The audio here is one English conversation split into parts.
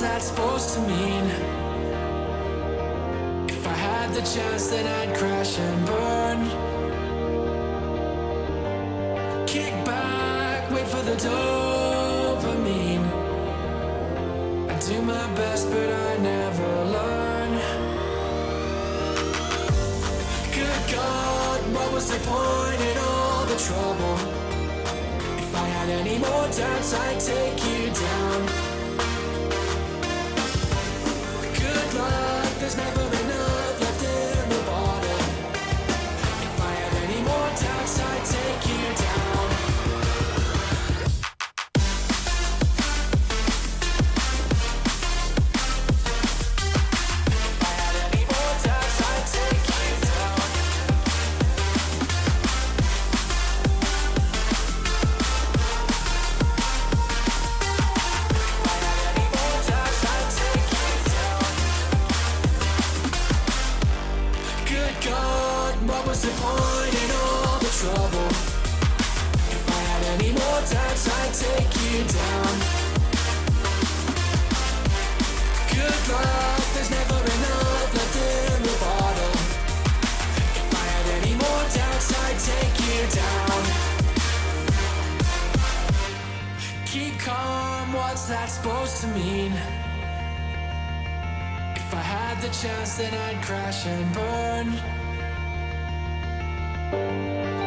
that supposed to mean? If I had the chance, then I'd crash and burn. Kick back, wait for the dopamine. I do my best, but I never learn. Good God, what was the point in all the trouble? If I had any more doubts, I'd take you down. Good luck, there's never enough left in the bottle. If I had any more doubts, I'd take you down. If I had any more doubts, I'd take you down. If I had any more doubts, I'd take you down. Good God, what was the point in all the trouble? If I had any more doubts, I'd take you down. Good luck, there's never enough left in the bottle. If I had any more doubts, I'd take you down. Keep calm, what's that supposed to mean? If I had the chance, then I'd crash and burn.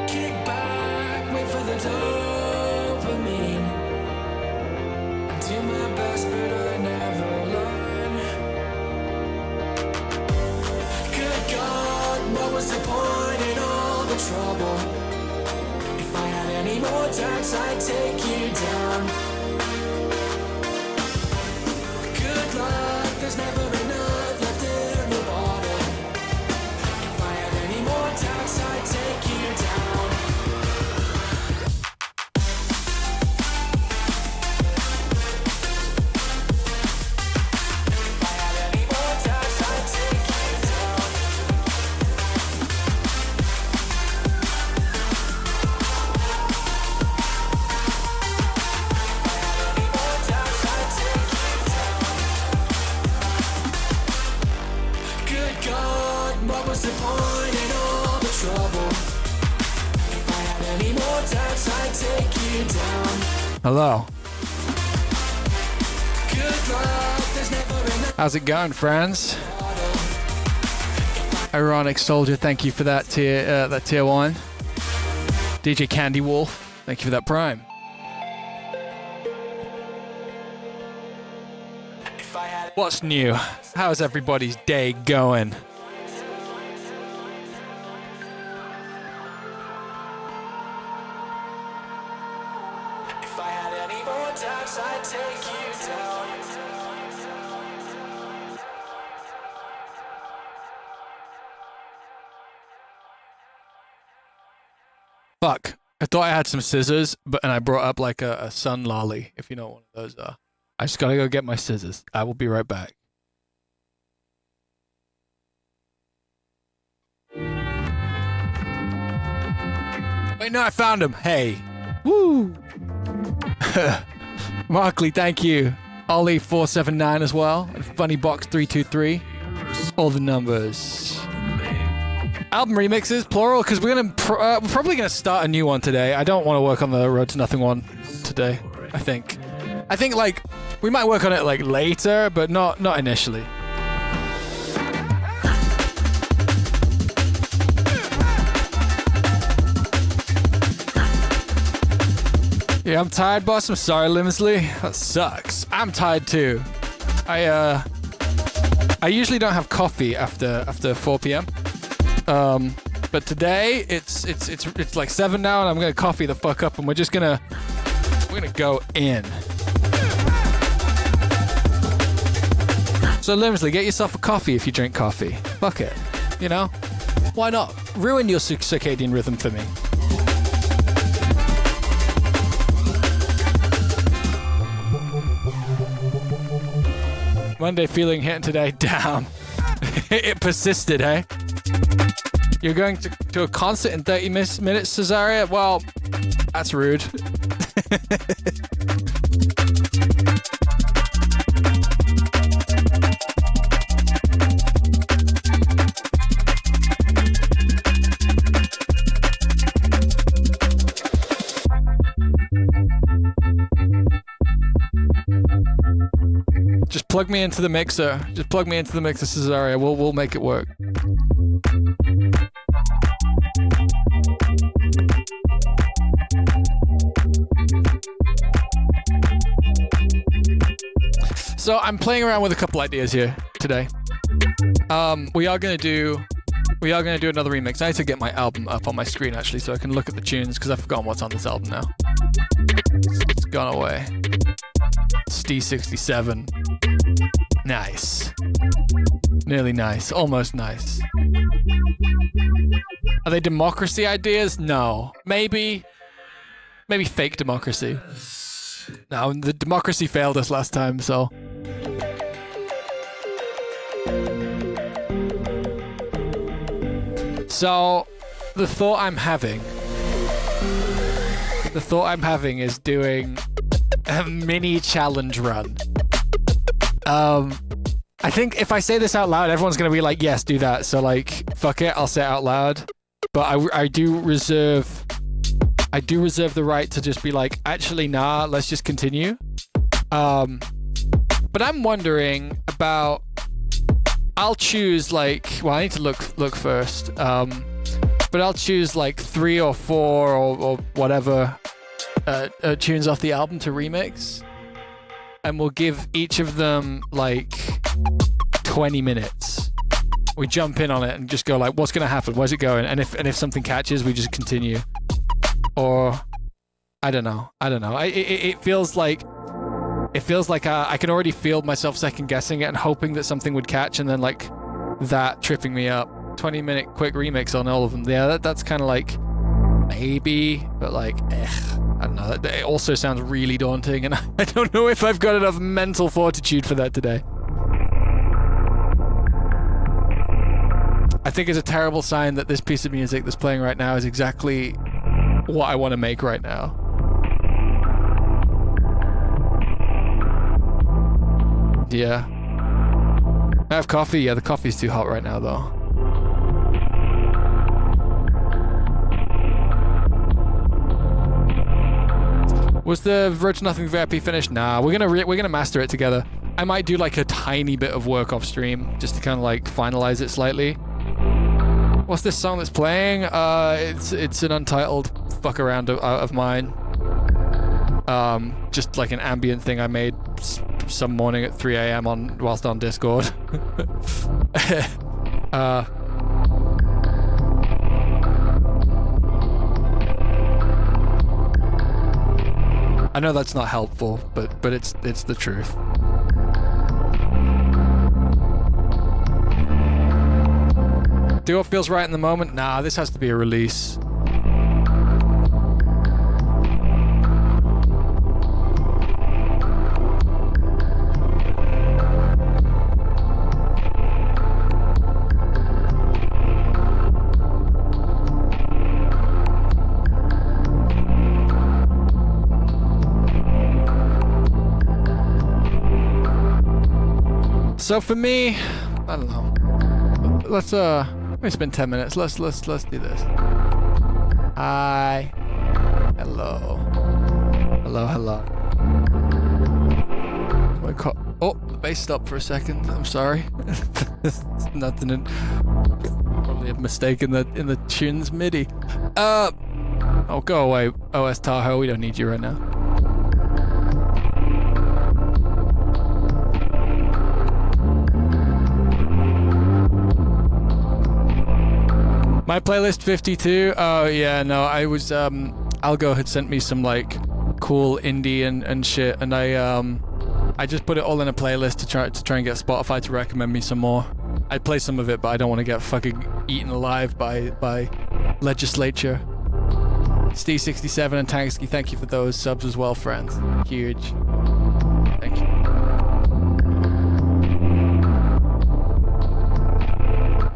Kick back, wait for the dopamine. I do my best, but I never learn. Good God, what was the point in all the trouble? If I had any more doubts, I'd take you down. Good luck, there's never enough left in the bottle. If I had any more doubts, I'd take you down. If I had any more doubts, I'd take you down. If I had any more doubts, I'd take you down. Good God, what was the point in all the trouble? If I had any more doubts, I'd take you down. Hello. Good luck, there's never enough How's it going, friends? bottle. Ironic Soldier, thank you for that tier 1. DJ Candy Wolf, thank you for that prime. If I had What's new? How's everybody's day going? If I had any more doubts, I'd take you down. Fuck. I thought I had some scissors, and I brought up like a sun lolly, if you know what one of those are. I just gotta go get my scissors. I will be right back. Wait, no, I found him. Hey. Woo! Markley, thank you. Ollie479 as well. And Funnybox323. All the numbers. Album remixes, plural, because we're probably gonna start a new one today. I don't want to work on the Road to Nothing one today. I think like we might work on it like later, but not initially. Yeah, I'm tired, boss. I'm sorry, Limsley. That sucks. I'm tired too. I usually don't have coffee after 4 p.m. But today it's like 7 now, and I'm gonna coffee the fuck up, and we're gonna go in. So Limsley, get yourself a coffee if you drink coffee. Fuck it, you know? Why not? Ruin your circadian rhythm for me. Monday feeling hitting today. Damn. It persisted, hey? You're going to a concert in 30 minutes, Cesaria? Well, that's rude. plug me into the mixer. Just plug me into the mixer, Cesaria. We'll make it work. So I'm playing around with a couple ideas here today. We are gonna do another remix. I need to get my album up on my screen actually, so I can look at the tunes because I've forgotten what's on this album now. It's gone away. It's D67. Nice. Nearly nice. Almost nice. Are they democracy ideas? No. Maybe fake democracy. No, the democracy failed us last time, so. So, the thought I'm having is doing a mini challenge run. I think if I say this out loud, everyone's gonna be like, yes, do that. So like, fuck it, I'll say it out loud. But I do reserve the right to just be like, actually, nah, let's just continue. But I'm wondering about, I'll choose like, well, I need to look first. But I'll choose like 3 or 4 or whatever tunes off the album to remix. And we'll give each of them like 20 minutes. We jump in on it and just go like, what's gonna happen? Where's it going? And if something catches, we just continue. Or I don't know. It feels like I can already feel myself second guessing it and hoping that something would catch, and then like that tripping me up. 20-minute quick remix on all of them. Yeah, that's kind of like maybe, but like, I don't know. It also sounds really daunting, and I don't know if I've got enough mental fortitude for that today. I think it's a terrible sign that this piece of music that's playing right now is exactly what I want to make right now. Yeah. I have coffee. Yeah, the coffee's too hot right now, though. Was the Road to Nothing VIP finished? Nah, we're gonna master it together. I might do like a tiny bit of work off stream just to kind of like finalize it slightly. What's this song that's playing? It's an untitled fuck around of mine. Just like an ambient thing I made some morning at 3 a.m. whilst on Discord. I know that's not helpful, but it's the truth. Do what feels right in the moment? Nah, this has to be a release. So for me, I don't know. Let's let me spend 10 minutes. Let's do this. Hi. Hello. Oh, the bass stopped for a second. I'm sorry. Nothing in, probably a mistake in the tunes MIDI. Oh, go away, OS Tahoe. We don't need you right now. My playlist 52. Oh yeah, no, I was Algo had sent me some like cool indie and shit, and I just put it all in a playlist to try and get Spotify to recommend me some more. I'd play some of it, but I don't want to get fucking eaten alive by legislature. Steve67 and Tangsky, thank you for those subs as well, friends. Huge. Thank you.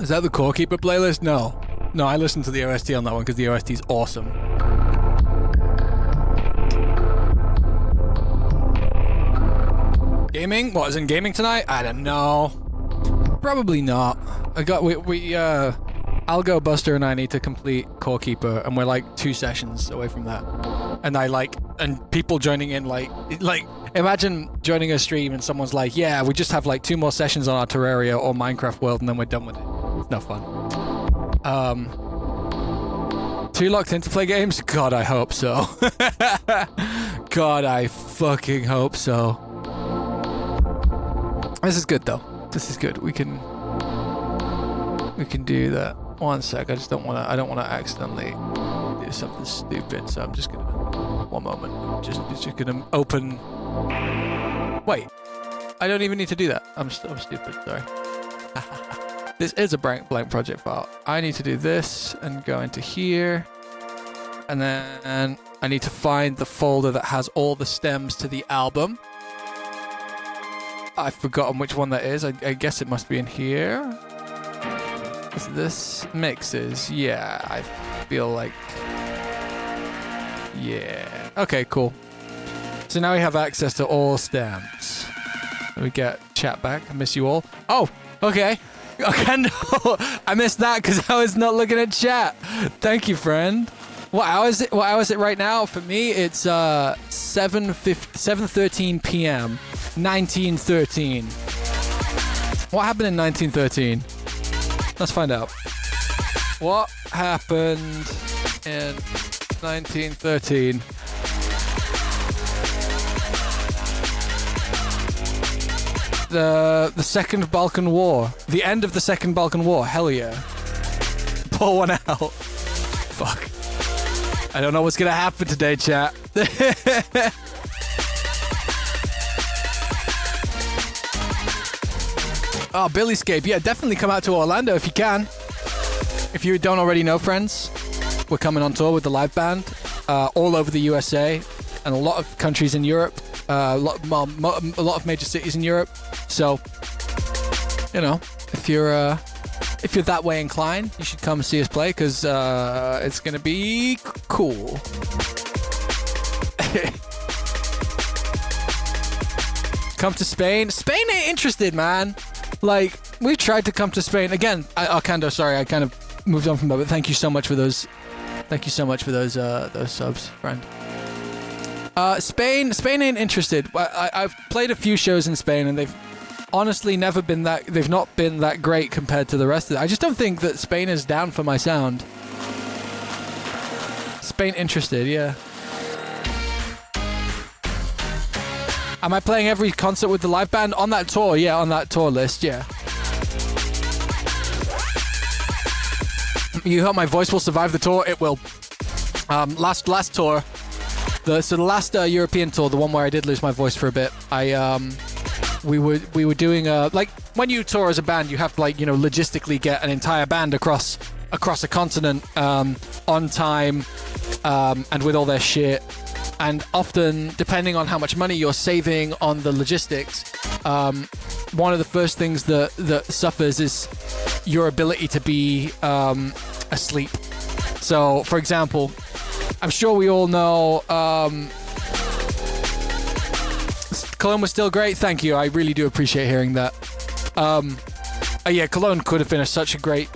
Is that the Core Keeper playlist? No, I listened to the OST on that one because the OST is awesome. Gaming? What, is in gaming tonight? I don't know. Probably not. Algo, Buster, and I need to complete Core Keeper, and we're like 2 sessions away from that. And I like and people joining in like imagine joining a stream and someone's like, yeah, we just have like 2 more sessions on our Terraria or Minecraft world and then we're done with it. It's no fun. Too locked in to play games? God, I hope so. God, I fucking hope so. This is good though. This is good. We can do that. One sec. I don't want to accidentally do something stupid. So I'm just gonna. One moment. Just gonna open. Wait. I don't even need to do that. I'm stupid. Sorry. This is a blank project file. I need to do this and go into here, and then I need to find the folder that has all the stems to the album. I've forgotten which one that is. I guess it must be in here. Is this mixes? Yeah, I feel like... Yeah. Okay, cool. So now we have access to all stems. We get chat back. I miss you all. Oh, okay. Okay, no. I missed that because I was not looking at chat. Thank you, friend. What hour is it? What hour is it right now? For me, it's 7:13 p.m. 1913. What happened in 1913? Let's find out. What happened in 1913? The Second Balkan War. The end of the Second Balkan War. Hell yeah. Pour one out. Fuck. I don't know what's gonna happen today, chat. Oh, Billyscape. Yeah, definitely come out to Orlando if you can. If you don't already know, friends, we're coming on tour with the live band all over the USA and a lot of countries in Europe, a lot of major cities in Europe. So, you know, if you're that way inclined, you should come see us play because it's gonna be cool. Come to Spain. Spain ain't interested, man. Like, we tried to come to Spain again. Arcando, sorry, I kind of moved on from that, but thank you so much for those. Thank you so much for those subs, friend. Spain ain't interested. I've played a few shows in Spain, and they've honestly never been that. They've not been that great compared to the rest of it. I just don't think that Spain is down for my sound. Spain interested, yeah. Am I playing every concert with the live band on that tour? Yeah, on that tour list, yeah. You hope my voice will survive the tour? It will. Last tour, the last European tour, the one where I did lose my voice for a bit. We were doing like when you tour as a band, you have to like logistically get an entire band across a continent on time and with all their shit. And often, depending on how much money you're saving on the logistics, one of the first things that suffers is your ability to be asleep. So, for example, I'm sure we all know Cologne was still great. Thank you. I really do appreciate hearing that. Yeah, Cologne could have been such a great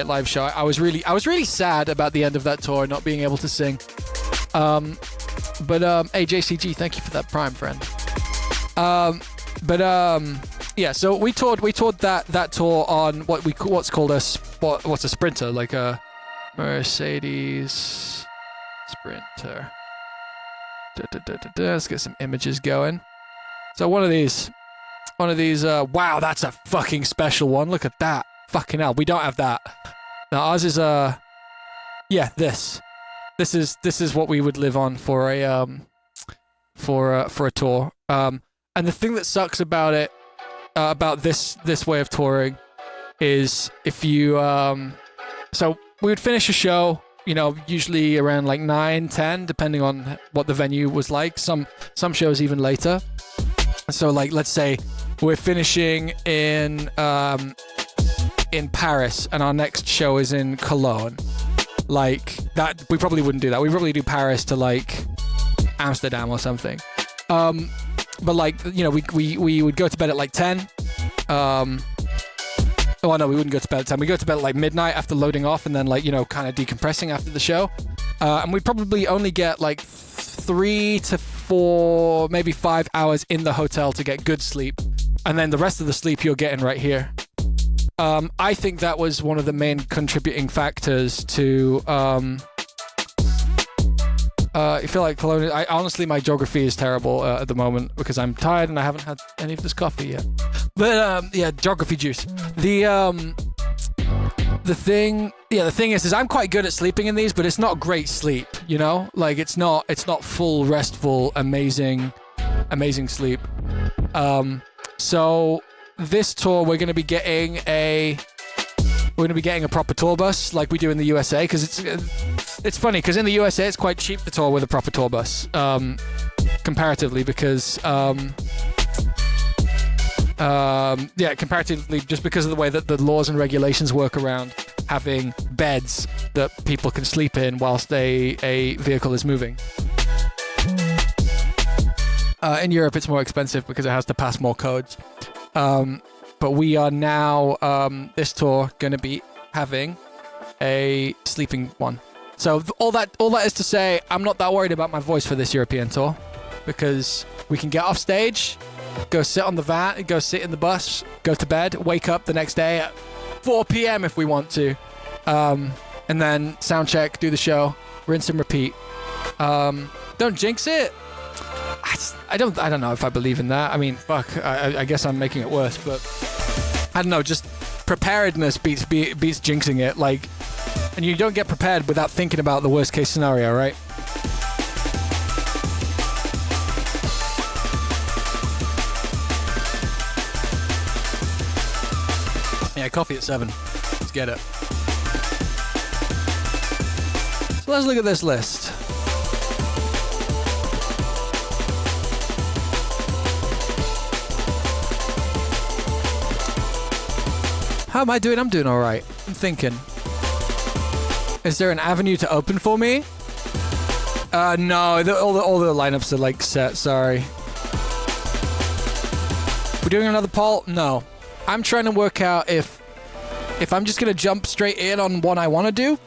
live show. I was really sad about the end of that tour, not being able to sing. But hey, JCG, thank you for that Prime, friend. Yeah. So we toured that tour on what's called what's a Sprinter, like a Mercedes Sprinter. Let's get some images going. So one of these. Wow, that's a fucking special one. Look at that. Fucking hell, we don't have that. Now ours is yeah, this. This is what we would live on for a tour. And the thing that sucks about it, about this way of touring, is if you so we would finish a show, usually around like 9-10, depending on what the venue was like. Some shows even later. So like, let's say we're finishing in Paris, and our next show is in Cologne. Like that, we probably wouldn't do that. We'd probably do Paris to like Amsterdam or something. But like, we would go to bed at like 10. Oh no, we wouldn't go to bed at 10. We go to bed at like midnight after loading off, and then like kind of decompressing after the show. And we probably only get like 3 to 4, maybe 5 hours in the hotel to get good sleep. And then the rest of the sleep you're getting right here. I think that was one of the main contributing factors to... I feel like Cologne... honestly, my geography is terrible at the moment because I'm tired and I haven't had any of this coffee yet. But, yeah, geography juice. The thing is I'm quite good at sleeping in these, but it's not great sleep, you know? Like, it's not full, restful, amazing sleep. So this tour, we're going to be getting a proper tour bus like we do in the USA, because it's funny because in the USA it's quite cheap to tour with a proper tour bus, comparatively, because comparatively, just because of the way that the laws and regulations work around having beds that people can sleep in whilst a vehicle is moving. In Europe, it's more expensive because it has to pass more codes. But we are now, this tour, going to be having a sleeping one. So all that is to say, I'm not that worried about my voice for this European tour, because we can get off stage, go sit on the van, go sit in the bus, go to bed, wake up the next day at 4 p.m. if we want to, and then sound check, do the show, rinse and repeat. Don't jinx it. I don't know if I believe in that. I mean, fuck, I guess I'm making it worse, but I don't know, just preparedness beats jinxing it, like, and you don't get prepared without thinking about the worst case scenario, right? Yeah, coffee at 7. Let's get it. So let's look at this list. How am I doing? I'm doing all right. I'm thinking. Is there an avenue to open for me? No. All the lineups are like set. Sorry. We're doing another poll? No. I'm trying to work out if I'm just gonna jump straight in on what I want to do.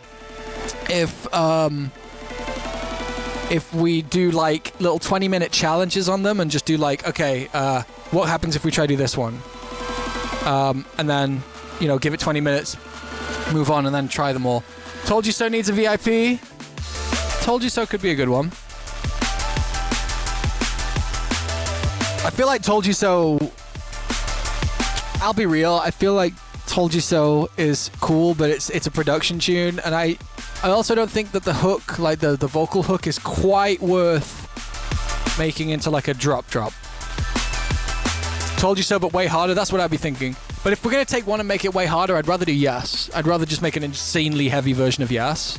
If we do like little 20-minute challenges on them and just do like, okay, what happens if we try to do this one? And then, you know, give it 20 minutes, move on, and then try them all. Told You So needs a VIP. Told You So could be a good one. I feel like Told You So... I'll be real, I feel like Told You So is cool, but it's a production tune, and I also don't think that the hook, like the vocal hook, is quite worth making into like a drop. Told You So, but way harder, that's what I'd be thinking. But if we're going to take one and make it way harder, I'd rather do Yes. I'd rather just make an insanely heavy version of Yes.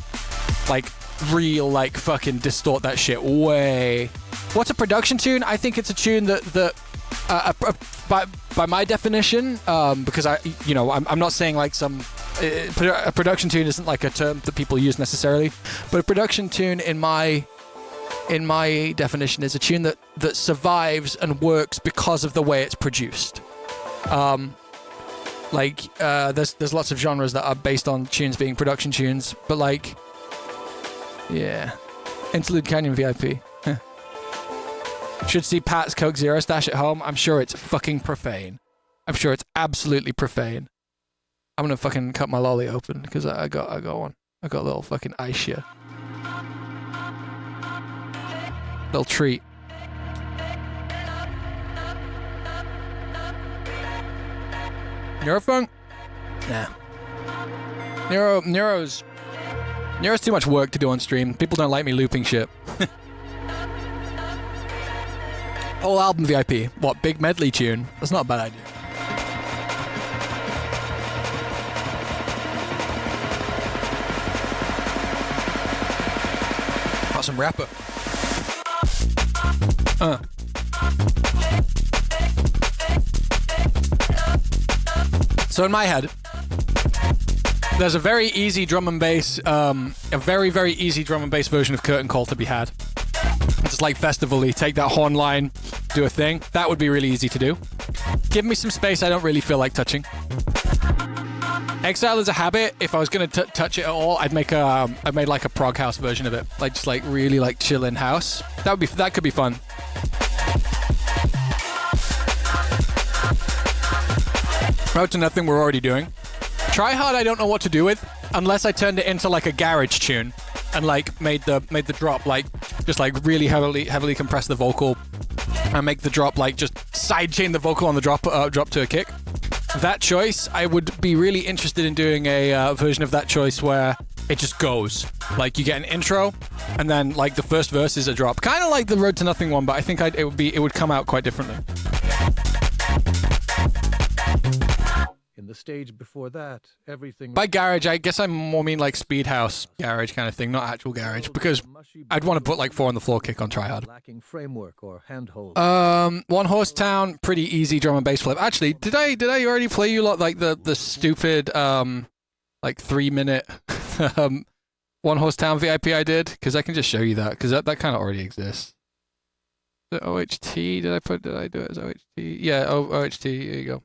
Like, real, like, fucking distort that shit way. What's a production tune? I think it's a tune that by my definition, because I'm not saying like some... a production tune isn't like a term that people use necessarily, but a production tune in my definition is a tune that survives and works because of the way it's produced. There's lots of genres that are based on tunes being production tunes, but like, yeah, Interlude Canyon VIP. Should see Pat's Coke Zero stash at home. I'm sure it's fucking profane. I'm sure it's absolutely profane. I'm gonna fucking cut my lolly open because I got one. I got a little fucking ice here. Little treat. Neurofunk? Nah. Neuro's too much work to do on stream. People don't like me looping shit. Whole album VIP. What, big medley tune? That's not a bad idea. Awesome rapper. So in my head, there's a very easy drum and bass, a very, very easy drum and bass version of Curtain Call to be had. Just like festival-y, take that horn line, do a thing. That would be really easy to do. Give me some space I don't really feel like touching. Exile is a habit. If I was gonna touch it at all, I made like a prog house version of it, like just like really like chill in house. That could be fun. Road to Nothing we're already doing. Try Hard I don't know what to do with unless I turned it into like a garage tune and like made the drop like just like really heavily compress the vocal and make the drop like just sidechain the vocal on the drop to a kick. That choice, I would be really interested in doing a version of that choice where it just goes. Like you get an intro and then like the first verse is a drop. Kind of like the Road to Nothing one, but I think it would come out quite differently. In the stage before that, everything... By garage, I guess I more mean like speed house garage kind of thing, not actual garage, because I'd want to put like 4 on the floor kick on Try Hard. Lacking framework or handhold. One Horse Town, pretty easy drum and bass flip. Actually, did I already play you lot like the stupid like 3-minute One Horse Town VIP I did? Because I can just show you that, because that kind of already exists. The OHT, did I do it as OHT? Yeah, OHT, here you go.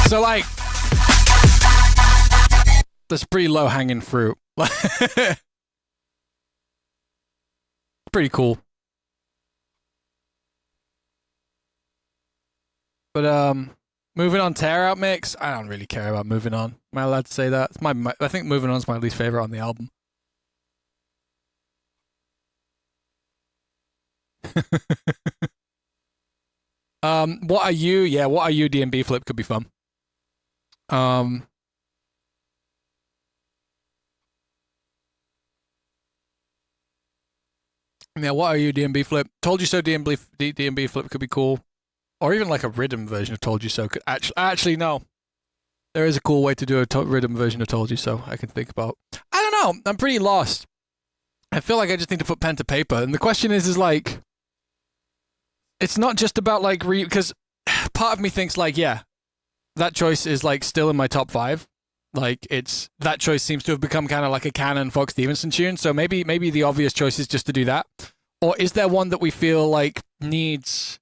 So like, that's pretty low hanging fruit. Pretty cool. But moving on, tear out mix. I don't really care about Moving On. Am I allowed to say that? It's I think Moving On is my least favorite on the album. What Are You? Yeah, What Are You? D&B flip could be fun. Yeah, What Are You? D&B flip. Told You So. D&B flip could be cool. Or even like a rhythm version of Told You So. Could actually, no. There is a cool way to do a rhythm version of Told You So I can think about. I don't know. I'm pretty lost. I feel like I just need to put pen to paper. And the question is like, it's not just about like, because part of me thinks like, yeah, that choice is like still in my top 5. Like that choice seems to have become kind of like a canon Fox Stevenson tune. So maybe the obvious choice is just to do that. Or is there one that we feel like needs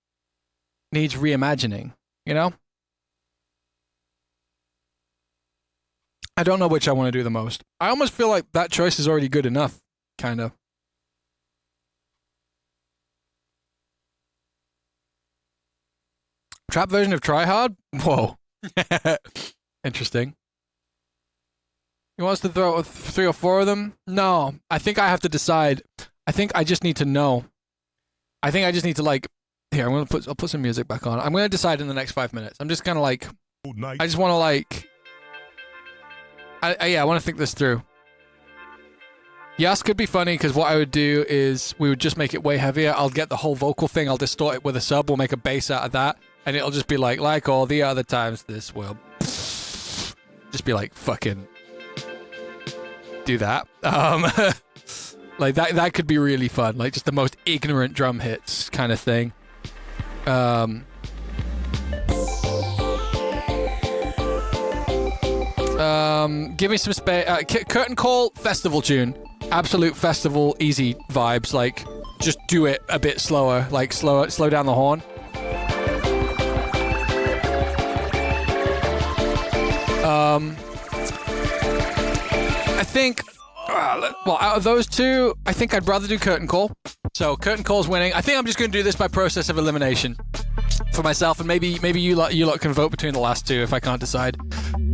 reimagining, you know? I don't know which I want to do the most. I almost feel like that choice is already good enough, kind of. Trap version of Try Hard? Whoa. Interesting. You want us to throw 3 or 4 of them? No. I think I have to decide. I think I just need to know. I think I just need to like... Here, I'll put some music back on. I'm going to decide in the next 5 minutes. I'm just kind of like... I just want to like... I want to think this through. Yes could be funny, because what I would do is we would just make it way heavier. I'll get the whole vocal thing. I'll distort it with a sub. We'll make a bass out of that. And it'll just be like all the other times this will... Just be like, fucking... Do that. Like that could be really fun. Like just the most ignorant drum hits kind of thing. Give me some space. Curtain Call festival tune. Absolute festival easy vibes. Like just do it a bit slower. Like slow down the horn. I think, well, out of those two, I think I'd rather do Curtain Call. So Curtain Call's winning. I think I'm just going to do this by process of elimination for myself, and maybe you lot can vote between the last two if I can't decide.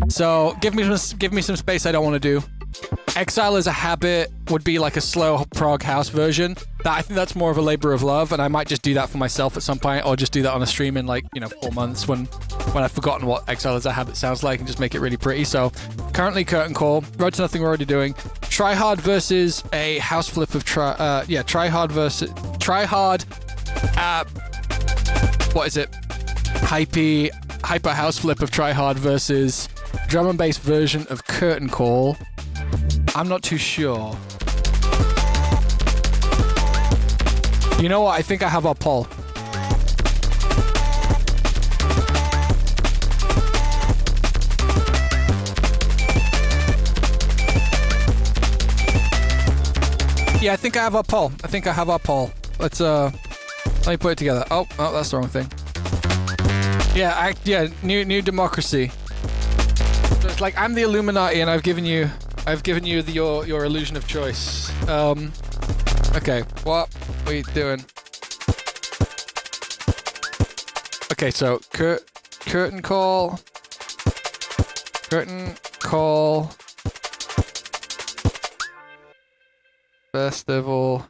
So give me some space I don't want to do. Exile is a Habit would be like a slow prog house version. I think that's more of a labor of love, and I might just do that for myself at some point, or just do that on a stream in 4 months when I've forgotten what Exile is a Habit sounds like, and just make it really pretty. So currently Curtain Call, Road to Nothing we're already doing. Try Hard versus a house flip of Try Hard versus Try Hard. What is it? Hyper house flip of Try Hard versus drum and bass version of Curtain Call. I'm not too sure. You know what? I think I have our poll. Yeah, I think I have our poll. Let's let me put it together. Oh, that's the wrong thing. Yeah, new democracy. So it's like I'm the Illuminati, and I've given you your illusion of choice. Okay, what are we doing? Okay, so curtain call. Festival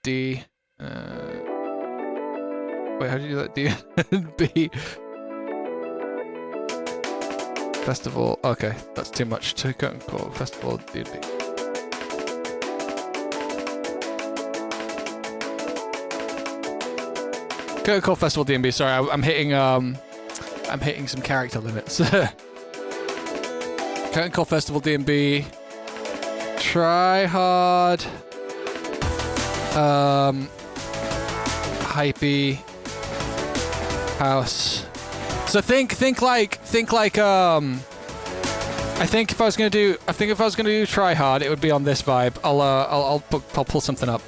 D. Wait, how do you do that? D and B. Festival. Okay, that's too much to curtain call. Festival D and B. Curtain call festival D and B. Sorry, I'm hitting some character limits. Curtain call festival D and B. Try hard. Hypey. House. So think like I think if I was gonna do try hard, it would be on this vibe. I'll pull something up.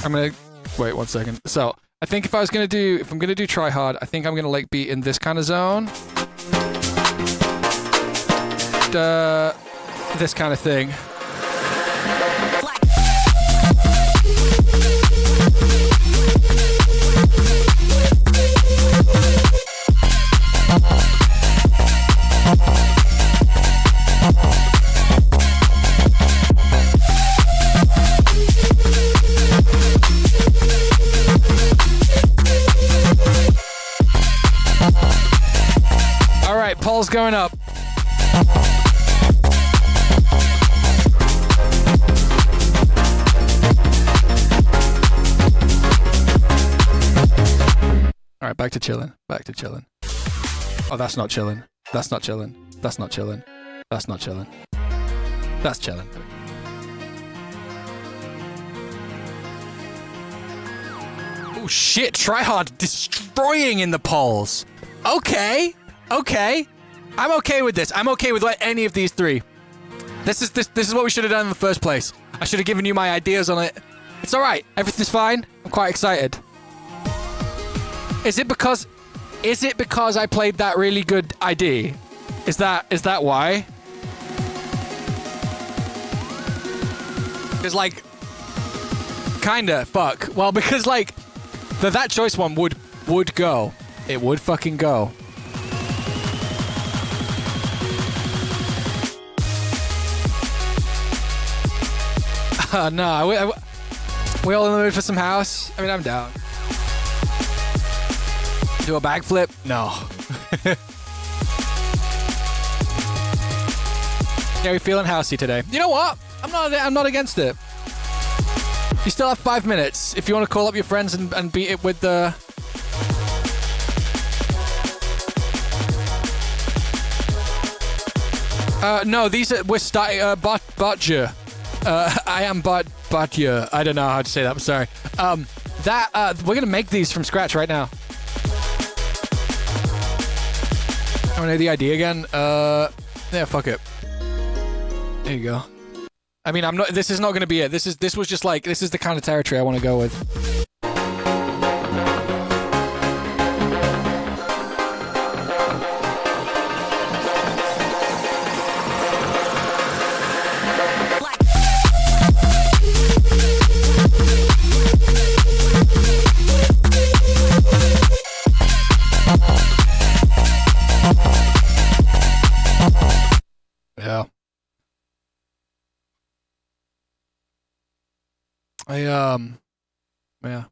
I'm gonna wait 1 second. So I think if I'm gonna do try hard, I think I'm gonna like be in this kind of zone. This kind of thing. All right, poll's going up. All right, back to chilling. Oh, that's not chilling. That's chilling. Oh shit, tryhard destroying in the polls. Okay. I'm okay with this. I'm okay with any of these three. This is what we should have done in the first place. I should have given you my ideas on it. It's all right. Everything's fine. I'm quite excited. Is it because I played that really good ID? Is that why? Because like, kinda fuck. Well, because like, that choice one would go. It would fucking go. No, we all in the mood for some house? I mean, I'm down. Do a backflip? No. Yeah, we feeling housey today. You know what? I'm not against it. You still have 5 minutes if you want to call up your friends and beat it with the. No, these are we're starting. Botja. I am Botja. I don't know how to say that. I'm sorry. We're gonna make these from scratch right now. I want to know the ID again. Yeah, fuck it. There you go. I mean, I'm not. This is not gonna be it. This was just like this is the kind of territory I want to go with. Yeah. Yeah.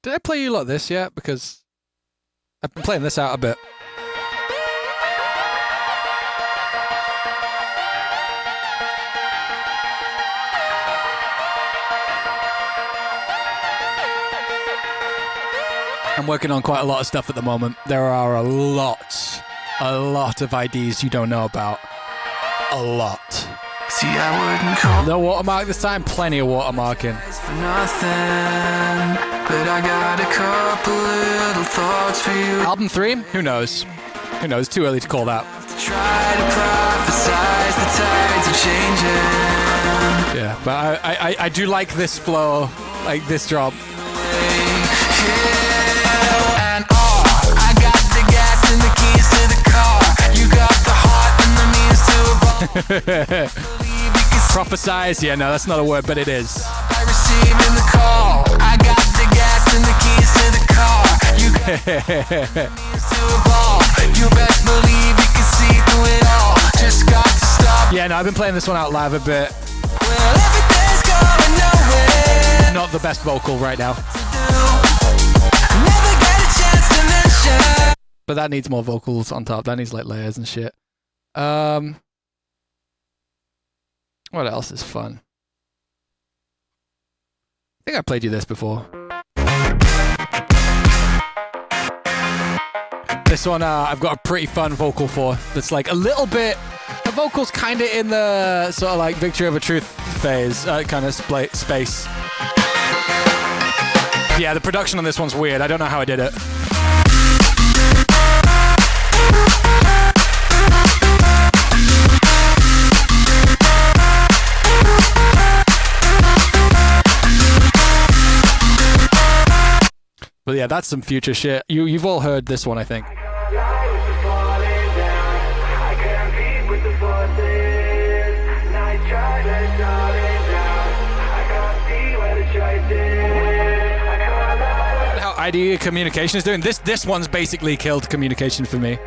Did I play you like this yet? Because I've been playing this out a bit. I'm working on quite a lot of stuff at the moment. There are a lot of IDs you don't know about. A lot. See, I wouldn't call No watermark this time? Plenty of watermarking. for nothing, but I got a couple little thoughts for you. Album 3? Who knows? Too early to call that. Try to prophesize the tides are changing. Yeah, but I do like this flow, like this drop. And I got the gas and the keys to the car. You got the heart and the means to evolve. Prophesize? Yeah, no, that's not a word, but it is. I receiving the call. I got the gas and the keys to the car. You got the means to evolve. You best believe you can see through it all. Just got to stop. Yeah, no, I've been playing this one out live a bit. Well, everything's going nowhere. Not the best vocal right now. Never get a chance to mention. But that needs more vocals on top. That needs like layers and shit. What else is fun? I think I played you this before. This one I've got a pretty fun vocal for. That's like a little bit. The vocal's kind of in the sort of like Victory Over Truth phase, kind of space. Yeah, the production on this one's weird. I don't know how I did it. But yeah, that's some future shit. You've all heard this one, I think. How IdkProduction is doing this one's basically killed communication for me.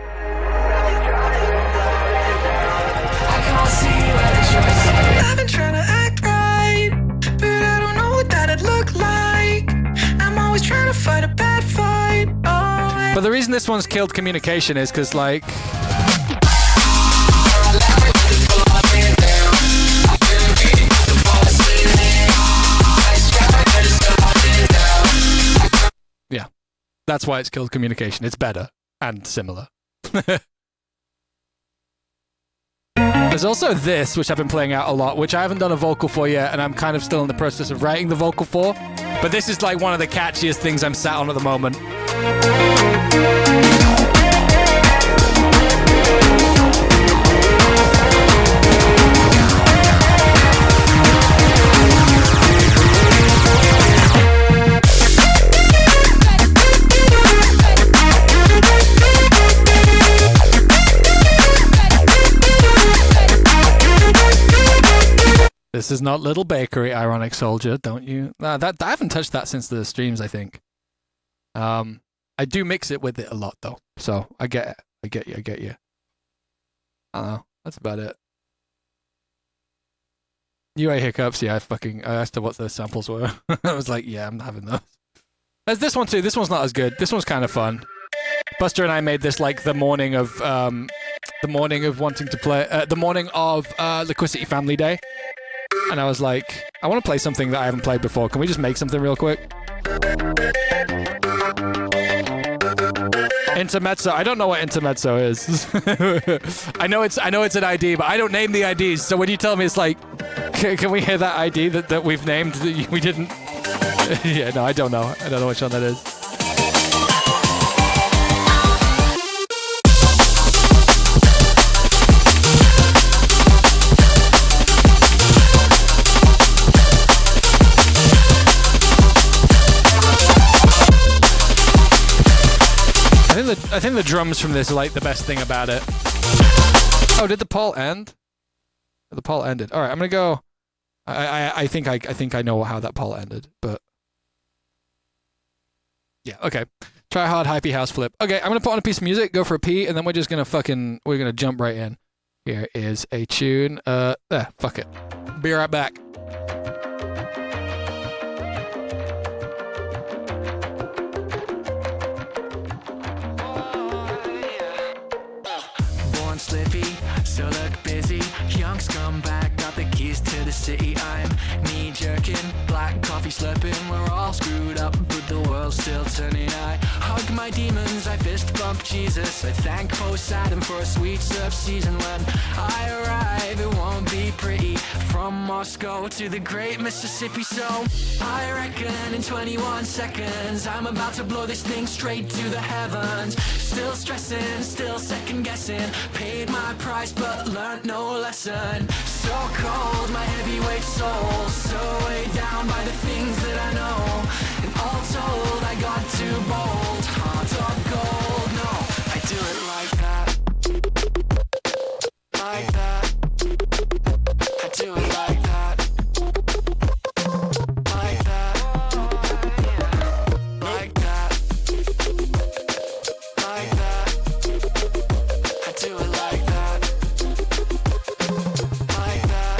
I've been trying to act right, but I don't know what that'd look like. I'm always trying to fight a bad fight. Oh, But the reason this one's killed communication is because, like, yeah, that's why it's killed communication. It's better and similar. There's also this, which I've been playing out a lot, which I haven't done a vocal for yet, and I'm kind of still in the process of writing the vocal for. But this is like one of the catchiest things I'm sat on at the moment. This is not Little Bakery, Ironic Soldier, don't you? I haven't touched that since the streams, I think. I do mix it with it a lot, though. So, I get it. I get you. I don't know. That's about it. UA hiccups, yeah, I asked her what the samples were. I was like, yeah, I'm having those. There's this one, too. This one's not as good. This one's kind of fun. Buster and I made this, like, the morning of wanting to play... the morning of Liquidity Family Day. And I was like, I want to play something that I haven't played before. Can we just make something real quick? Intermezzo. I don't know what intermezzo is. I know it's an ID, but I don't name the IDs. So when you tell me, it's like, can we hear that ID that we've named that we didn't? Yeah, no, I don't know. I don't know which one that is. I think the drums from this are like the best thing about it. Oh, did the poll end? The poll ended. All right, I'm gonna go. I think I know how that poll ended, but yeah, okay. Try hard hypey house flip. Okay, I'm gonna put on a piece of music, go for a pee, and then we're gonna jump right in. Here is a tune. Fuck it. Be right back. Slippy, so look busy. Young scumbag, got the keys to the city. I'm knee jerking, black coffee slurping. We're all screwed up, but the world's still turning. I hug my demons, I fist bump Jesus. I thank Poseidon for a sweet surf season. When I arrive, it won't be pretty. From Moscow to the great Mississippi. So I reckon in 21 seconds I'm about to blow this thing straight to the heavens. Still stressing, still second guessing. Paid my price but learned no lesson. So cold, my heavyweight soul, so weighed down by the things that I know. And all told, I got too bold. Heart of gold, no, I do it like that. Like that. I do it like that. Like that. Like that. Like that. I do it like that. Like that.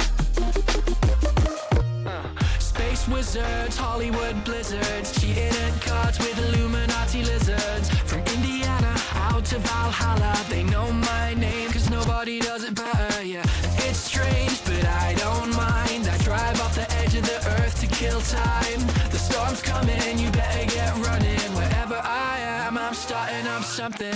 Space wizards, Hollywood blizzards, cheating at cards with Illuminati lizards. From Indiana out to Valhalla, they know my name cause nobody does it better, yeah. It's strange but I don't mind. I drive off the edge of the earth to kill time. The storm's coming, you better get running. Wherever I am, I'm starting up something.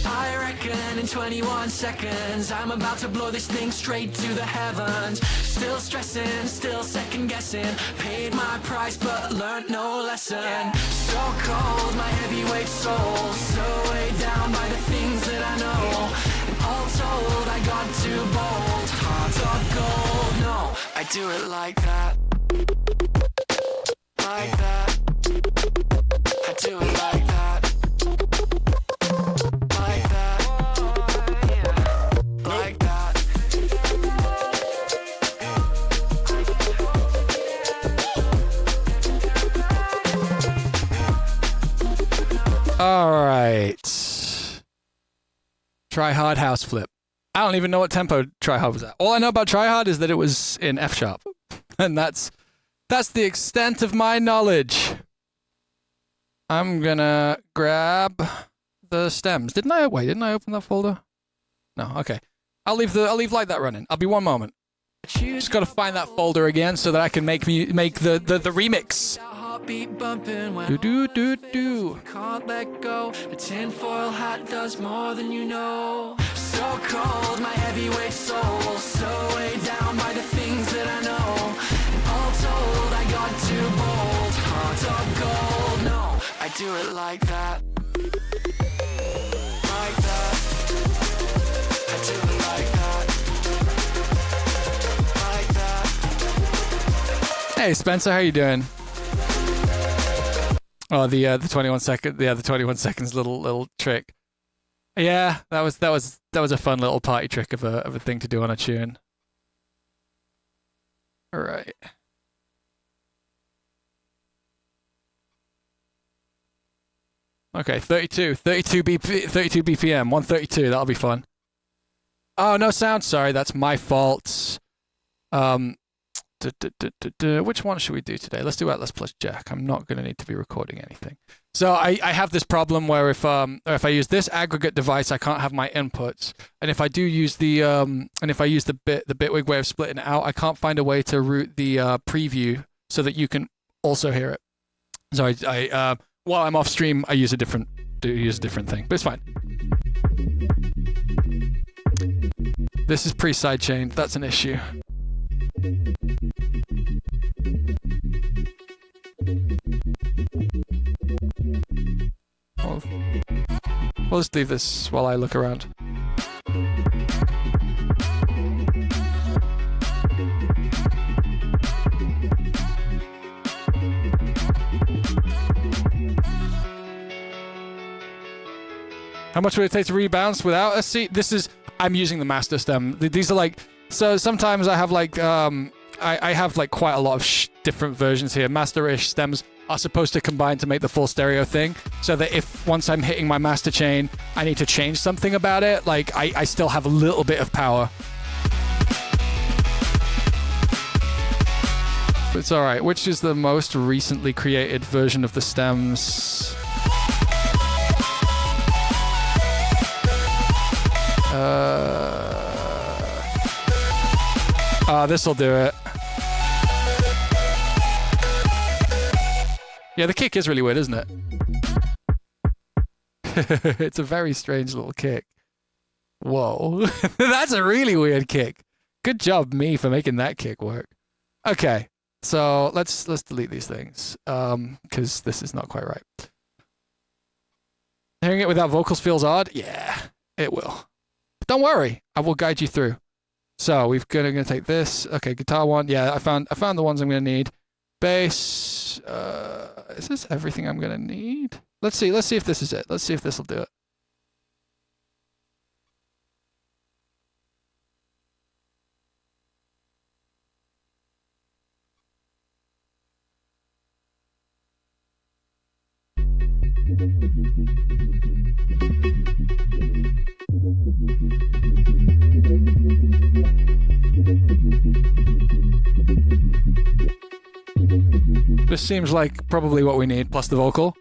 I reckon in 21 seconds I'm about to blow this thing straight to the heavens. Still stressing, still second guessing. Paid my price but learned no lesson. So cold, my heavyweight soul, so weighed down by the things that I know. And all told, I got too bold. Heart of gold, no, I do it like that. Like that. I do it like that. Like that. Like that. All right. Try Hard House Flip. I don't even know what tempo Try Hard was at. All I know about Try Hard is that it was in F sharp. And that's the extent of my knowledge. I'm gonna grab the stems. Didn't I open that folder? No, okay. I'll leave like that running. I'll be one moment. Just gotta find that folder again so that I can make the remix. Beat bumping when Do. can't let go. A tinfoil hat does more than you know. So cold, my heavyweight soul, so weighed down by the things that I know. And all told, I got too bold. Heart of gold, no, I do it like that. Like that. I do it like that. Like that. Hey Spencer, how you doing? Oh, the 21 seconds little trick. Yeah, that was a fun little party trick of a thing to do on a tune. All right. Okay, 32 BPM, 132. That'll be fun. Oh, no sound. Sorry, that's my fault. Which one should we do today? Let's do Atlas plus Jack. I'm not going to need to be recording anything. So I have this problem where if I use this aggregate device, I can't have my inputs. And if I do use the Bitwig way of splitting it out, I can't find a way to route the preview so that you can also hear it. So I while I'm off stream, I use a different thing, but it's fine. This is pre-sidechained. That's an issue. We'll just leave this while I look around. How much would it take to rebounce without a seat? I'm using the master stem. These are like, so sometimes I have like, I have like quite a lot of different versions here. Master-ish stems are supposed to combine to make the full stereo thing, so that if once I'm hitting my master chain, I need to change something about it, like I still have a little bit of power. But it's alright. Which is the most recently created version of the stems? This'll do it. Yeah, the kick is really weird, isn't it? It's a very strange little kick. Whoa. That's a really weird kick. Good job, me, for making that kick work. Okay, so let's delete these things, because this is not quite right. Hearing it without vocals feels odd? Yeah, it will. Don't worry, I will guide you through. So we're gonna take this. Okay, guitar one. Yeah, I found the ones I'm gonna need. Bass. Is this everything I'm gonna need? Let's see if this is it. Let's see if this will do it. This seems like probably what we need, plus the vocal.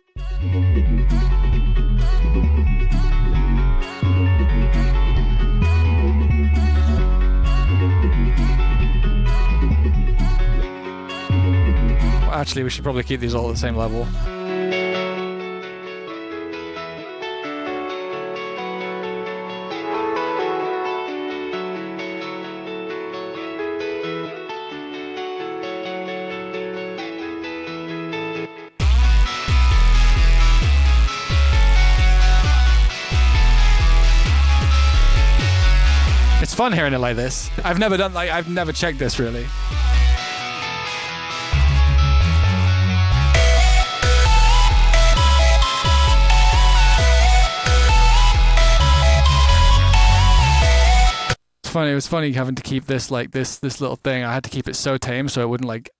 Actually, we should probably keep these all at the same level. It's fun hearing it like this. I've never checked this really. It was funny having to keep this like this little thing. I had to keep it so tame so it wouldn't like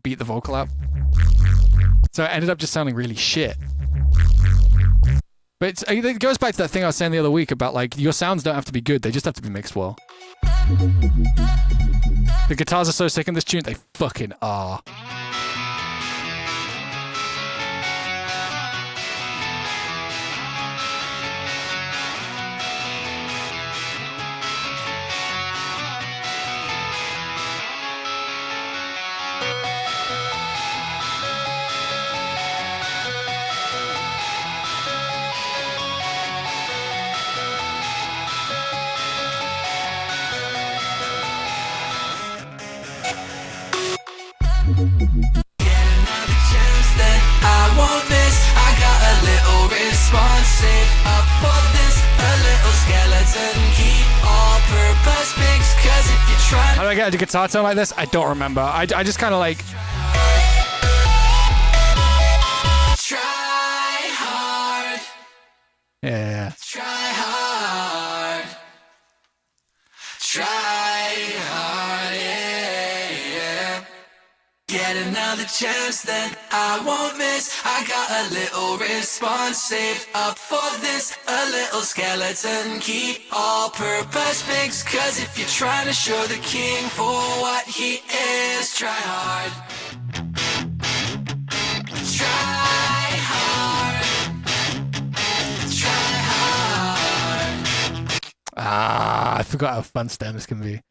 beat the vocal out. So it ended up just sounding really shit. But it goes back to that thing I was saying the other week about like your sounds don't have to be good, they just have to be mixed well. The guitars are so sick in this tune, they fucking are. How do I get a guitar tone like this? I don't remember. I just kind of like... Try hard. Yeah. Try hard. Try hard, yeah. Get another chance, then I won't miss. I got a little response saved up for this. A little skeleton, keep all-purpose fix. Cause if you're trying to show the king for what he is, try hard. Try hard. Try hard. Ah, I forgot how fun stems can be.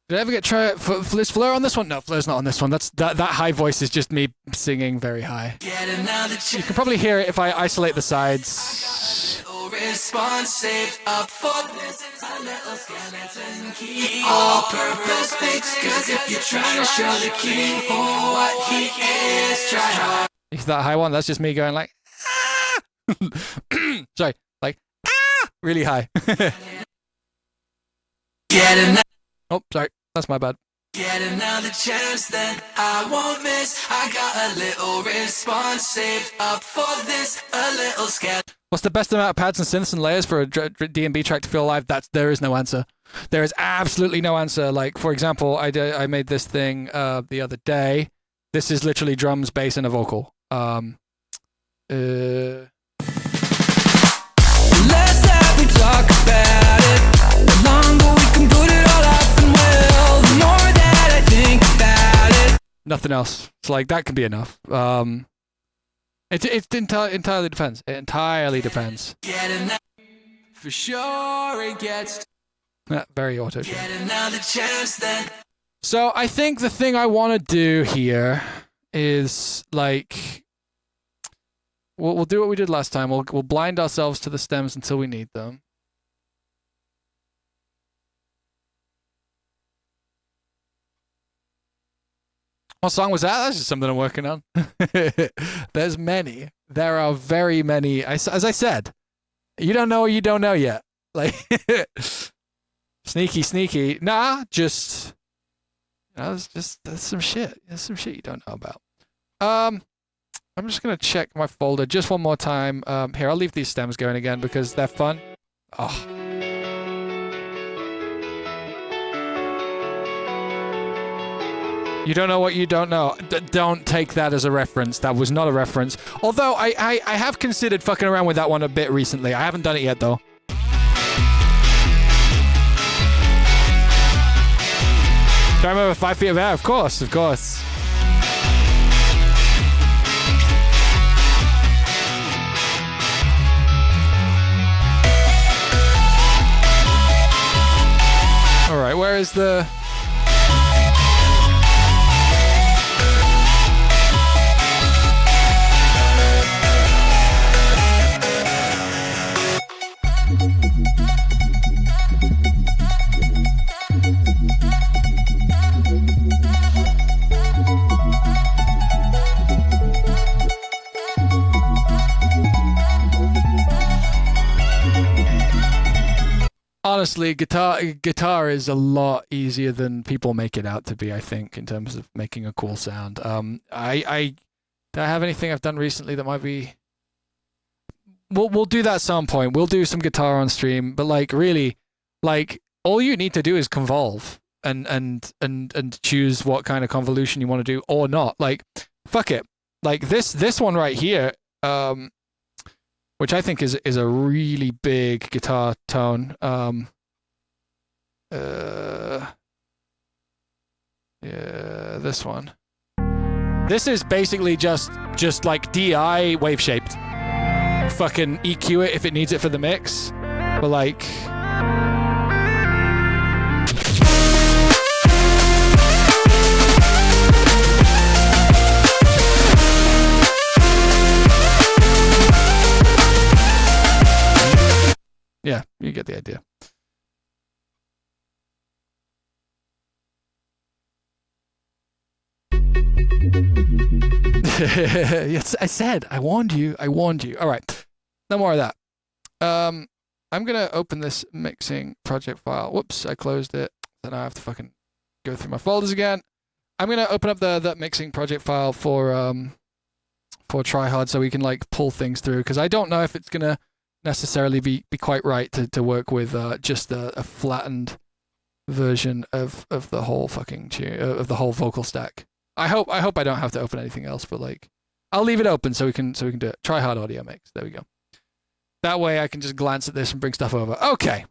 Did I ever get is Fleur on this one? No, Fleur's not on this one. That high voice is just me singing very high. You can probably hear it if I isolate the sides. Response saved up for this. A little skeleton key. All purpose fix. Cause if you're trying to show the king for what he is, try hard. Is that high one? That's just me going like, ah! Sorry, like, ah! Really high. Oh, sorry. That's my bad. Get another chance, then I won't miss. I got a little response saved up for this. A little scared. What's the best amount of pads and synths and layers for a D&B track to feel alive? There is no answer. There is absolutely no answer. Like, for example, I made this thing the other day. This is literally drums, bass, and a vocal. Less that we talk about it, the longer we can put it all off and well, the more that I think about it. Nothing else. It's like, that can be enough. It entirely depends. It entirely depends. For sure it gets... Yeah, very auto-tune. Get another chance then. So I think the thing I want to do here is like... We'll do what we did last time. We'll blind ourselves to the stems until we need them. What song was that? That's just something I'm working on. There's many. There are very many. As I said, you don't know or you don't know yet. Like, sneaky. Nah, just, that's some shit. That's some shit you don't know about. I'm just gonna check my folder just one more time. Here, I'll leave these stems going again because they're fun. Oh. You don't know what you don't know. Don't take that as a reference. That was not a reference. Although I have considered fucking around with that one a bit recently. I haven't done it yet though. Do I remember 5 feet of air? Of course. All right, where is the... Honestly, guitar is a lot easier than people make it out to be, I think, in terms of making a cool sound. Do I have anything I've done recently that might be... We'll do that at some point. We'll do some guitar on stream, but like really, like all you need to do is convolve and choose what kind of convolution you want to do or not. Like, fuck it. Like this one right here, which I think is a really big guitar tone. Yeah, this one. This is basically just like DI wave shaped. Fucking EQ it if it needs it for the mix, but like. Yeah, you get the idea. Yes, I said, I warned you. All right, no more of that. I'm gonna open this mixing project file. Whoops, I closed it. Then I have to fucking go through my folders again. I'm gonna open up the mixing project file for Tryhard so we can like pull things through, because I don't know if it's gonna necessarily be quite right to work with just a flattened version of the whole fucking of the whole vocal stack. I hope I don't have to open anything else, but like I'll leave it open so we can do it. Tryhard audio mix. There we go. That way I can just glance at this and bring stuff over. Okay.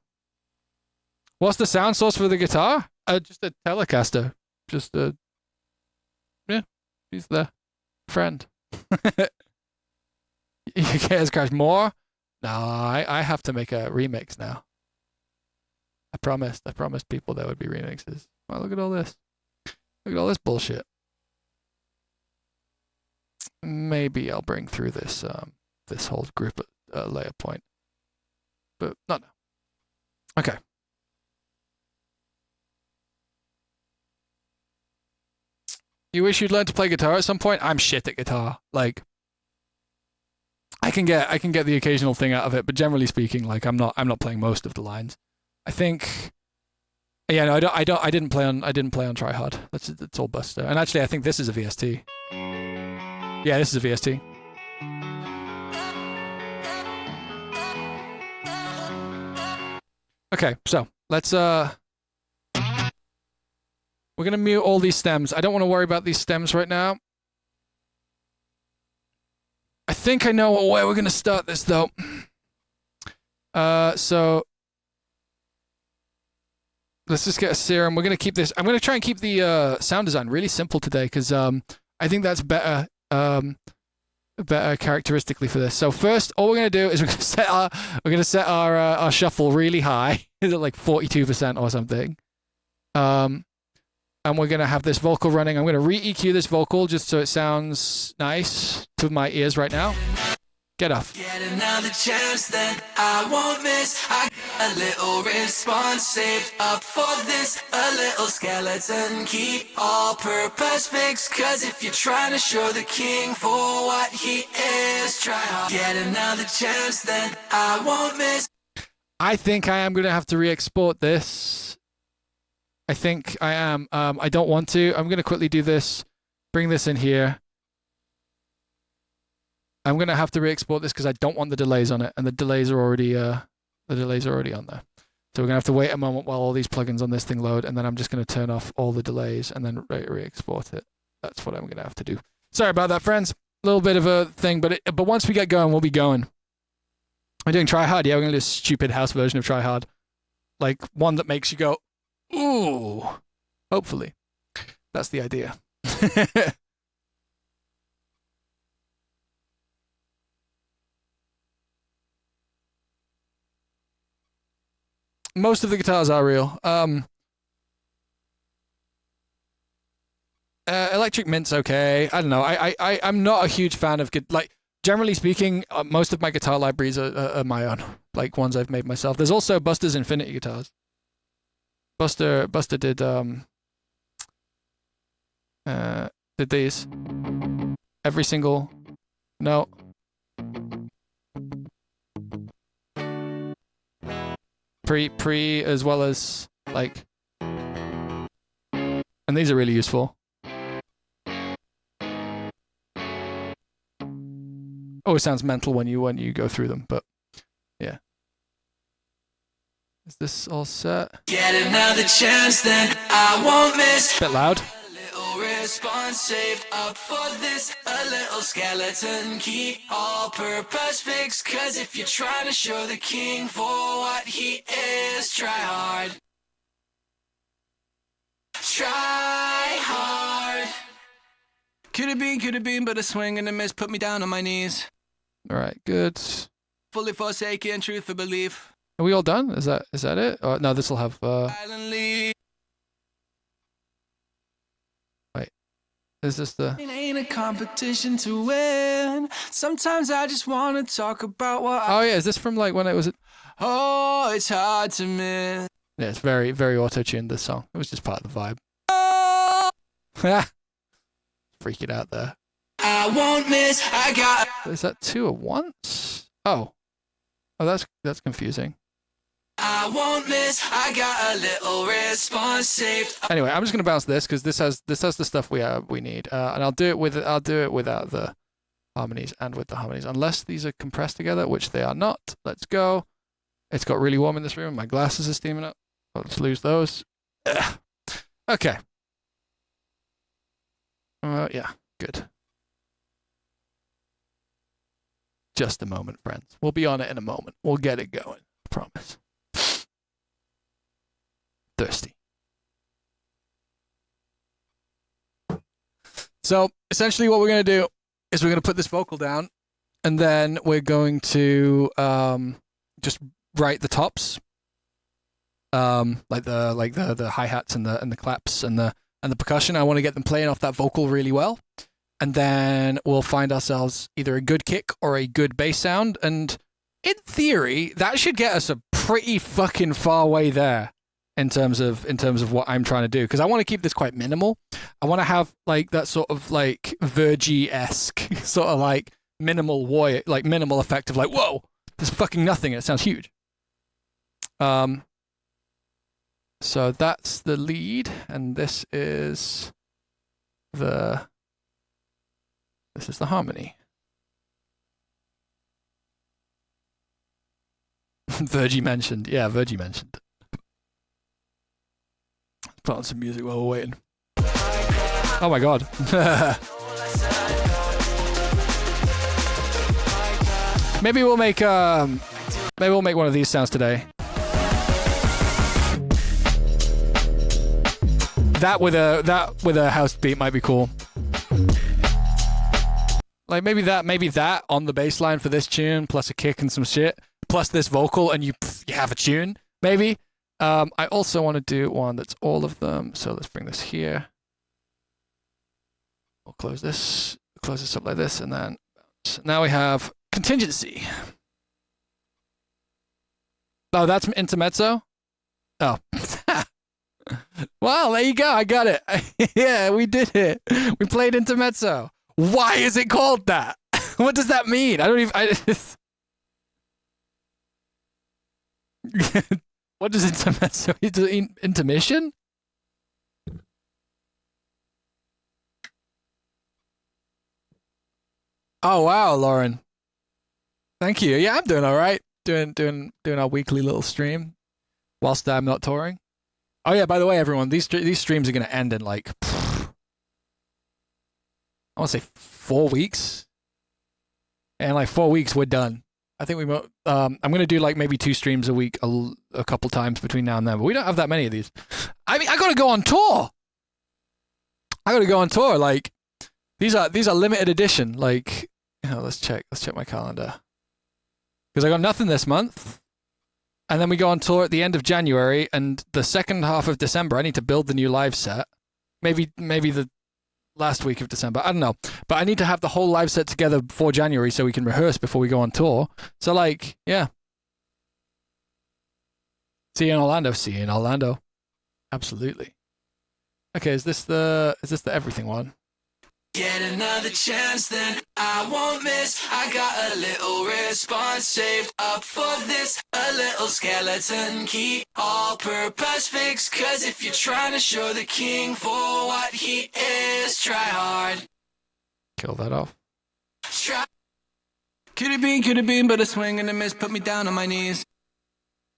What's the sound source for the guitar? Just a Telecaster. Just a... Yeah. He's the friend. You can't scratch more? No, I have to make a remix now. I promised people there would be remixes. Wow, look at all this. Look at all this bullshit. Maybe I'll bring through this this whole group layer point. But not now. Okay. You wish you'd learn to play guitar at some point? I'm shit at guitar. Like I can get the occasional thing out of it, but generally speaking, like I'm not playing most of the lines. I think, yeah, no, I didn't play on Tryhard. It's all Buster. And actually, I think this is a VST. Yeah, this is a VST. Okay, so let's we're gonna mute all these stems. I don't want to worry about these stems right now. I think I know where we're gonna start this though. So let's just get a serum. We're gonna keep this. I'm gonna try and keep the sound design really simple today because I think that's better. Better characteristically for this. So first, all we're gonna do is we're gonna set our shuffle really high, is it like 42% or something. And we're gonna have this vocal running. I'm gonna re-EQ this vocal just so it sounds nice to my ears right now. Get off. Get another chance that I won't miss. I got a little response saved up for this. A little skeleton, keep all purpose fixed. Cause if you're trying to show the king for what he is, try hard. Get another chance that I won't miss. I think I am going to have to re-export this. I think I am. I don't want to. I'm going to quickly do this. Bring this in here. I'm going to have to re-export this because I don't want the delays on it, and the delays are already on there. So we're going to have to wait a moment while all these plugins on this thing load, and then I'm just going to turn off all the delays and then re-export it. That's what I'm going to have to do. Sorry about that, friends. A little bit of a thing, but once we get going, we'll be going. We're doing Try Hard. Yeah, we're going to do a stupid house version of Try Hard. Like one that makes you go, ooh. Hopefully. That's the idea. Most of the guitars are real. Electric Mint's okay. I don't know. I'm not a huge fan of like. Generally speaking, most of my guitar libraries are my own, like ones I've made myself. There's also Buster's Infinity guitars. Buster did these. Every single note. Pre as well as like, and these are really useful. Always sounds mental when you go through them, but yeah. Is this all set? Get another chance, then I won't miss. Bit loud. A little response saved up for this. A little skeleton key, all-purpose fix. 'Cause if you're trying to show the king for what he is, try hard. Try hard. Could have been, but a swing and a miss put me down on my knees. All right, good. Fully forsaken, truth for belief. Are we all done? Is that it? Oh, no, this will have. Silently. Wait, is this the? It ain't a competition to win. Sometimes I just want to talk about what. Oh yeah, is this from like when it was? Oh, it's hard to miss. Yeah, it's very very auto-tuned. This song. It was just part of the vibe. Freak it out there. I won't miss. I got. Is that two at once? Oh, that's confusing. I won't miss. I got a little response saved. Anyway, I'm just gonna bounce this because this has the stuff we need, and I'll do it without the harmonies and with the harmonies, unless these are compressed together, which they are not. Let's go. It's got really warm in this room. My glasses are steaming up. Let's lose those. Ugh. Okay. Yeah, good. Just a moment, friends. We'll be on it in a moment. We'll get it going. I promise. Thirsty. So, essentially what we're going to do is we're going to put this vocal down, and then we're going to just write the tops. Like the hi-hats and the claps and the percussion. I want to get them playing off that vocal really well. And then we'll find ourselves either a good kick or a good bass sound. And in theory, that should get us a pretty fucking far way there in terms of what I'm trying to do. Because I want to keep this quite minimal. I want to have like that sort of like Vergy-esque sort of like minimal effect of like, whoa, there's fucking nothing and it sounds huge. So that's the lead, and this is the harmony. Vergy mentioned. Yeah, Vergy mentioned. Put on some music while we're waiting. Oh my god. Maybe we'll make one of these sounds today. That with a house beat might be cool. Like maybe that on the bass line for this tune, plus a kick and some shit, plus this vocal, and you have a tune. Maybe. I also want to do one that's all of them. So let's bring this here. We'll close this up like this, and then now we have contingency. Oh, that's intermezzo. Oh. Well, there you go. I got it. Yeah, we did it. We played intermezzo. Why is it called that? What does that mean? I don't even. What does intermezzo? Intermission? Oh wow, Lauren. Thank you. Yeah, I'm doing all right. Doing our weekly little stream whilst I'm not touring. Oh yeah, by the way, everyone, these streams are gonna end in like I want to say 4 weeks. And like 4 weeks, we're done. I think I'm gonna do like maybe 2 streams a week a couple times between now and then. But we don't have that many of these. I mean, I gotta go on tour. Like these are limited edition. Like, you know, let's check my calendar. Because I got nothing this month. And then we go on tour at the end of January, and the second half of December, I need to build the new live set. Maybe the last week of December. I don't know. But I need to have the whole live set together before January so we can rehearse before we go on tour. So, like, yeah. See you in Orlando. Absolutely. Okay, is this the everything one? Get another chance, then I won't miss. I got a little response saved up for this. A little skeleton key, all-purpose fix. Cause if you're trying to show the king for what he is, try hard. Kill that off. Try. Could have been, but a swing and a miss put me down on my knees.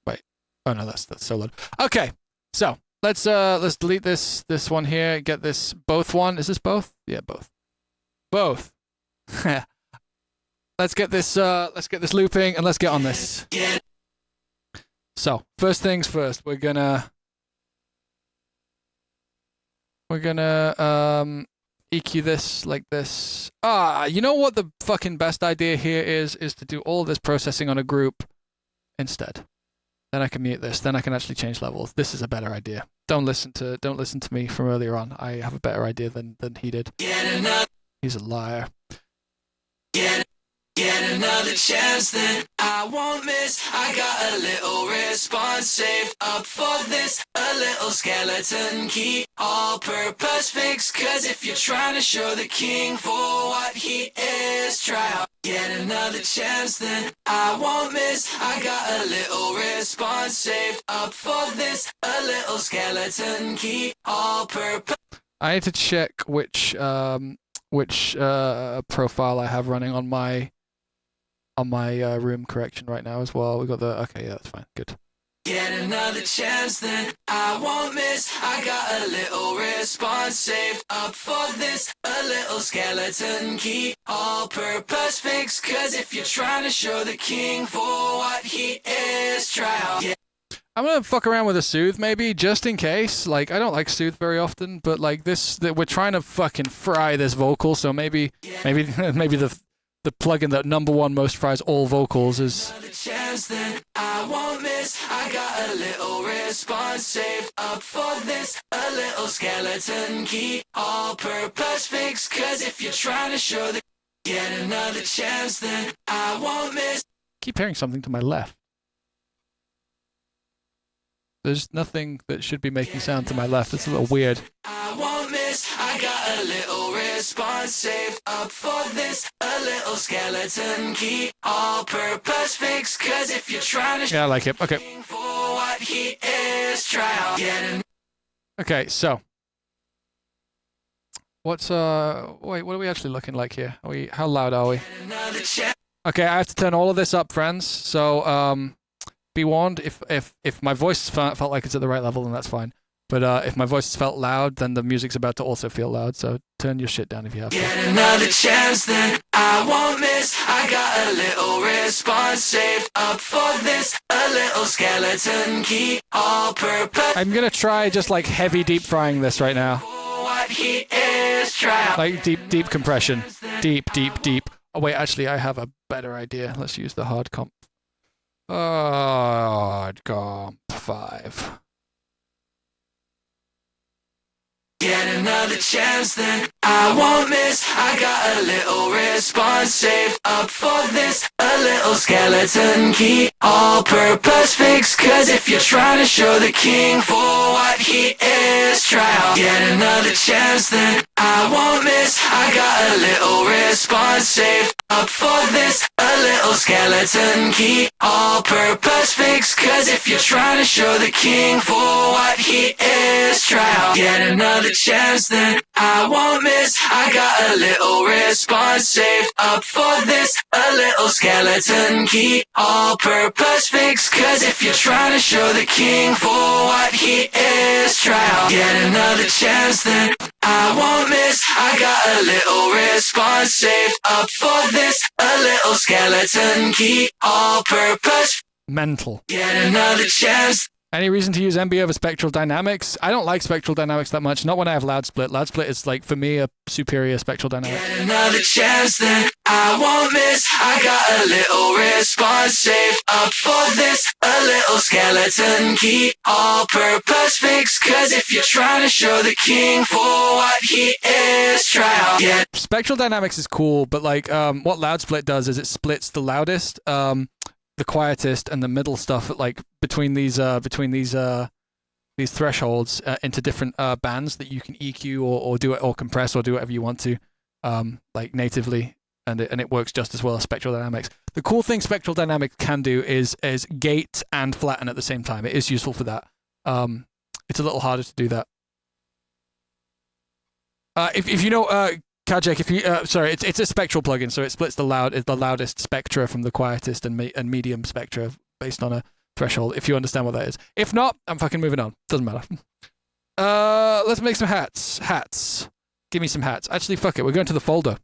Wait. Oh no, that's so loud. Okay, so let's delete this one here. Get this both one. Is this both? Yeah, both. Both. Let's get this looping and let's get on this. So first things first, we're gonna EQ this like this. You know what the fucking best idea here is to do all this processing on a group instead. Then I can mute this. Then I can actually change levels. This is a better idea. Don't listen to me from earlier on. I have a better idea than he did. He's a liar. Get another chance, then I won't miss. I got a little response saved up for this. A little skeleton key, all-purpose fix. Cause if you're trying to show the king for what he is, try hard. Get another chance, then I won't miss. I got a little response saved up for this. A little skeleton key, all-purpose. I need to check which profile I have running on my room correction right now as well. We got the okay, yeah, that's fine. Good. Get another chance, then I won't miss. I got a little response saved up for this. A little skeleton key, all-purpose fix. Cause if you're trying to show the king for what he is, try hard. I'm gonna fuck around with a soothe maybe, just in case. Like, I don't like soothe very often, but like we're trying to fucking fry this vocal, so maybe the plugin that number one most fries all vocals is. Chance, then I won't miss. I got a little response saved up for this. A little skeleton key, all-purpose fix. Cause if you're trying to show the get another chance, then I won't miss. Keep hearing something to my left. There's nothing that should be making sound to my left. It's a little weird. I won't miss. I got a little response saved up for this. A little skeleton key, all-purpose fix. Cause if you're trying to yeah, I like it. Okay. For what he is, try out. Okay, so what's wait, what are we actually looking like here? How loud are we? Okay, I have to turn all of this up, friends. So be warned, if my voice felt like it's at the right level, then that's fine. But if my voice felt loud, then the music's about to also feel loud. So turn your shit down if you have to. Get another chance, then I won't miss. I got a little response saved up for this. A little skeleton key, all-purpose. I'm gonna try just like heavy deep frying this right now. What he is, try like deep compression, deep. Oh wait, actually, I have a better idea. Let's use the hard comp. Hard comp 5. Get another chance, then I won't miss. I got a little response saved up for this. A little skeleton key, all-purpose fix. Cause if you're trying to show the king for what he is, try hard. Get another chance, then I won't miss. I got a little response saved up for this. A little skeleton key, all-purpose fix. Cause if you're trying to show the king for what he is, try out. Get another chance, then I won't miss. I got a little response saved up for this. A little skeleton key, all-purpose fix. Cause if you're trying to show the king for what he is, try out. Get another chance, then I won't miss. I got a little response saved up for this. A little skeleton key, all-purpose. Mental. Get another chance. Any reason to use MB over Spectral Dynamics? I don't like Spectral Dynamics that much. Not when I have Loud Split. Loud Split is, like, for me, a superior Spectral Dynamic. Get another chance, then I won't miss. I got a little response saved up for this. A little skeleton key, all-purpose fix. Cause if you're trying to show the king for what he is, try out. Yeah. Spectral Dynamics is cool, but, like, what Loud Split does is it splits the loudest, the quietest, and the middle stuff, like between these thresholds into different bands that you can EQ or do it or compress or do whatever you want to, like natively, and it works just as well as Spectral Dynamics. The cool thing Spectral Dynamics can do is gate and flatten at the same time. It is useful for that. It's a little harder to do that. If you know. Kajek, if you sorry, it's a spectral plugin, so it splits the loudest spectra from the quietest and medium spectra based on a threshold. If you understand what that is, if not, I'm fucking moving on. Doesn't matter. Let's make some hats. Hats. Give me some hats. Actually, fuck it. We're going to the folder.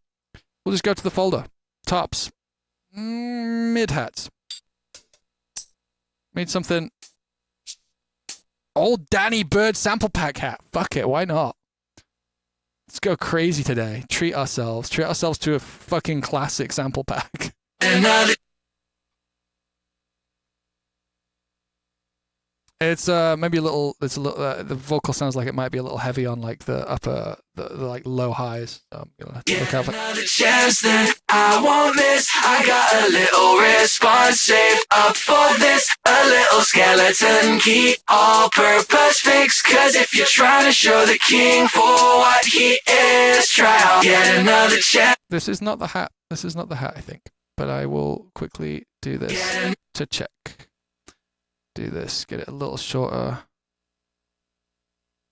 We'll just go to the folder. Tops. Mid hats. Made something. Old Danny Bird sample pack hat. Fuck it. Why not? Let's go crazy today. Treat ourselves to a fucking classic sample pack. It's maybe a little. It's a little. The vocal sounds like it might be a little heavy on like the upper, the like low highs. So I'm gonna have to look out for. Another chance, then I won't miss. I got a little response saved up for this. A little skeleton key, all-purpose fix. Cause if you're trying to show the king for what he is, try out. Get another chance. This is not the hat. This is not the hat, I think. But I will quickly do this to check. Do this, get it a little shorter.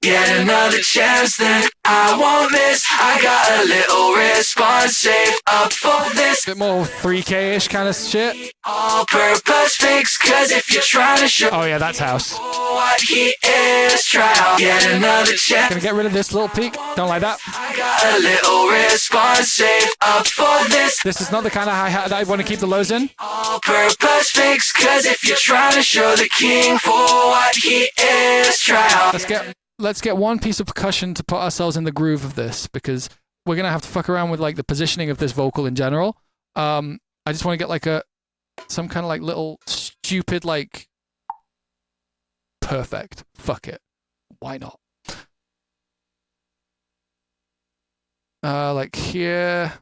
Get another chance, then I won't miss. I got a little response saved up for this. Bit more 3K-ish kind of shit. All-purpose fix, cause if you're trying to show. Oh yeah, that's house. What he is, try out. Get another chance. Gonna get rid of this little peak. Don't like that. I got a little response saved up for this. This is not the kind of hi-hat that I want to keep the lows in. All-purpose fix, cause if you're trying to show the king for what he is, try out. Let's get one piece of percussion to put ourselves in the groove of this, because we're gonna have to fuck around with like the positioning of this vocal in general. I just want to get like some kind of like little stupid like perfect. Fuck it. Why not? Like here.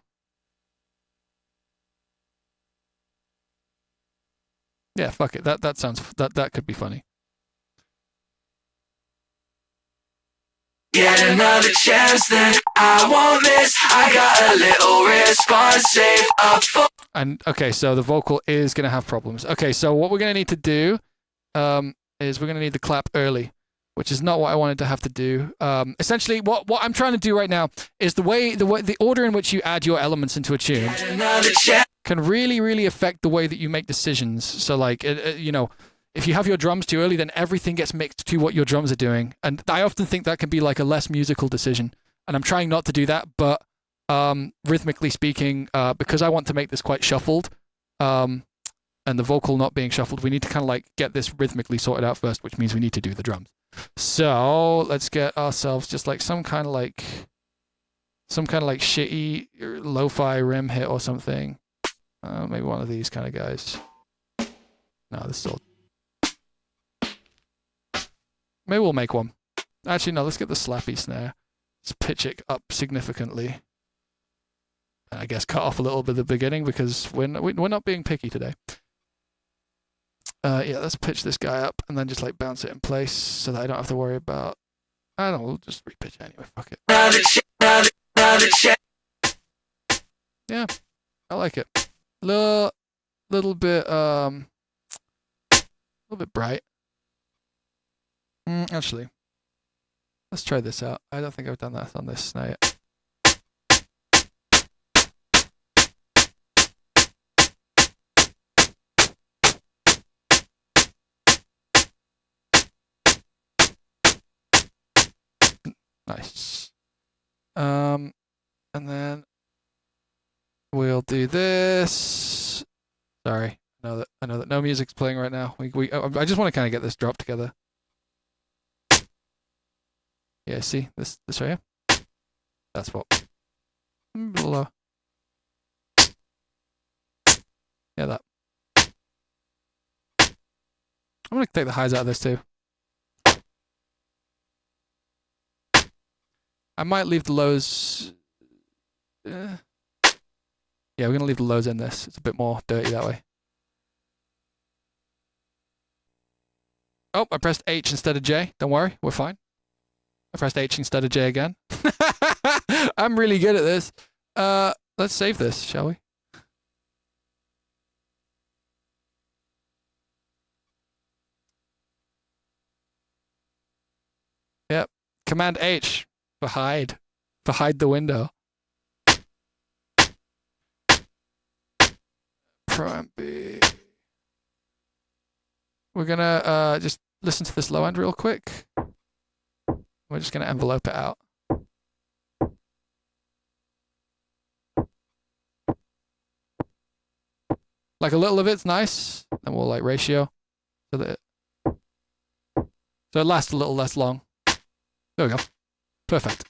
Yeah, fuck it. That sounds that could be funny. Get another chance, then I won't miss. I got a little response saved up for. And okay, so the vocal is gonna have problems. Okay, so what we're gonna need to do is we're gonna need the clap early, which is not what I wanted to have to do. Essentially, what I'm trying to do right now is the order in which you add your elements into a tune can really affect the way that you make decisions. So like, you know. If you have your drums too early, then everything gets mixed to what your drums are doing. And I often think that can be like a less musical decision. And I'm trying not to do that, but rhythmically speaking, because I want to make this quite shuffled, and the vocal not being shuffled, we need to kind of like get this rhythmically sorted out first, which means we need to do the drums. So let's get ourselves just like some kind of like shitty lo-fi rim hit or something. Maybe one of these kind of guys. No, this is still... Maybe we'll make one. Actually, no, let's get the slappy snare. Let's pitch it up significantly. And I guess cut off a little bit at the beginning because we're not being picky today. Yeah, let's pitch this guy up and then just like bounce it in place so that I don't have to worry about... I don't know, we'll just repitch it anyway, fuck it. Yeah, I like it. little bit bright. Actually, let's try this out. I don't think I've done that on this snare yet. Nice. And then we'll do this. Sorry, I know that no music's playing right now. I just want to kind of get this drop together. Yeah, see this right here. That's what. A little lower. Yeah, that. I'm gonna take the highs out of this too. I might leave the lows. Yeah, we're going to leave the lows in this. It's a bit more dirty that way. Oh, I pressed H instead of J. Don't worry, we're fine. I pressed H instead of J again. I'm really good at this. Let's save this, shall we? Yep. Command H. For hide the window. Prime B. We're gonna just listen to this low end real quick. We're just gonna envelope it out. Like a little of it's nice, and we'll like ratio so that it lasts a little less long. There we go. Perfect.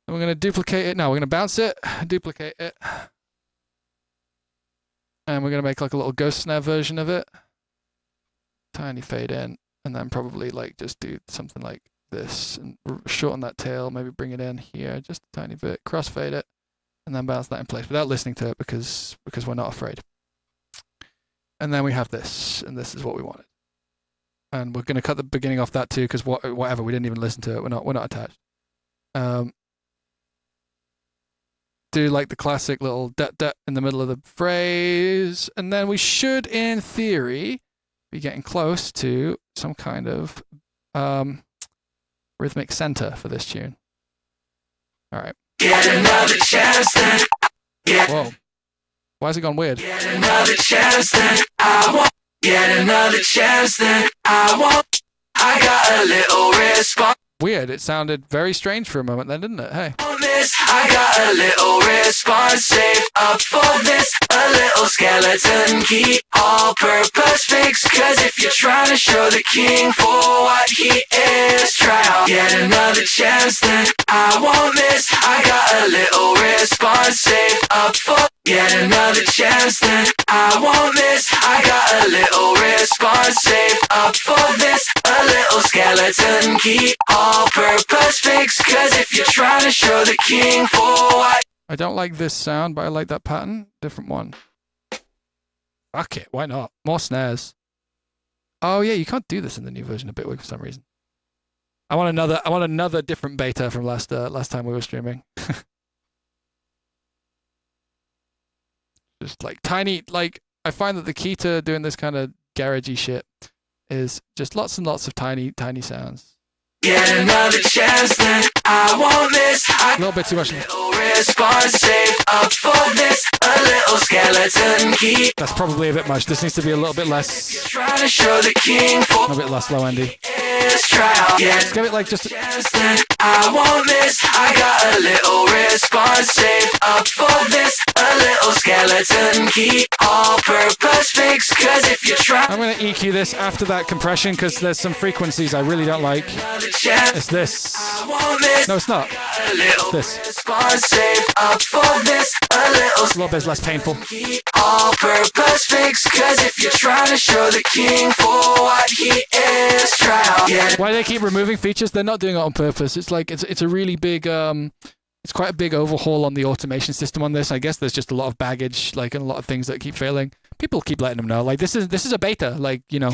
And we're going to duplicate it. No, we're going to bounce it, duplicate it. And we're going to make like a little ghost snare version of it. Tiny fade in. And then probably like just do something like this. And shorten that tail. Maybe bring it in here just a tiny bit. Crossfade it. And then bounce that in place without listening to it because we're not afraid. And then we have this. And this is what we wanted. And we're going to cut the beginning off that too, because whatever, we didn't even listen to it. We're not attached. Do like the classic little det in the middle of the phrase, and then we should, in theory, be getting close to some kind of rhythmic center for this tune. All right. Get another chance then. Whoa. Why has it gone weird? Get another chance then. I want. Get another chance then. I want. I got a little response. Weird. It sounded very strange for a moment then, didn't it? Hey. I got a little response. Save up for this. A little skeleton key. All purpose fix. Cause if you're trying to show the king for what he is, try out. Get another chance then. I won't miss. I got a little response. Save up for. Get another chance then. I won't miss. I got a little response. Save up for this. A little skeleton key. All purpose fix. Cause if you're trying to show the king for what. I don't like this sound, but I like that pattern. Different one. Fuck it. Why not? More snares. Oh yeah, you can't do this in the new version of Bitwig for some reason. I want another different beta from last time we were streaming. Just like tiny, like I find that the key to doing this kind of garagey shit is just lots and lots of tiny sounds. Get another chance then. I won't miss. A little bit too much. Response. Save up for this. A little skeleton key. That's probably a bit much. This needs to be a little bit less. Trying to show the king for. A bit less low endy. Try out. Let's give it like just. I won't miss. I got a little response. Save up for this. A little skeleton key. All purpose fix. Cause if you try. I'm gonna EQ this after that compression because there's some frequencies I really don't like. It's this. No, it's not. It's this. Save up for this. A little bit less painful. All purpose fix. Cause if you're trying to show the king for what he is, try out. Why do they keep removing features? They're not doing it on purpose. It's like it's a really big it's quite a big overhaul on the automation system on this. I guess there's just a lot of baggage, like, and a lot of things that keep failing. people keep letting them know. Like this is a beta. Like, you know,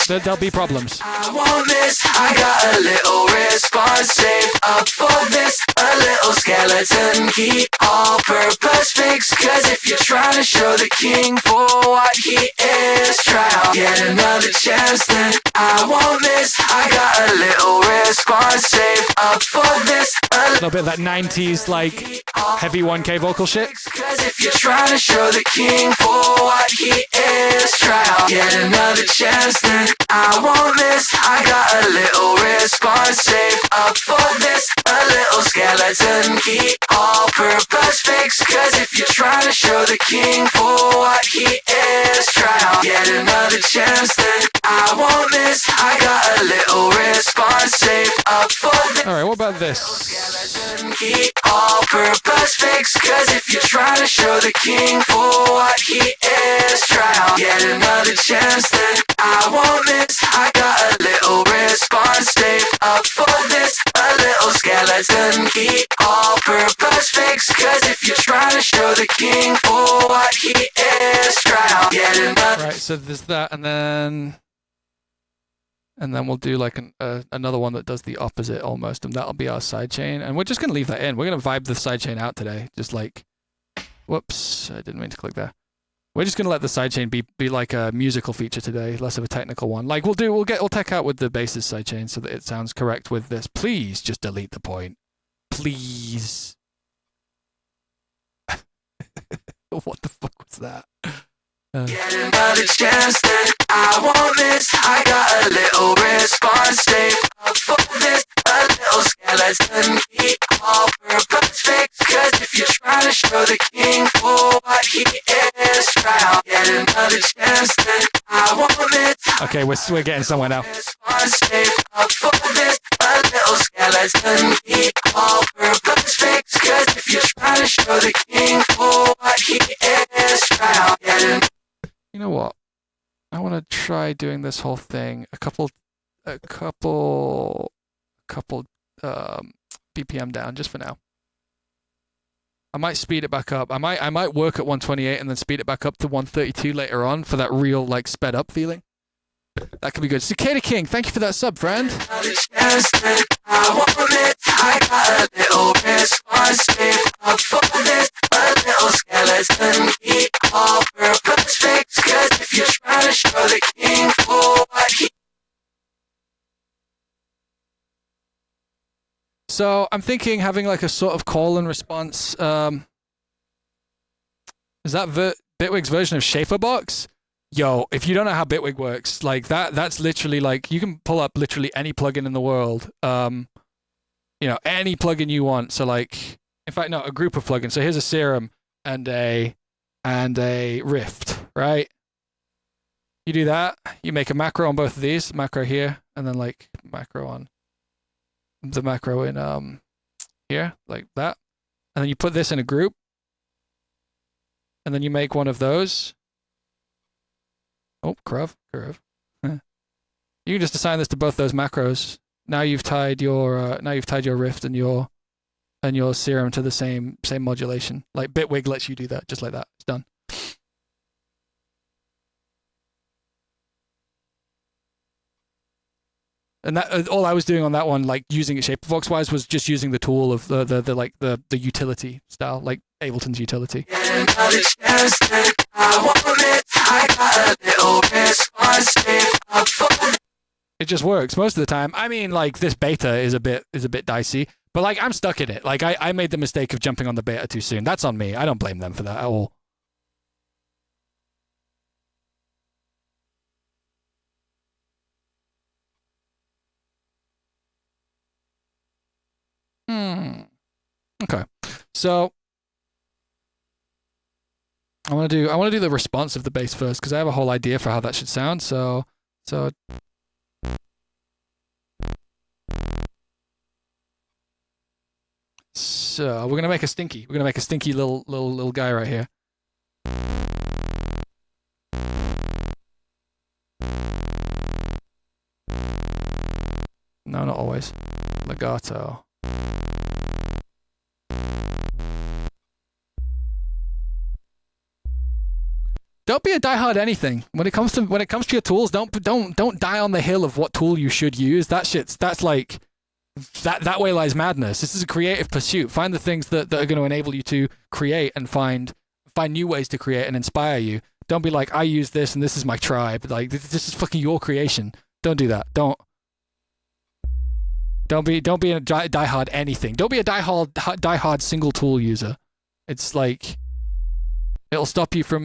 there'll be problems. I want this. I got a little response saved up for this. A little skeleton key, all-purpose fix. Cause if you're trying to show the king for what he is, try out. Get another chance then. I want this. I got a little response saved up for this. A little bit of that 90s like heavy 1K vocal shit. Cause if you're trying to show the king for what he is, try out. Get another chance then. I want this. I got a little response saved up for this. A little skeleton key, all-purpose fix. Cause if you're trying to show the king for what he is, try out. Get another chance then. I want this. I got a little response saved up for this. Alright, what about this? Skeleton key, all-purpose fix. Cause if you're trying to show the king for what he is, try out. Get another chance then. I want this. I got a little response saved up for this. A little skeleton key, all-purpose fix. Cause if you're trying to show the king for what he is, try out. Get another. Right, so there's that, and then we'll do like another one that does the opposite almost, and that'll be our sidechain. And we're just gonna leave that in. We're gonna vibe the sidechain out today. Just like, whoops, I didn't mean to click there. We're just gonna let the sidechain be like a musical feature today, less of a technical one. Like we'll tech out with the bass's sidechain so that it sounds correct with this. Please just delete the point. Please. What the fuck was that? Get another chance then. I want this. I got a little response saved up for this. A little skeleton key, all-purpose fix. Cause if you're trying to show the king for what he is, try out. Get another chance then. I want this. Okay, we're getting somewhere now. Response saved up for this. A little skeleton key, all-purpose fix. Cause if you're trying to show the king for what he is, try out. Get another. You know what? I want to try doing this whole thing a couple BPM down just for now. I might speed it back up. I might work at 128 and then speed it back up to 132 later on for that real like sped up feeling. That could be good. Cicada King, thank you for that sub, friend. I want it. I got a little response saved up for this. A little skeleton key, all-purpose fix. Cause if you're trying to show the king for what he. So I'm thinking having like a sort of call and response. Is that Bitwig's version of Shaperbox? Yo, if you don't know how Bitwig works, like that's literally like you can pull up literally any plugin in the world. You know, any plugin you want. So like, in fact, no, a group of plugins. So here's a Serum and a Rift, right? You do that. You make a macro on both of these, macro here, and then like macro on the macro in here, like that. And then you put this in a group. And then you make one of those. Oh, curve. You can just assign this to both those macros. Now you've tied your Rift and your Serum to the same modulation. Like Bitwig lets you do that, just like that. It's done. And that all I was doing on that one, like using it Shaperbox wise, was just using the tool of the utility style, like Ableton's utility. It just works most of the time. I mean, like this beta is a bit dicey, but like I'm stuck in it. Like I made the mistake of jumping on the beta too soon. That's on me. I don't blame them for that at all. Okay, so I want to do the response of the bass first because I have a whole idea for how that should sound. So we're gonna make a stinky. We're gonna make a stinky little guy right here. No, not always. Legato. Dope. don't be a diehard anything. When it comes to your tools, don't die on the hill of what tool you should use. That's like that way lies madness. This is a creative pursuit. Find the things that are going to enable you to create and find new ways to create and inspire you. Don't be like, I use this and this is my tribe. Like, this is fucking your creation. Don't do that. Don't be a diehard anything. Don't be a diehard single tool user. It's like it'll stop you from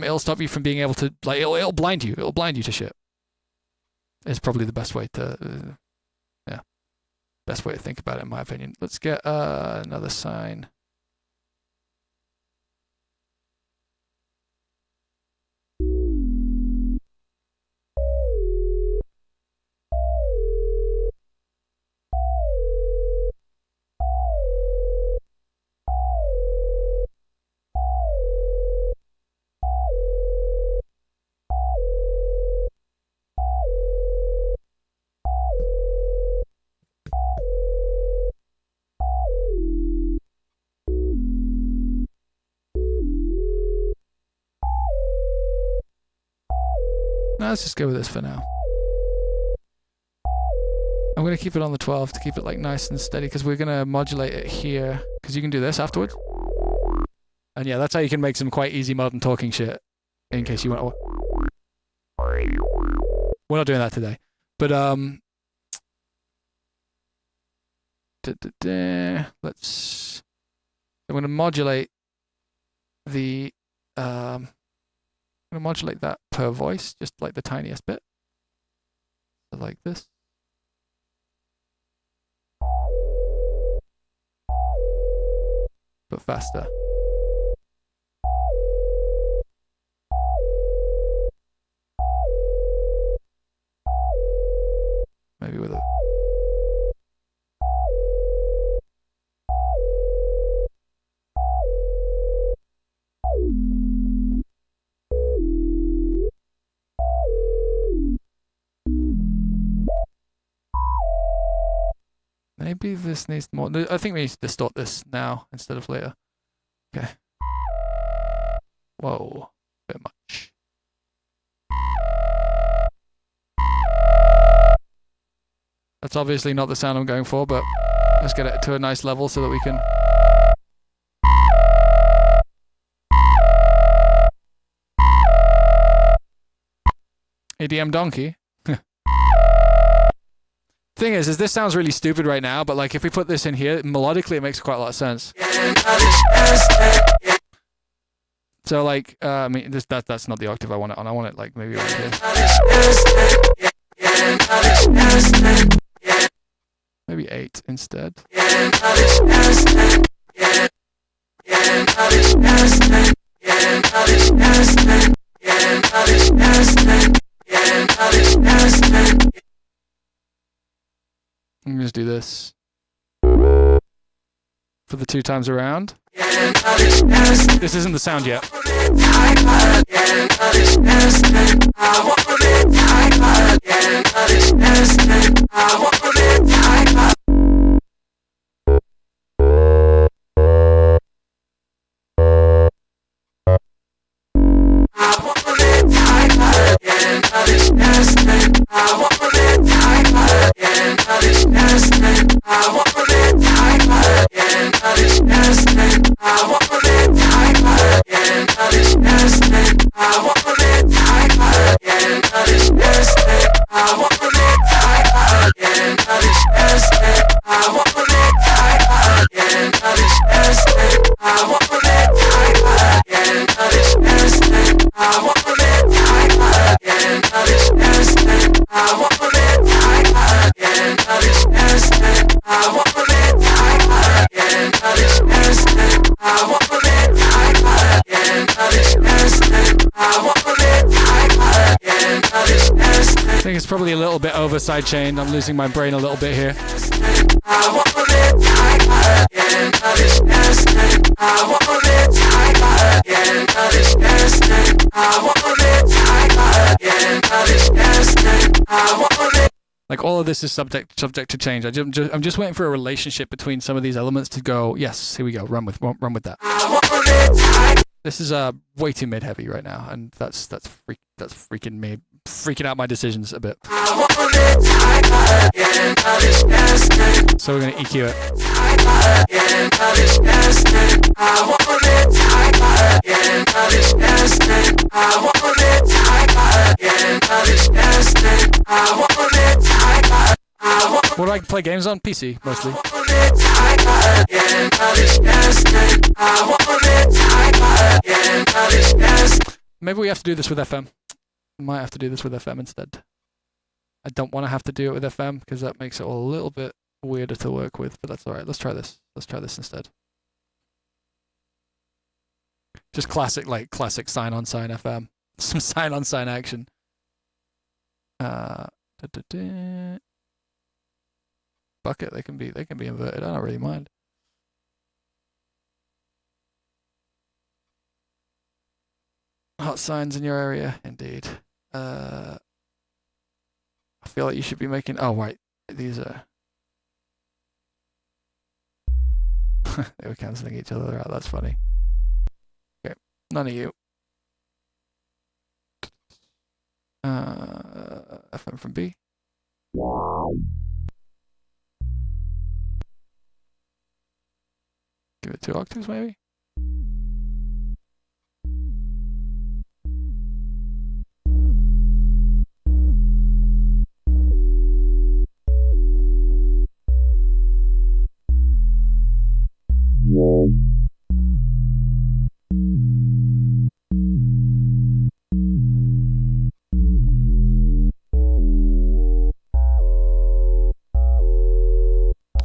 being able to, like, it'll blind you. It'll blind you to shit. It's probably the best way to best way to think about it, in my opinion. Let's get another sign. No, let's just go with this for now. I'm going to keep it on the 12 to keep it like nice and steady, because we're going to modulate it here, because you can do this afterwards. And yeah, that's how you can make some quite easy modern talking shit, in case you want to... We're not doing that today. But, let's... I'm going to modulate the... I'm going to modulate that per voice, just like the tiniest bit. So like this. But faster. Maybe with a... Maybe this needs more. I think we need to distort this now instead of later. Okay. Whoa. A bit much. That's obviously not the sound I'm going for, but let's get it to a nice level so that we can... EDM donkey. Thing is this sounds really stupid right now, but like if we put this in here, melodically it makes quite a lot of sense. So like, I mean, that's not the octave I want it on. I want it like maybe right here. Maybe 8 instead. I'm gonna just do this for the 2 times around. This isn't the sound yet. I think it's probably a little bit over sidechained. I'm losing my brain a little bit here. Like all of this is subject to change. I'm just waiting for a relationship between some of these elements to go. Yes, here we go. Run with that. This is way too mid heavy right now, and that's freaking out my decisions a bit. So we're gonna EQ it. What do I play games on? PC mostly. Maybe we have to do this with FM. We might have to do this with FM instead. I don't want to have to do it with FM because that makes it a little bit weirder to work with, but that's alright. Let's try this. Let's try this instead. Just classic sign on sign FM. Some sign on sign action. Bucket, they can be inverted. I don't really mind. Hot signs in your area, indeed. I feel like you should be making. Oh right, these are. They were cancelling each other out. That's funny. Okay, none of you. FM from B. Give it 2 octaves, maybe.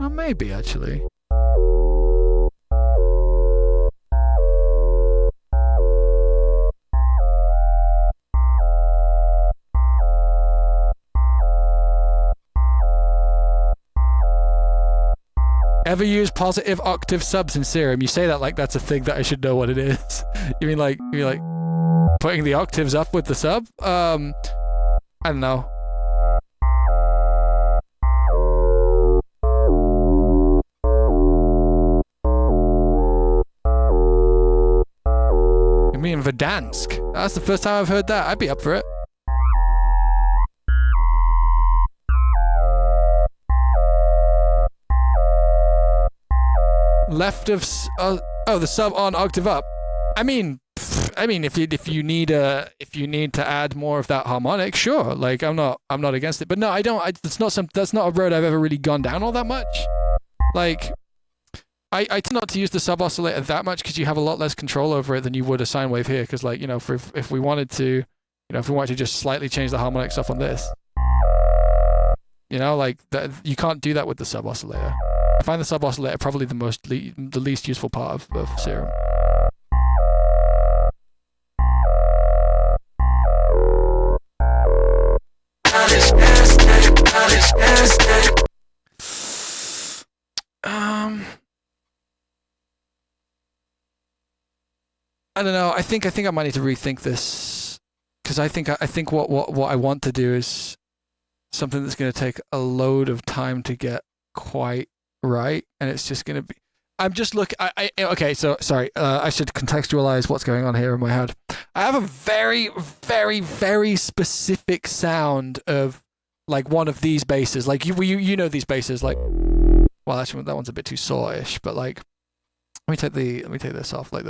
Oh, maybe actually. Ever use positive octave subs in Serum? You say that like that's a thing that I should know what it is. You mean like putting the octaves up with the sub? I don't know. You mean Verdansk? That's the first time I've heard that. I'd be up for it. Left of the sub on octave up. I mean if you need to add more of that harmonic, sure. Like I'm not against it, but no, I don't. That's not a road I've ever really gone down all that much. Like I tend not to use the sub oscillator that much because you have a lot less control over it than you would a sine wave here. Because like if we wanted to just slightly change the harmonic stuff on this, like that, you can't do that with the sub oscillator. I find the sub oscillator probably the least useful part of Serum. I don't know. I think I might need to rethink this because I think what I want to do is something that's going to take a load of time to get quite right, and it's just going to be. I'm just looking. Okay. So sorry. I should contextualize what's going on here in my head. I have a very, very, very specific sound of like one of these basses. Like you know these basses. Like, well, actually, that one's a bit too saw-ish. But like, let me take this off. Like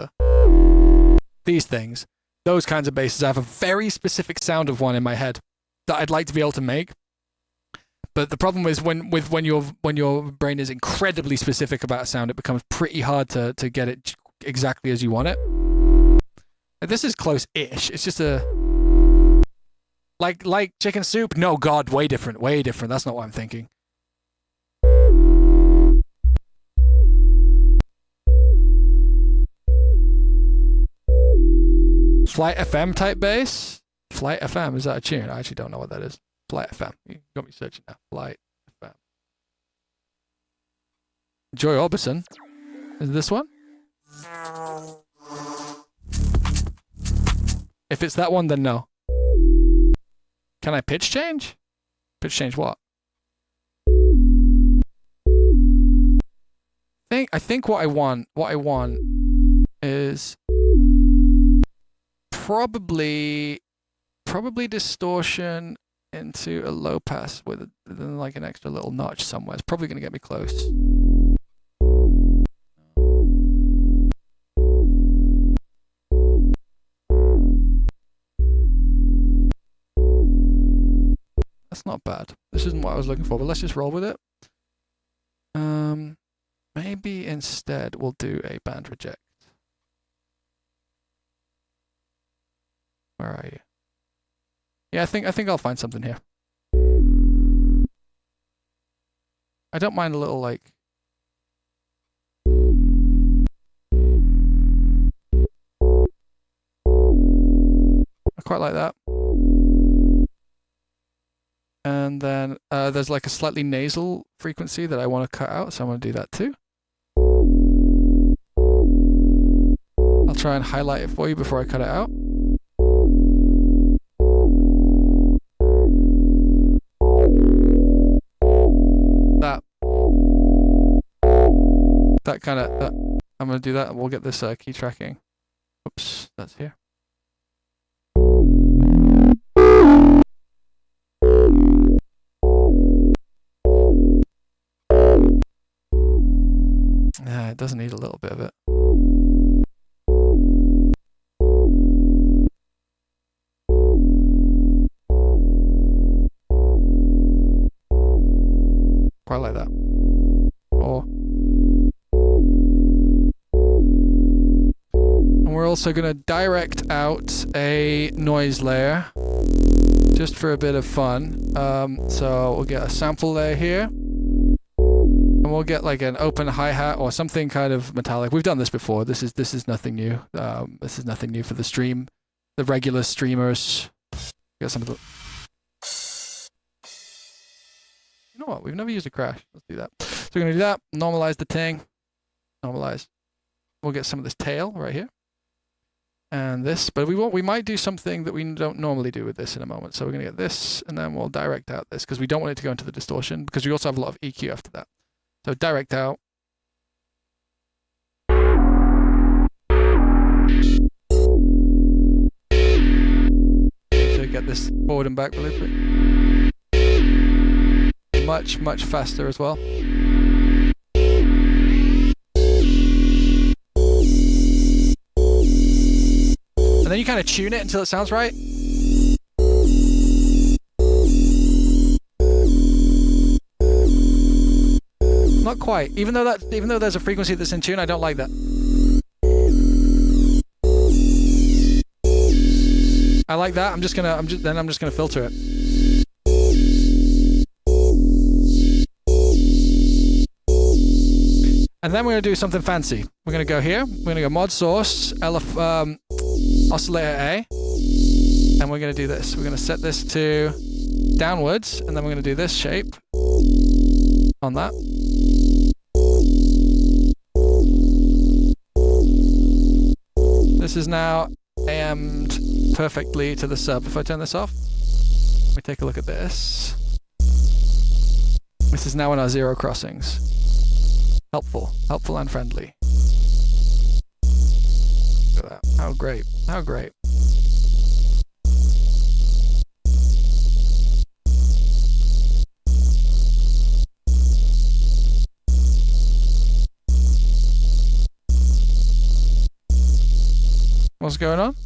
these things, those kinds of basses. I have a very specific sound of one in my head that I'd like to be able to make. But the problem is when your brain is incredibly specific about a sound, it becomes pretty hard to get it exactly as you want it. Like, this is close-ish. It's just a like chicken soup. No, God, way different. That's not what I'm thinking. Flight FM type bass. Flight FM, is that a tune? I actually don't know what that is. Flight FM. You got me searching now. Flight FM. Joy Orbison. Is this one? If it's that one, then no. Can I pitch change? Pitch change what? I think what I want is probably distortion into a low pass with like an extra little notch somewhere. It's probably going to get me close. That's not bad. This isn't what I was looking for, but let's just roll with it. Maybe instead we'll do a band reject. Where are you? Yeah, I think I'll find something here. I don't mind a little like I quite like that. And then there's like a slightly nasal frequency that I want to cut out, so I'm going to do that too. I'll try and highlight it for you before I cut it out. That kind of, I'm going to do that and we'll get this key tracking. Oops, that's here. Yeah, it does need a little bit of it. Quite like that. Or and we're also going to direct out a noise layer just for a bit of fun. So we'll get a sample layer here. And we'll get like an open hi-hat or something kind of metallic. We've done this before. This is nothing new. This is nothing new for the stream. The regular streamers. Get some of the. You know what? We've never used a crash. Let's do that. So we're gonna do that. Normalize the ting. Normalize. We'll get some of this tail right here. And this, but we won't. We might do something that we don't normally do with this in a moment. So we're gonna get this, and then we'll direct out this because we don't want it to go into the distortion because we also have a lot of EQ after that. So direct out. To get this forward and back a little bit. Much faster as well. And then you kind of tune it until it sounds right. Not quite. Even though there's a frequency that's in tune, I don't like that. I like that. I'm just gonna filter it. And then we're gonna do something fancy. We're gonna go here. We're gonna go mod source, oscillator A, and we're gonna do this. We're gonna set this to downwards, and then we're gonna do this shape on that. This is now AM'd perfectly to the sub. If I turn this off, let me take a look at this. This is now in our zero crossings. Helpful and friendly. Look at that. How great. How great. What's going on?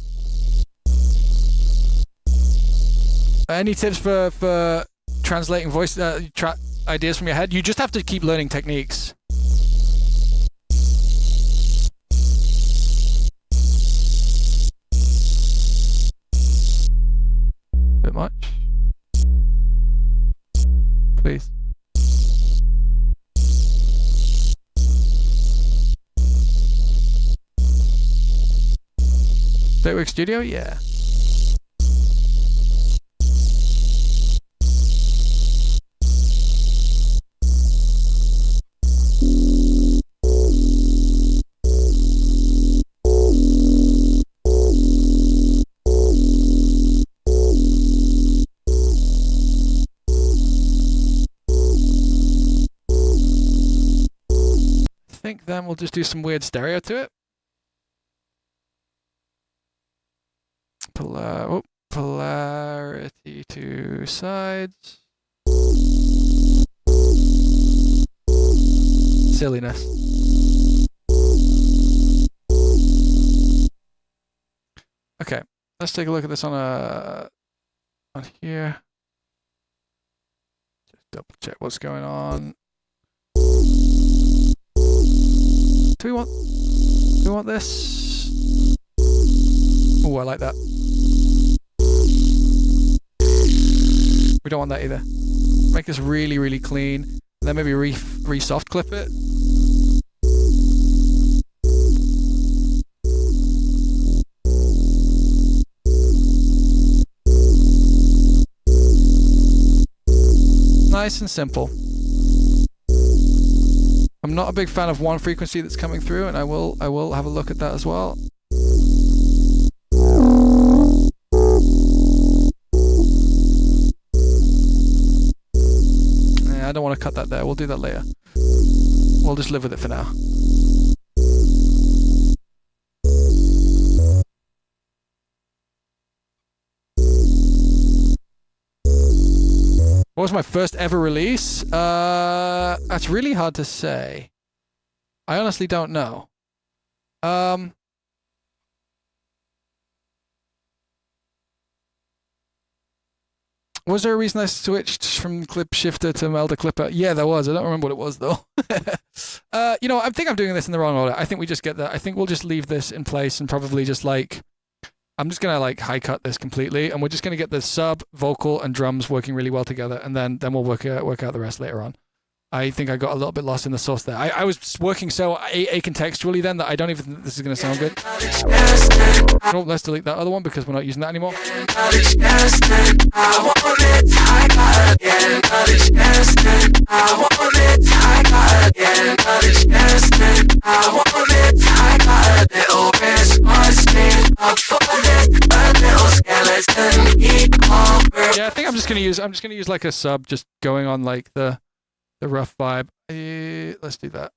Any tips for translating voice ideas from your head? You just have to keep learning techniques. Bit much. Please. Statework Studio? Yeah. I think then we'll just do some weird stereo to it. polarity to sides. Silliness. Okay, let's take a look at this on here. Just double check what's going on. Do we want this? Oh, I like that. We don't want that either. Make this really, really clean. Then maybe re-soft clip it. Nice and simple. I'm not a big fan of one frequency that's coming through, and I will have a look at that as well. I don't want to cut that there. We'll do that later. We'll just live with it for now. What was my first ever release? That's really hard to say. I honestly don't know. Was there a reason I switched from Clip Shifter to Melder Clipper? Yeah, there was. I don't remember what it was, though. You know, I think I'm doing this in the wrong order. I think we just get that. I think we'll just leave this in place and probably just like... I'm just going to like high cut this completely, and we're just going to get the sub, vocal, and drums working really well together, and then we'll work out the rest later on. I think I got a little bit lost in the sauce there. I was working so acontextually then that I don't even think this is going to sound good. Oh, let's delete that other one because we're not using that anymore. Yeah, I think I'm just going to use like a sub just going on like the rough vibe. Let's do that.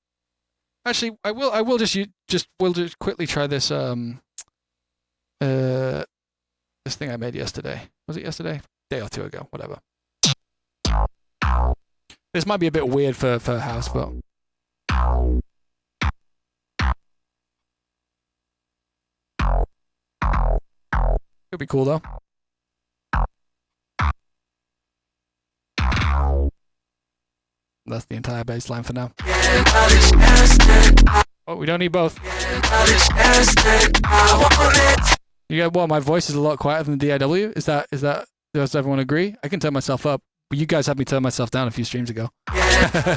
Actually, we'll just quickly try this this thing I made yesterday. Was it yesterday? Day or two ago, whatever. This might be a bit weird for house, but it'll be cool though. That's the entire bass line for now. Oh, we don't need both. You get what? My voice is a lot quieter than the DIW. Is that? Does everyone agree? I can turn myself up, but you guys had me turn myself down a few streams ago. Yeah,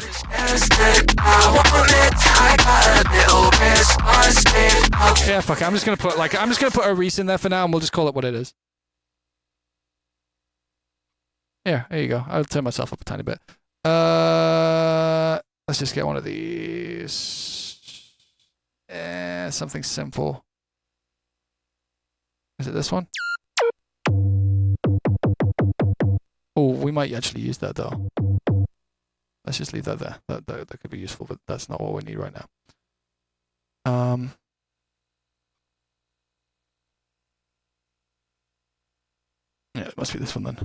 fuck it. I'm just gonna put a Reese in there for now, and we'll just call it what it is. Yeah, there you go. I'll turn myself up a tiny bit. Let's just get one of these. Something simple. Is it this one? Oh, we might actually use that though. Let's just leave that there. That could be useful, but that's not what we need right now. Yeah, it must be this one then.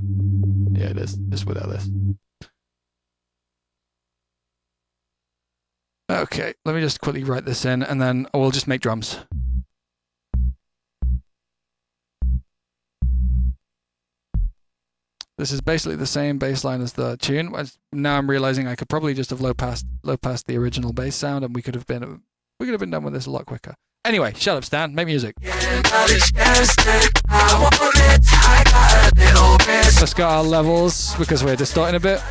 Yeah, it is. Just without this. Okay, let me just quickly write this in, and then we'll just make drums. This is basically the same bass line as the tune. Now I'm realizing I could probably just have low passed the original bass sound, and we could have been done with this a lot quicker. Anyway, shut up, Stan. Make music. Let's get our levels because we're distorting a bit.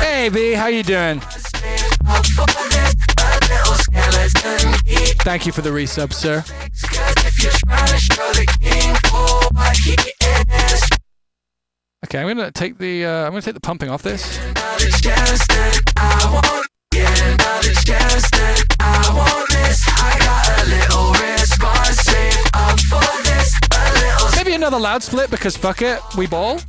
Hey B, how you doing? Thank you for the resub, sir. Okay, I'm gonna take the pumping off this. Maybe another loud split because fuck it, we ball.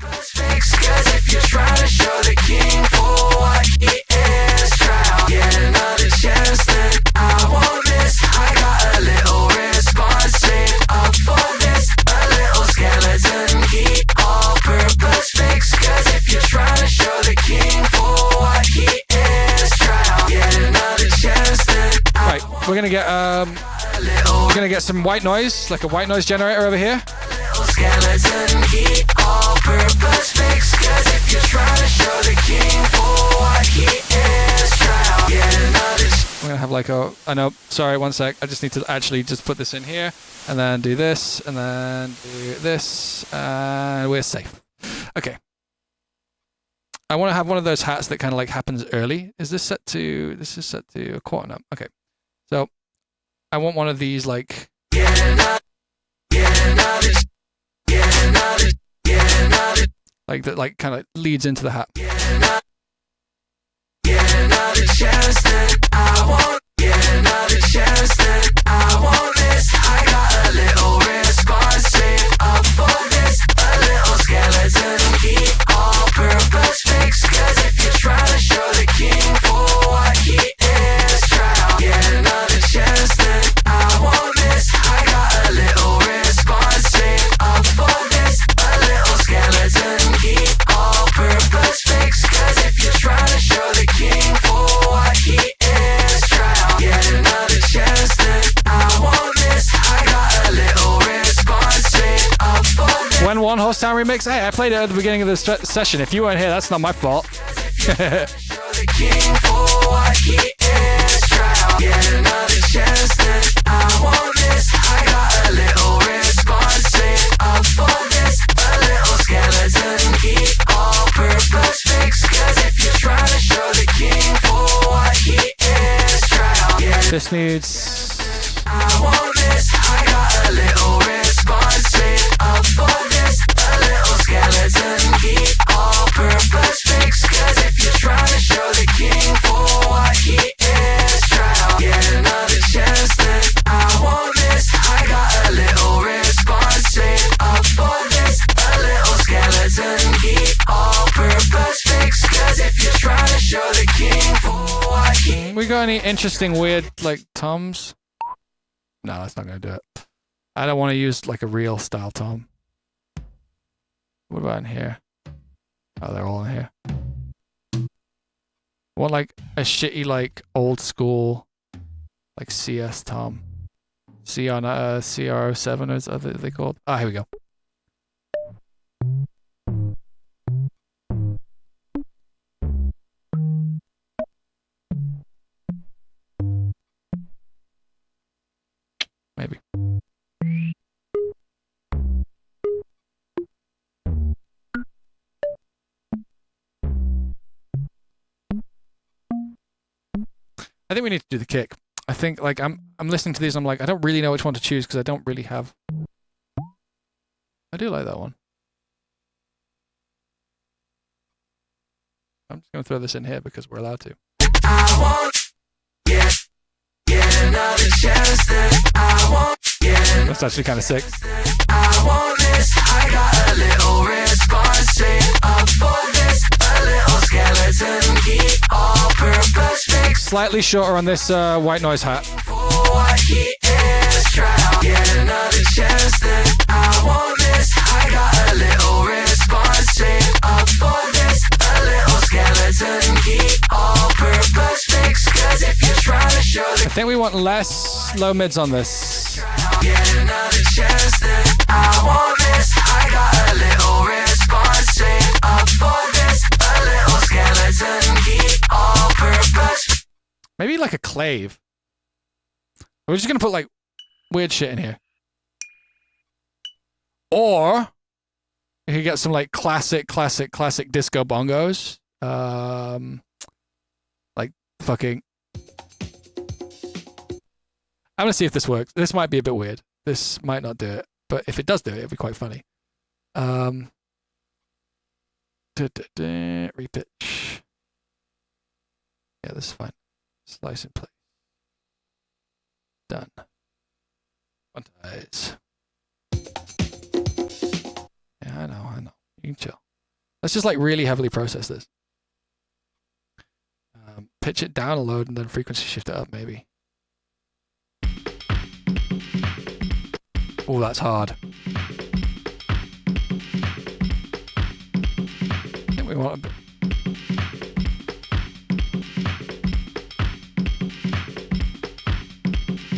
fix. Cause if you're trying to show the king for what he is, try out, get another chance that I won't miss. I got a little response saved up for this, a little skeleton key, all-purpose fix. Cause if you're trying to show the king for what he is, try out, get another chance that I Right, we're gonna get some white noise, like a white noise generator over here. skeleton key, all-purpose fix. Cause if you're trying to show the king for what he is, try out, get another. We're gonna have like a, I know, sorry, one sec. I just need to actually just put this in here and then do this and then do this and we're safe. Okay. I want to have one of those hats that kind of like happens early. Is this set to, this is set to a quarter note. Okay. So I want one of these like, like that like kind of leads into the hat. Another chance that I won't, another chance that I won't miss. I got a little response saved up for this, a little skeleton key, all-purpose fix. Cause if you're trying to show the king for what he is, try out, get another chance that I won't miss. I got a little response saved up for this, a little skeleton key, all-purpose fix. Cause if you're trying to show the king for what he is, try out, get another chance that I won't miss. I got a little response saved up for this. When One Horse Town remix, hey, I played it at the beginning of the session. If you weren't here, that's not my fault. Show the king for what he is, try out, get another chance that I won't miss. I got a little response saved up for this, a little skeleton key, all-purpose fix. Cause if you're trying to show the king for what he is, try out, get This needs, I won't miss. I got a little response saved up for this, a little skeleton key, all-purpose fix. Cause if you're trying to show the king for what he is, try out, get another chance that I won't miss. I got a little response saved up for this, a little skeleton key, all-purpose fix. Cause if you're trying to show the king for what he we got any interesting weird like toms? No, that's not gonna do it. I don't want to use like a real style tom. What about in here? Oh, they're all in here. I want like a shitty like old school like CS tom. CR07 is what they called. Ah, here we go. Maybe. I think we need to do the kick. I think like I'm listening to these. I'm like I don't really know which one to choose because I don't really have. I do like that one. I'm just gonna throw this in here because we're allowed to. I won't get another chance that I won't get. That's actually kind of sick. I won't miss. I got a little response saved up for this, a little skeleton key, all-purpose fix. Slightly shorter on this white noise hat. For what he is, try out, get another chance that I won't miss. I got a little response saved up for this, a little skeleton key, all-purpose fix. Cause if you're trying to show the I think we want less low mids on this. get another chance that I won't miss. I got a little response saved up for this, a little skeleton key, all-purpose. Maybe like a clave. We're just gonna put like weird shit in here. Or you could get some like classic disco bongos. Like fucking. I'm gonna see if this works. This might be a bit weird. This might not do it, but if it does do it, it'll be quite funny. Repitch. Yeah, this is fine. Slice and play. Done. Quantize. Yeah, I know. You can chill. Let's just like really heavily process this. Pitch it down a load and then frequency shift it up maybe. Oh, that's hard. I think we want a bit.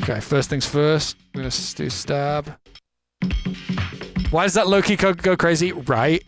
Okay, first things first. I'm gonna do stab. Why does that low-key code go crazy? Right.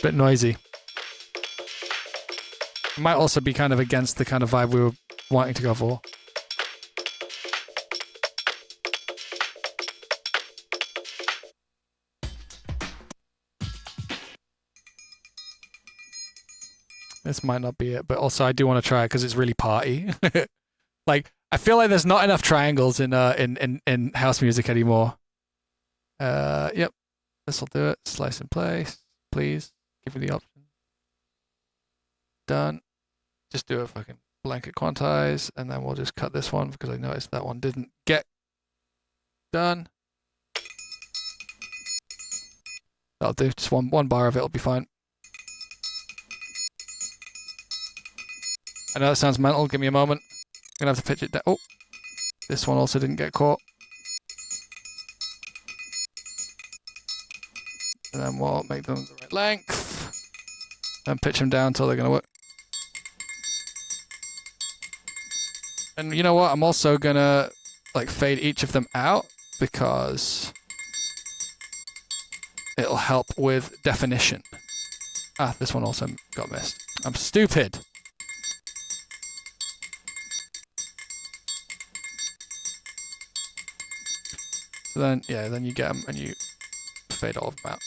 Bit noisy. It might also be kind of against the kind of vibe we were wanting to go for. This might not be it, but also I do want to try it because it's really party. Like, I feel like there's not enough triangles in house music anymore. Yep. This'll do it. Slice and place, please. Give me the option. Done. Just do a fucking blanket quantize, and then we'll just cut this one because I noticed that one didn't get done. That'll do. Just one bar of it will be fine. I know that sounds mental. Give me a moment. I'm gonna have to pitch it down. Oh, this one also didn't get caught. And then we'll make them the right length. And pitch them down until they're going to work. And you know what? I'm also going to like fade each of them out because it'll help with definition. Ah, this one also got missed. I'm stupid. So then, yeah, then you get them and you fade all of them out.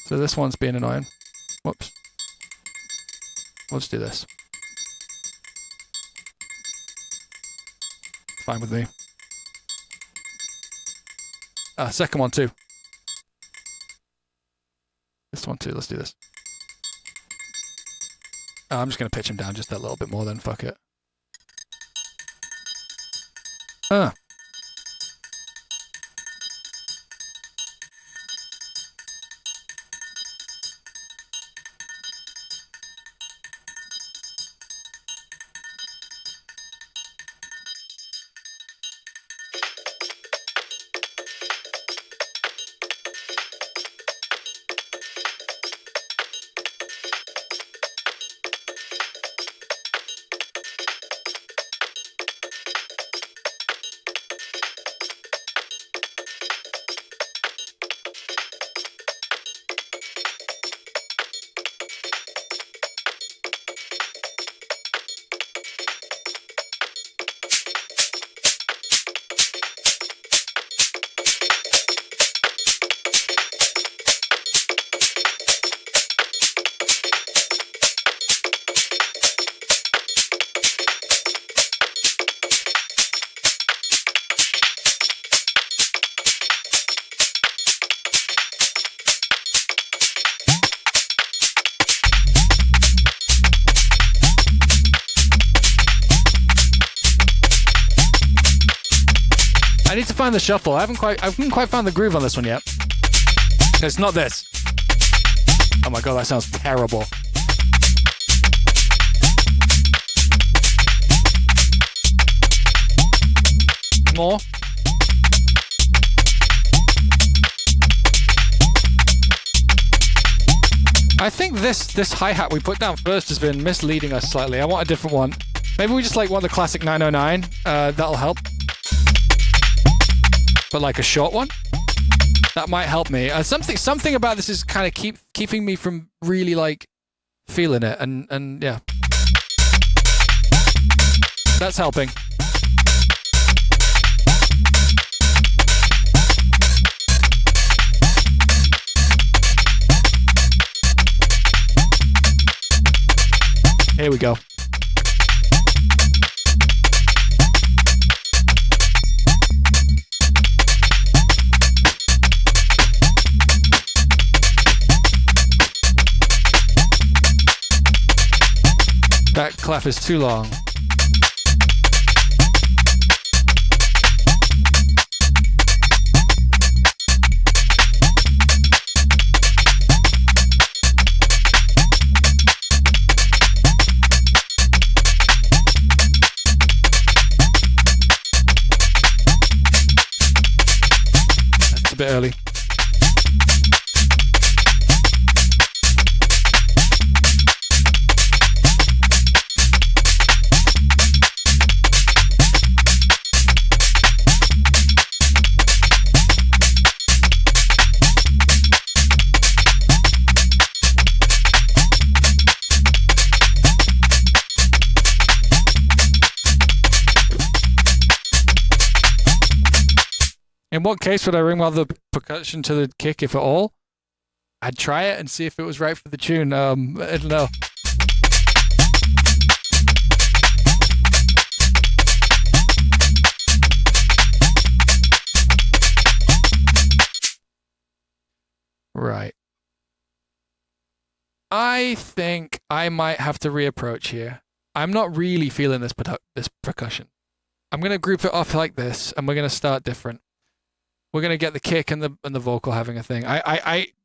So this one's being annoying. Whoops. We'll just do this. It's fine with me. Second one too. This one too, let's do this. I'm just going to pitch him down just that little bit more then, fuck it. I need to find the shuffle. I haven't quite found the groove on this one yet. It's not this. Oh my god, that sounds terrible. More. I think this hi-hat we put down first has been misleading us slightly. I want a different one. Maybe we just like want the classic 909. That'll help. But like a short one, that might help me. Something about this is kind of keeping me from really like feeling it, and yeah. That's helping. Here we go. That clef is too long. That's a bit early. In what case would I ring the percussion to the kick, if at all? I'd try it and see if it was right for the tune. I don't know. Right. I think I might have to reapproach here. I'm not really feeling this percussion. I'm going to group it off like this, and we're going to start different. We're gonna get the kick and the vocal having a thing.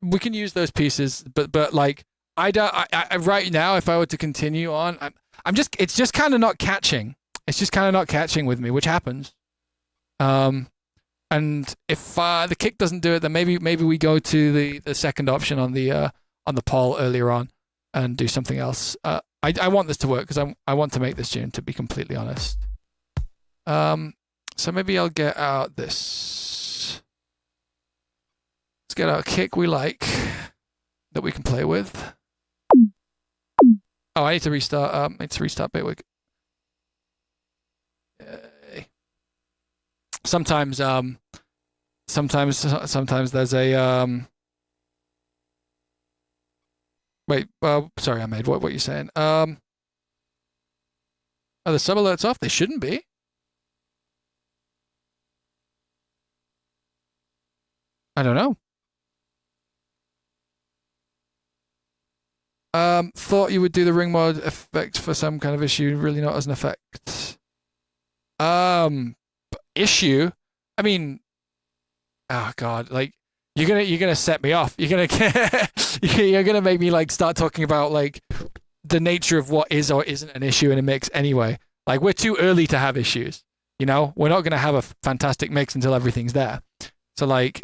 We can use those pieces, but like I right now, if I were to continue on, it's just kind of not catching. It's just kind of not catching with me, which happens. And if the kick doesn't do it, then maybe we go to the second option on the poll earlier on and do something else. I want this to work because I want to make this tune, to be completely honest. So maybe I'll get out this. Let's get out a kick we like that we can play with. Oh, I need to restart. Bitwig. Sometimes there's a Wait. Sorry, Ahmed. What you saying? Are the sub alerts off? They shouldn't be. I don't know. Thought you would do the ring mod effect for some kind of issue, really not as an effect. Issue? I mean, oh god, like you're gonna set me off. You're gonna make me like start talking about like the nature of what is or isn't an issue in a mix anyway. Like we're too early to have issues. You know, we're not gonna have a fantastic mix until everything's there. So like,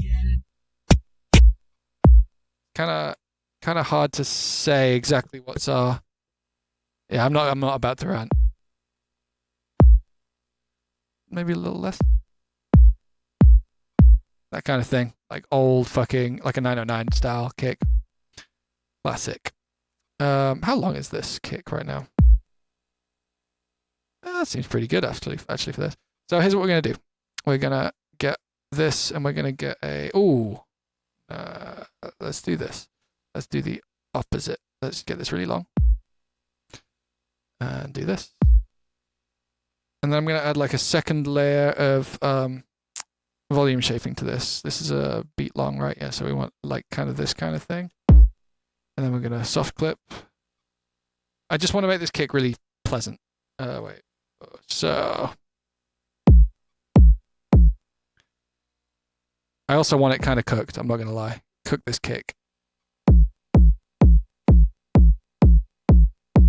kind of hard to say exactly what's yeah, I'm not about to rant. Maybe a little less. That kind of thing. Like old fucking, like a 909 style kick. Classic. How long is this kick right now? That seems pretty good actually for this. So here's what we're gonna do. We're gonna get this and we're gonna get a let's do this. Let's do the opposite. Let's get this really long. And do this. And then I'm going to add like a second layer of volume shaping to this. This is a beat long, right? Yeah, so we want like kind of this kind of thing. And then we're going to soft clip. I just want to make this kick really pleasant. Wait. So I also want it kind of cooked. I'm not going to lie. Cook this kick.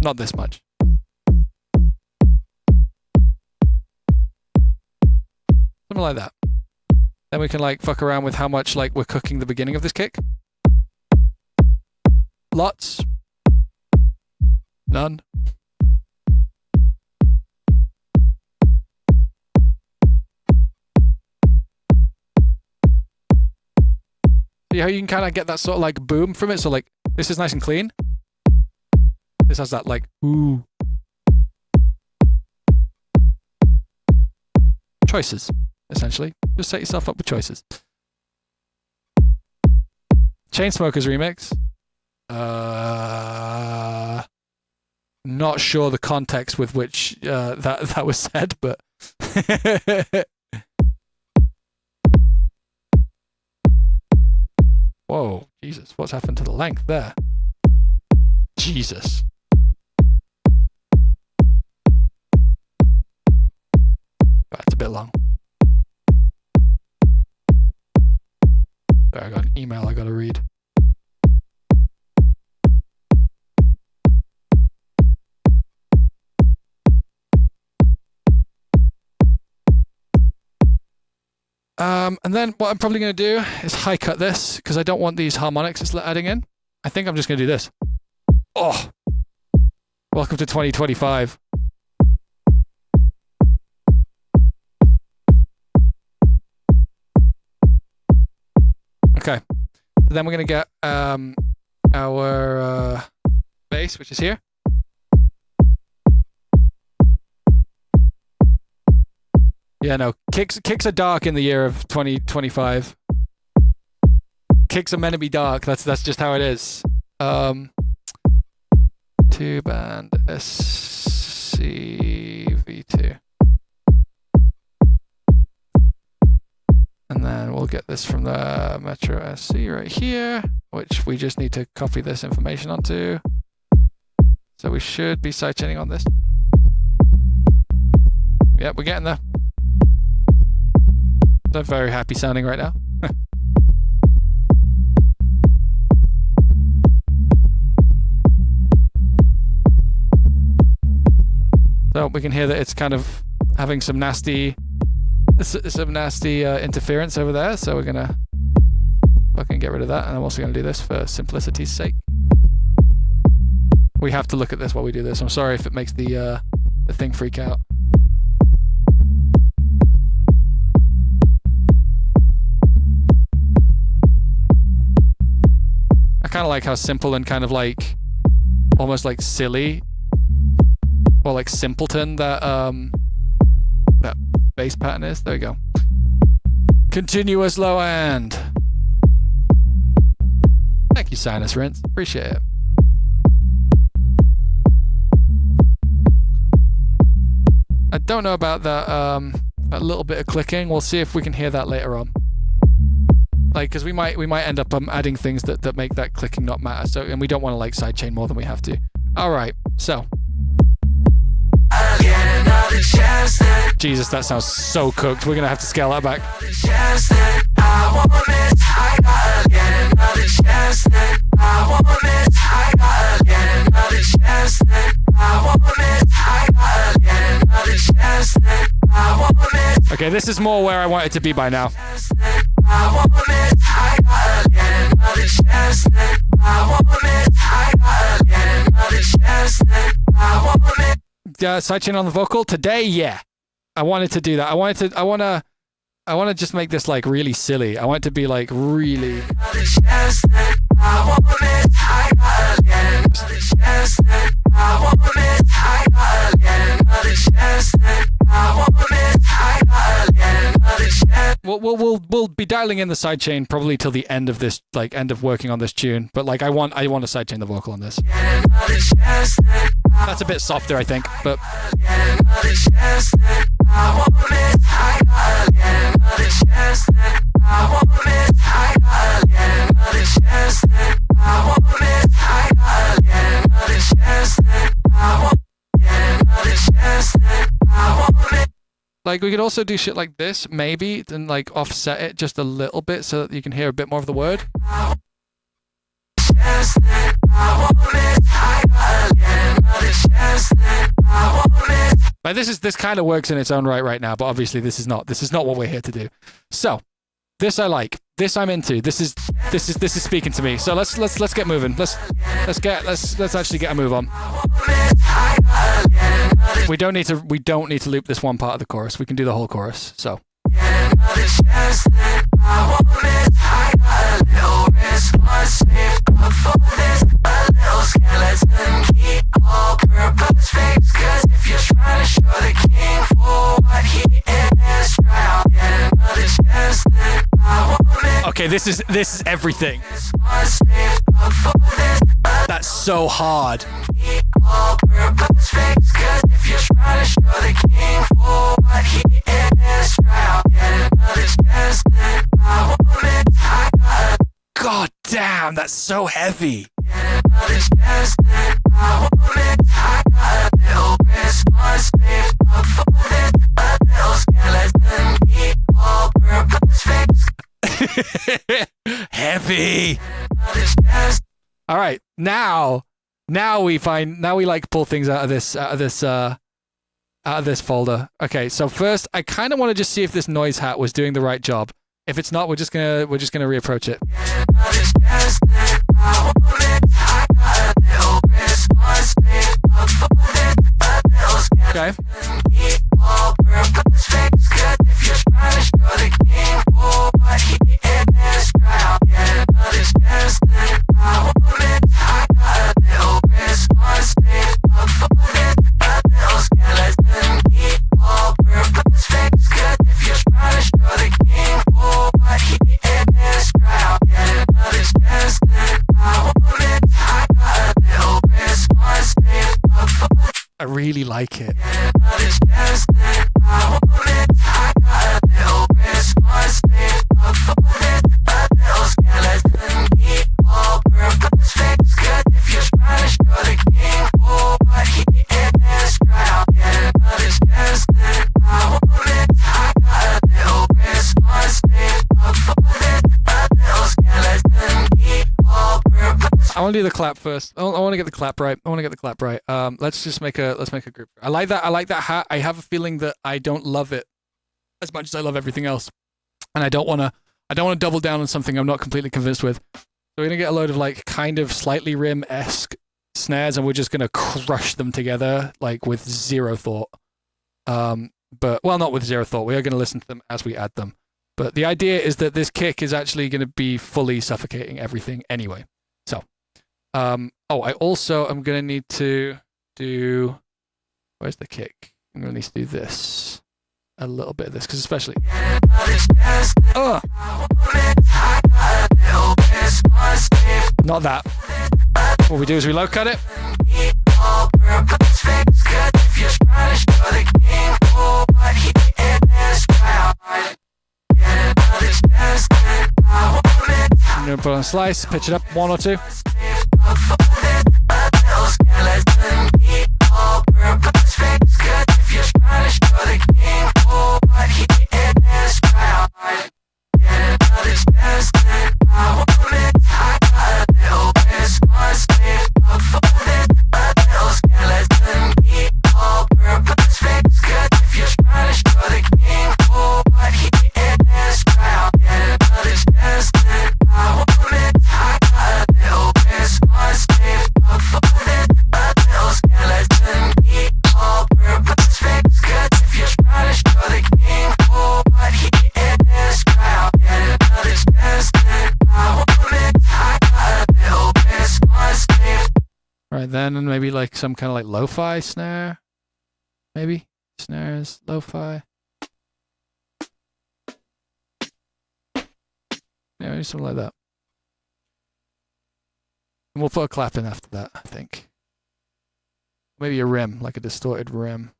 Not this much. Something like that. Then we can like fuck around with how much like we're cooking the beginning of this kick. Lots. None. See how you can kind of get that sort of like boom from it? So like this is nice and clean. This has that like ooh. choices, essentially. Just set yourself up with choices. Chainsmokers remix. Not sure the context with which that was said, but whoa, Jesus, what's happened to the length there? Jesus. That's a bit long. There, I got an email I gotta read. And then what I'm probably going to do is high cut this because I don't want these harmonics it's adding in. I think I'm just going to do this. Oh, welcome to 2025. Okay, so then we're going to get our bass, which is here. Yeah, no, kicks are dark in the year of 2025. Kicks are meant to be dark. That's just how it is. 2 band SCV2. And then we'll get this from the Metro SC right here, which we just need to copy this information onto. So we should be sidechaining on this. Yep, we're getting there. They're very happy sounding right now. So we can hear that it's kind of having some nasty interference over there. So we're gonna fucking get rid of that, and I'm also gonna do this for simplicity's sake. We have to look at this while we do this. I'm sorry if it makes the thing freak out. I kind of like how simple and kind of like almost like silly or like simpleton that that bass pattern is. There we go. Continuous low end. Thank you, Sinus Rinse. Appreciate it. I don't know about that that little bit of clicking. We'll see if we can hear that later on. Like, because we might end up adding things that make that clicking not matter. So, and we don't want to like sidechain more than we have to. All right, so. Jesus, that sounds so cooked. We're gonna have to scale that back. Okay, this is more where I want it to be by now. Sidechain on the vocal today, yeah. I wanted to do that. I want to just make this like really silly. I want it to be like really. We'll be dialing in the sidechain probably till the end of this, like end of working on this tune. But like I want to sidechain the vocal on this. That's a bit softer, I think, but. Like we could also do shit like this, maybe, and like offset it just a little bit so that you can hear a bit more of the word. Like this kind of works in its own right now, but obviously this is not what we're here to do. So this I like. This I'm into. This is speaking to me. So let's get moving. Let's actually get a move on. We don't need to loop this one part of the chorus. We can do the whole chorus. So. Okay, this is everything. That's so hard. God damn, that's so heavy. Heavy. All right, now we like pull things out of this folder. Okay, so first I kind of want to just see if this noise hat was doing the right job. If it's not, we're just gonna reapproach it. Okay. I really like it. I want to do the clap first. I want to get the clap right. Let's make a group. I like that hat. I have a feeling that I don't love it as much as I love everything else, and I don't want to double down on something I'm not completely convinced with. So we're gonna get a load of like kind of slightly rim-esque snares, and we're just gonna crush them together like with zero thought. But not with zero thought. We are gonna listen to them as we add them. But the idea is that this kick is actually gonna be fully suffocating everything anyway. So. I also am going to need to do... Where's the kick? I'm going to need to do this. A little bit of this, because especially... Not that. What we do is we low cut it. I'm going to put on a slice, pitch it up 1 or 2. Then maybe like some kind of like lo-fi snare, maybe snares, lo-fi. Yeah, maybe something like that. And we'll put a clap in after that, I think. Maybe a rim, like a distorted rim.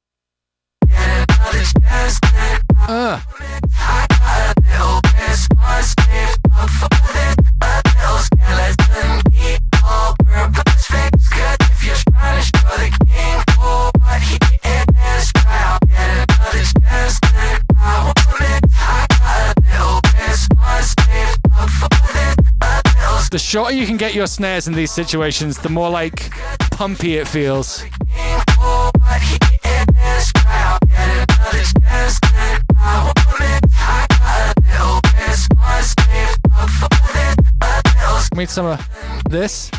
The shorter you can get your snares in these situations, the more like pumpy it feels. Meet some of this.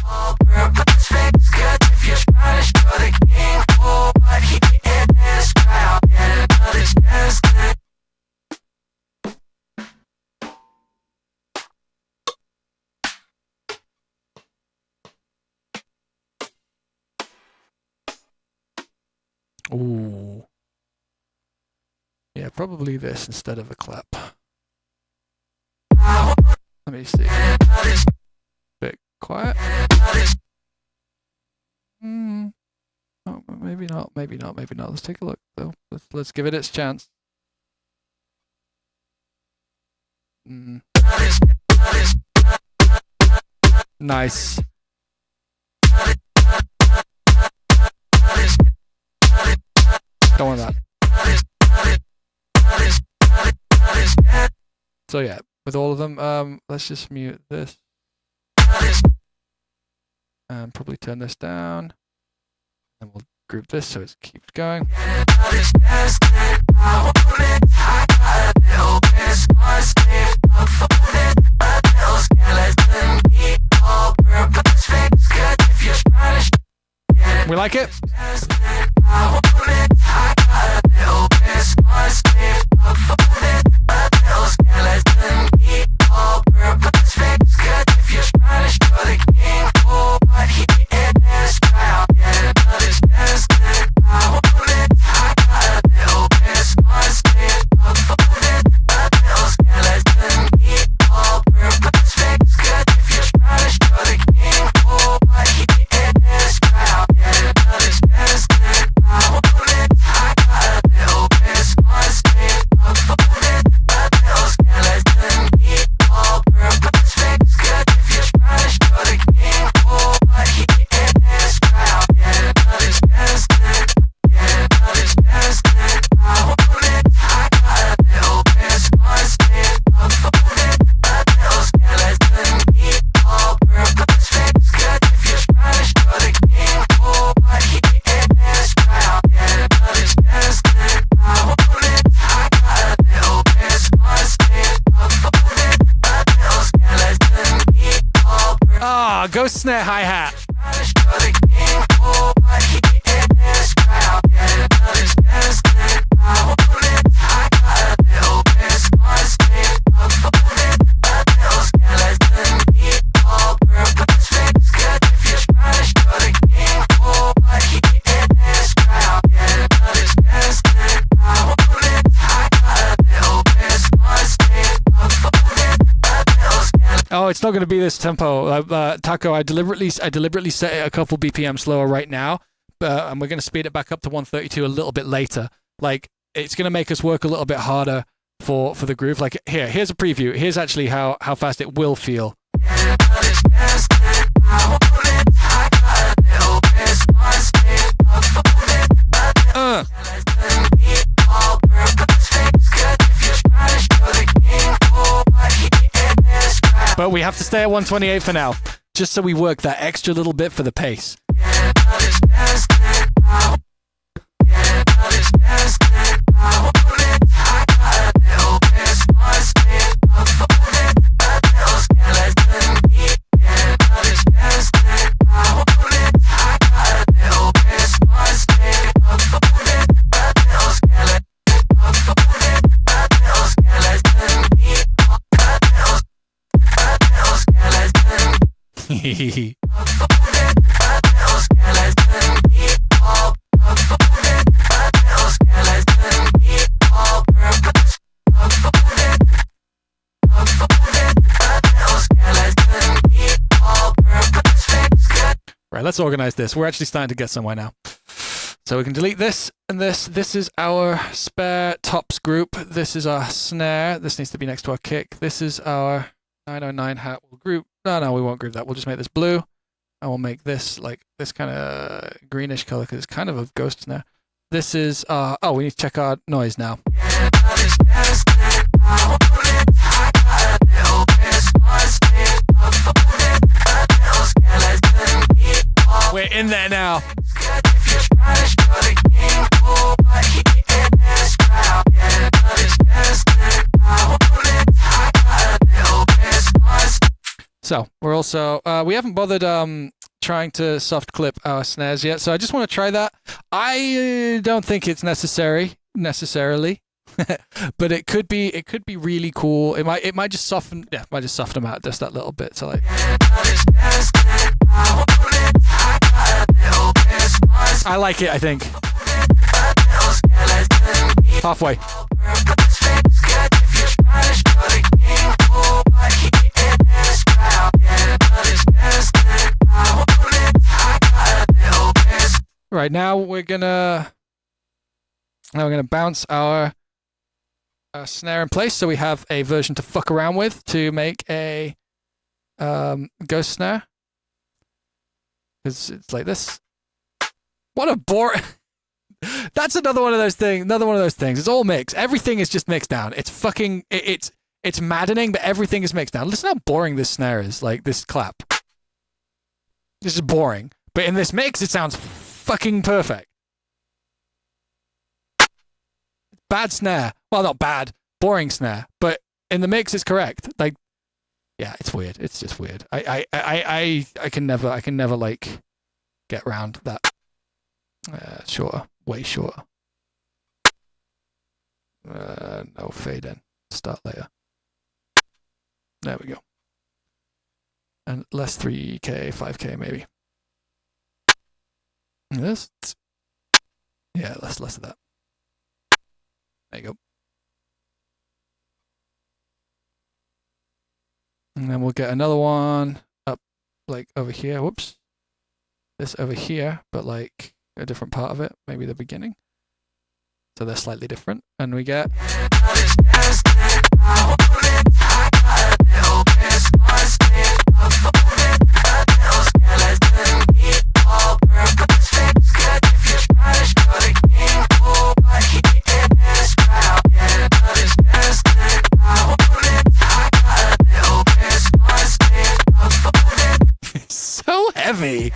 Ooh. Yeah, probably this instead of a clap. Let me see. Bit quiet. Oh, maybe not. Maybe not. Maybe not. Let's take a look though. Let's give it its chance. Nice. Don't want that. So yeah, with all of them, let's just mute this. And probably turn this down. And we'll group this so it keeps going. We like it? Ghost snare hi-hat. Oh, it's not going to be this tempo. Taco, I deliberately set it a couple BPM slower right now, and we're going to speed it back up to 132 a little bit later. Like, it's going to make us work a little bit harder for the groove. Like, here's a preview. Here's actually how fast it will feel. But we have to stay at 128 for now, just so we work that extra little bit for the pace. Right, let's organize this. We're actually starting to get somewhere now. So we can delete this and this. This is our spare tops group. This is our snare. This needs to be next to our kick. This is our 909 hat. We'll group. No, we won't group that. We'll just make this blue. And we'll make this like this kind of greenish color because it's kind of a ghost snare. This is, oh, we need to check our noise now. We're in there now. So we're also we haven't bothered trying to soft clip our snares yet, so I just want to try that. I don't think it's necessarily, but it could be really cool. It might just soften them out just that little bit. So like, I like it. I think halfway. Right, now we're gonna bounce our snare in place, so we have a version to fuck around with to make a ghost snare. Because it's like this. What a bore. That's another one of those things. It's all mixed. Everything is just mixed down. It's fucking. It's maddening, but everything is mixed down. Listen how boring this snare is. Like this clap. This is boring, but in this mix, it sounds fucking perfect. Bad snare. Well, not bad. Boring snare. But in the mix, it's correct. Like, yeah, it's weird. It's just weird. I can never like get around that. Shorter. Way shorter. No, fade in. Start later. There we go. And less 3K, 5K maybe. And this? Yeah, less of that. There you go. And then we'll get another one up like over here. Whoops. This over here, but like a different part of it. Maybe the beginning. So they're slightly different. And we get... so heavy.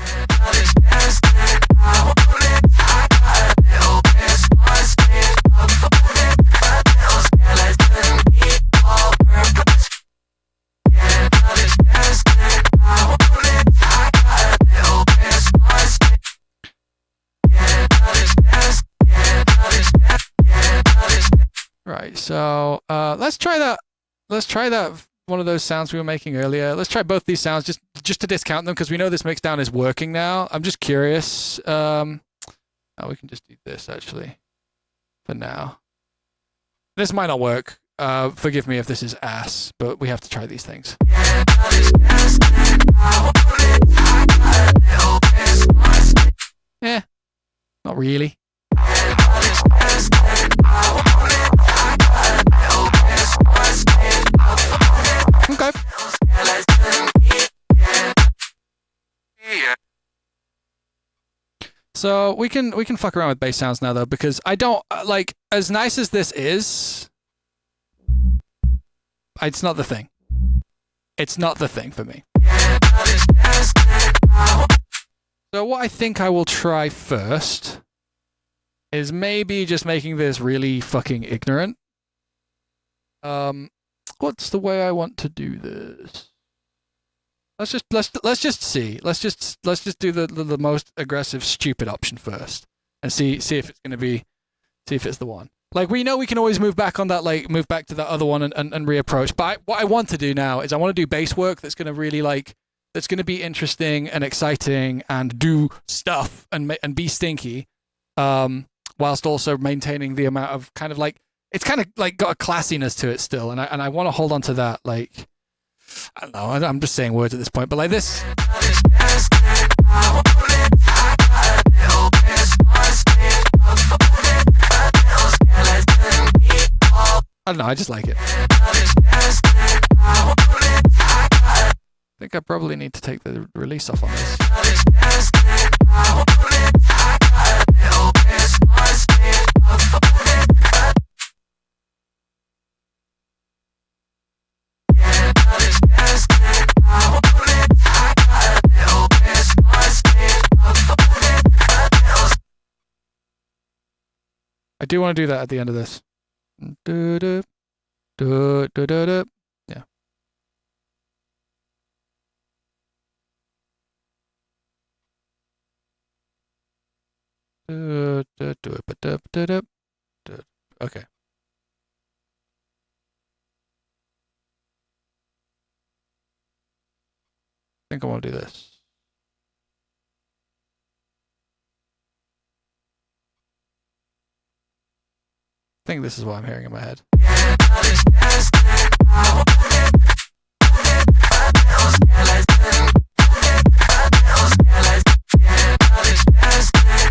Right, so let's try that. Let's try that. One of those sounds we were making earlier. Let's try both these sounds just to discount them because we know this mixdown is working now. I'm just curious. Oh, we can just do this actually for now. This might not work. Forgive me if this is ass, but we have to try these things. Yeah, not really. Okay. So we can fuck around with bass sounds now though, because I don't like, as nice as this is, it's not the thing. It's not the thing for me. So what I think I will try first is maybe just making this really fucking ignorant. What's the way I want to do this? Let's just see. Let's just do the most aggressive, stupid option first, and see if it's gonna be, see if it's the one. Like, we know we can always move back on that, like move back to that other one and reapproach. But what I want to do now is I want to do bass work that's gonna really that's gonna be interesting and exciting and do stuff and be stinky, whilst also maintaining the amount of kind of like, it's kind of like got a classiness to it still, and I want to hold on to that. Like, I don't know, I'm just saying words at this point, but like this. I don't know, I just like it. I think I probably need to take the release off on this. I do want to do that at the end of this. Yeah. Okay. I think I want to do this. I think this is what I'm hearing in my head.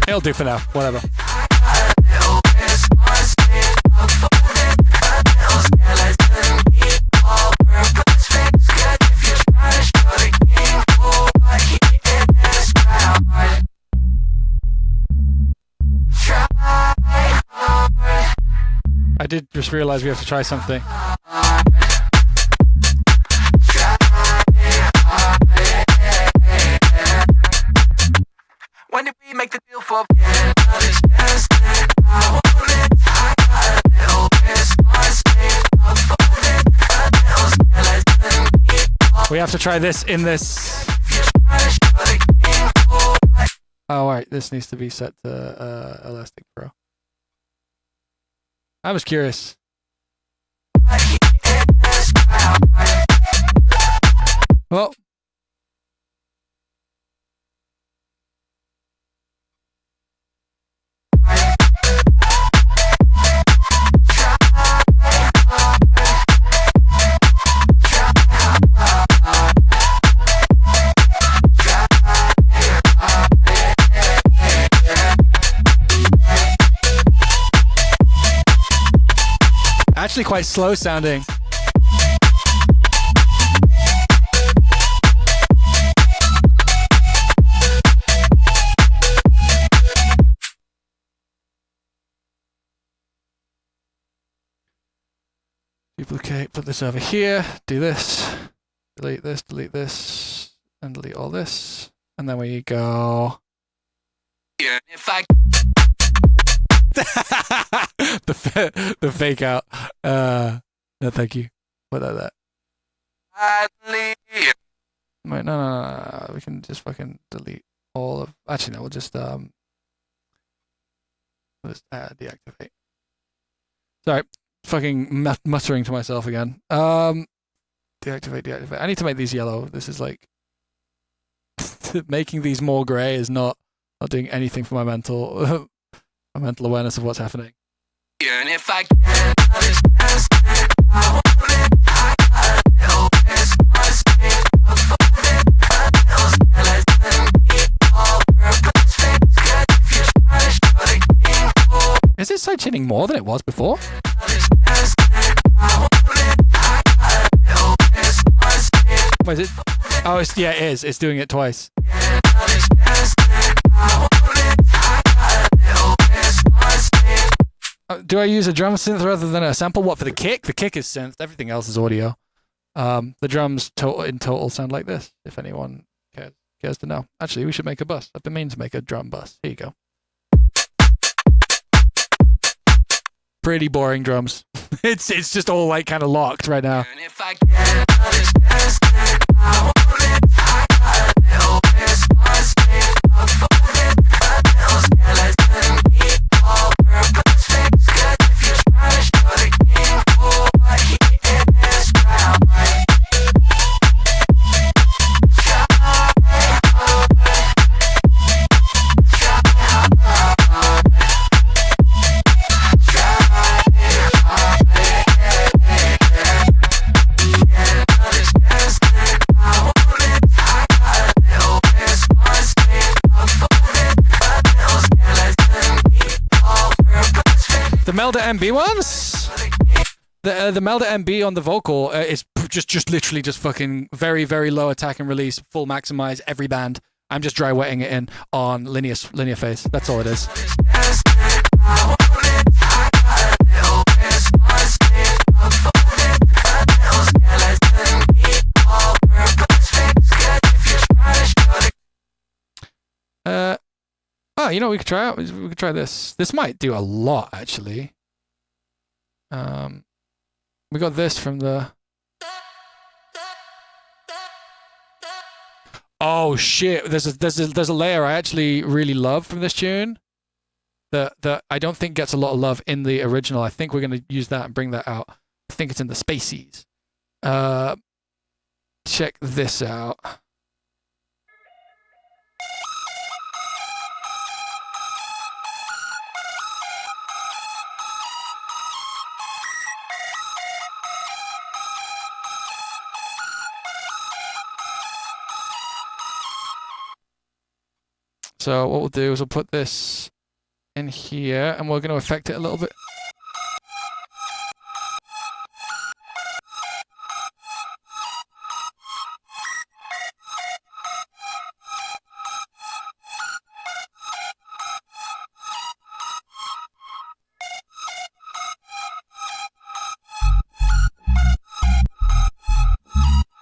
It'll do for now. Whatever. I did just realize we have to try something. When did we make the deal for? We have to try this in this. Oh, right. This needs to be set to Elastic Pro. I was curious. Well. Actually quite slow sounding. Duplicate, put this over here, do this, delete this, and delete all this. And then we go. Yeah, if I the fake out. No, thank you. What that? Wait, no. We can just fucking delete all of. Actually, no. We'll just deactivate. Sorry, fucking muttering to myself again. Deactivate. I need to make these yellow. This is like making these more grey is not doing anything for my mental awareness of what's happening. and if I Is it sidechaining more than it was before? Wait, is it? Oh, yeah, it is. It's doing it twice. Do I use a drum synth rather than a sample? What, for the kick? The kick is synth. Everything else is audio. The drums in total sound like this, if anyone cares to know. Actually, we should make a bus. I've been meaning to make a drum bus. Here you go. Pretty boring drums. It's just all like kind of locked right now. The Melda MB ones? The Melda MB on the vocal is just literally just fucking very, very low attack and release, full maximize every band. I'm just dry wetting it in on linear phase. That's all it is. Oh, you know what we could try out? We could try this. This might do a lot, actually. We got this from the... Oh shit! There's a layer I actually really love from this tune that I don't think gets a lot of love in the original. I think we're gonna use that and bring that out. I think it's in the Spaceys. Check this out. So what we'll do is we'll put this in here, and we're going to affect it a little bit.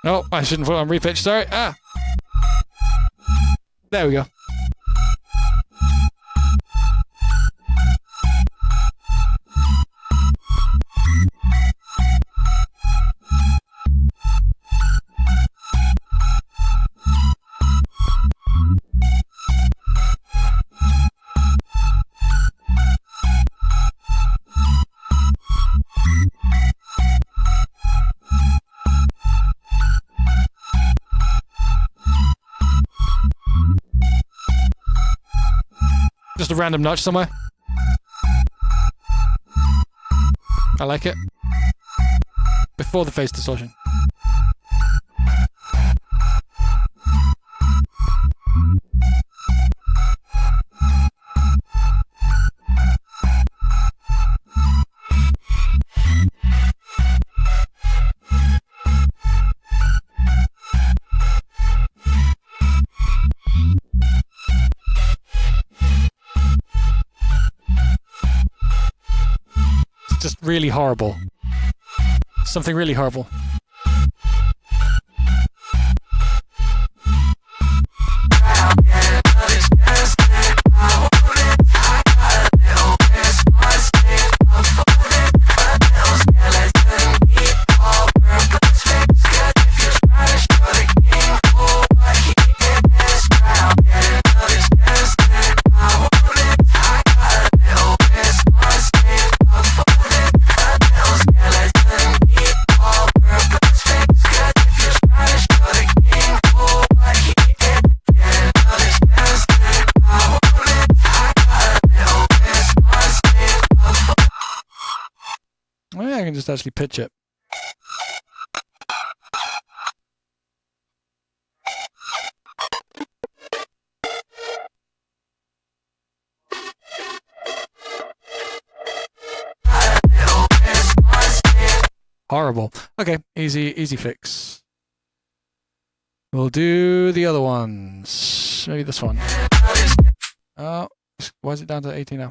Oh, I shouldn't put on repitch, sorry. Ah! There we go. Just a random notch somewhere. I like it. Before the face distortion. Just really horrible. Something really horrible. I can just actually pitch it. Horrible. Okay, easy fix. We'll do the other ones. Maybe this one. Oh, why is it down to 18 now?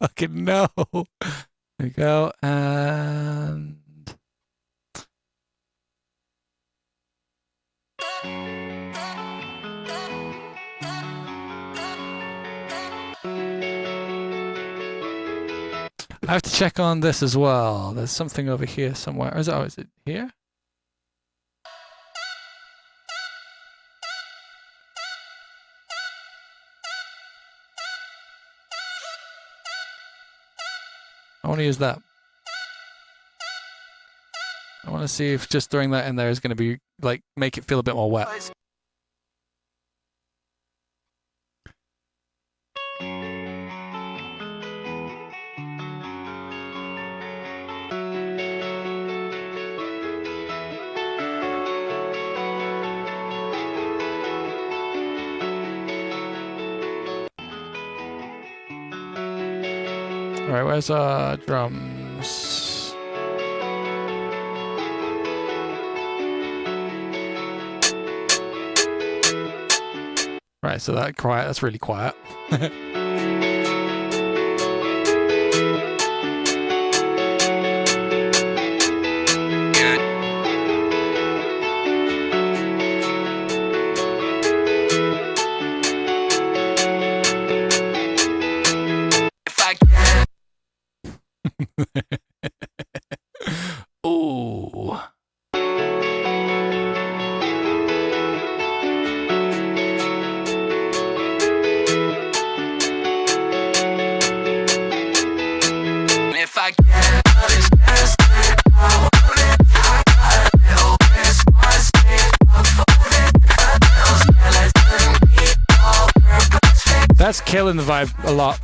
Fucking no. There we go. And I have to check on this as well. There's something over here somewhere. Or is it here? I want to use that. I want to see if just throwing that in there is going to be, like, make it feel a bit more wet. All right, where's our drums? Right, so that's really quiet. Ooh. If I can understand, I want it. I got a little responsibility for it. A little skeleton, me all purpose fix. That's killing the vibe a lot.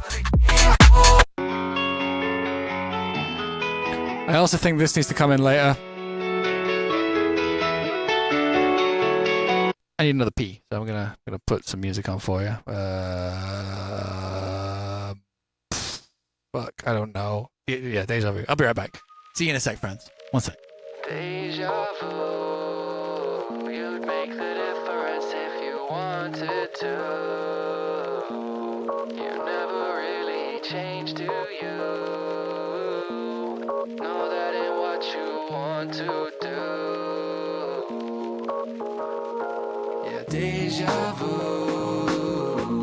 I also think this needs to come in later. I need another P, so I'm gonna put some music on for you. Fuck, I don't know. Yeah, deja vu. I'll be right back. See you in a sec, friends. 1 sec. Deja vu, you'd make the difference if you wanted to. You never really changed, do you? Know that ain't what you want to do. Yeah, deja vu,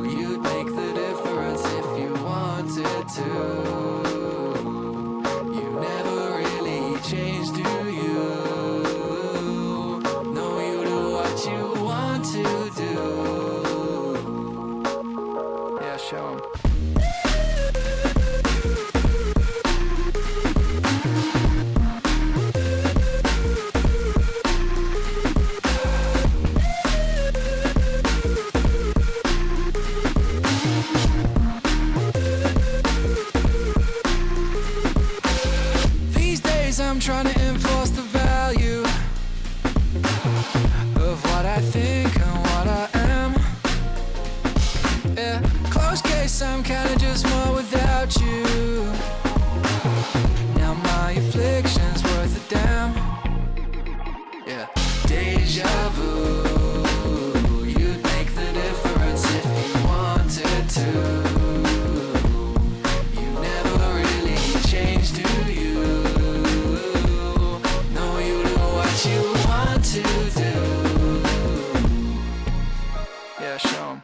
you'd make the difference if you wanted to. You never really changed, do you? No, you do what you want to do. Yeah, show 'em. I'm trying to enforce the value of what I think and what I am. Yeah, close case, I'm kinda just more without you. Now my affliction's worth a damn. Yeah, deja vu, you'd make the difference if you wanted to. You never really changed, do you? You want to do. Yeah, show 'em.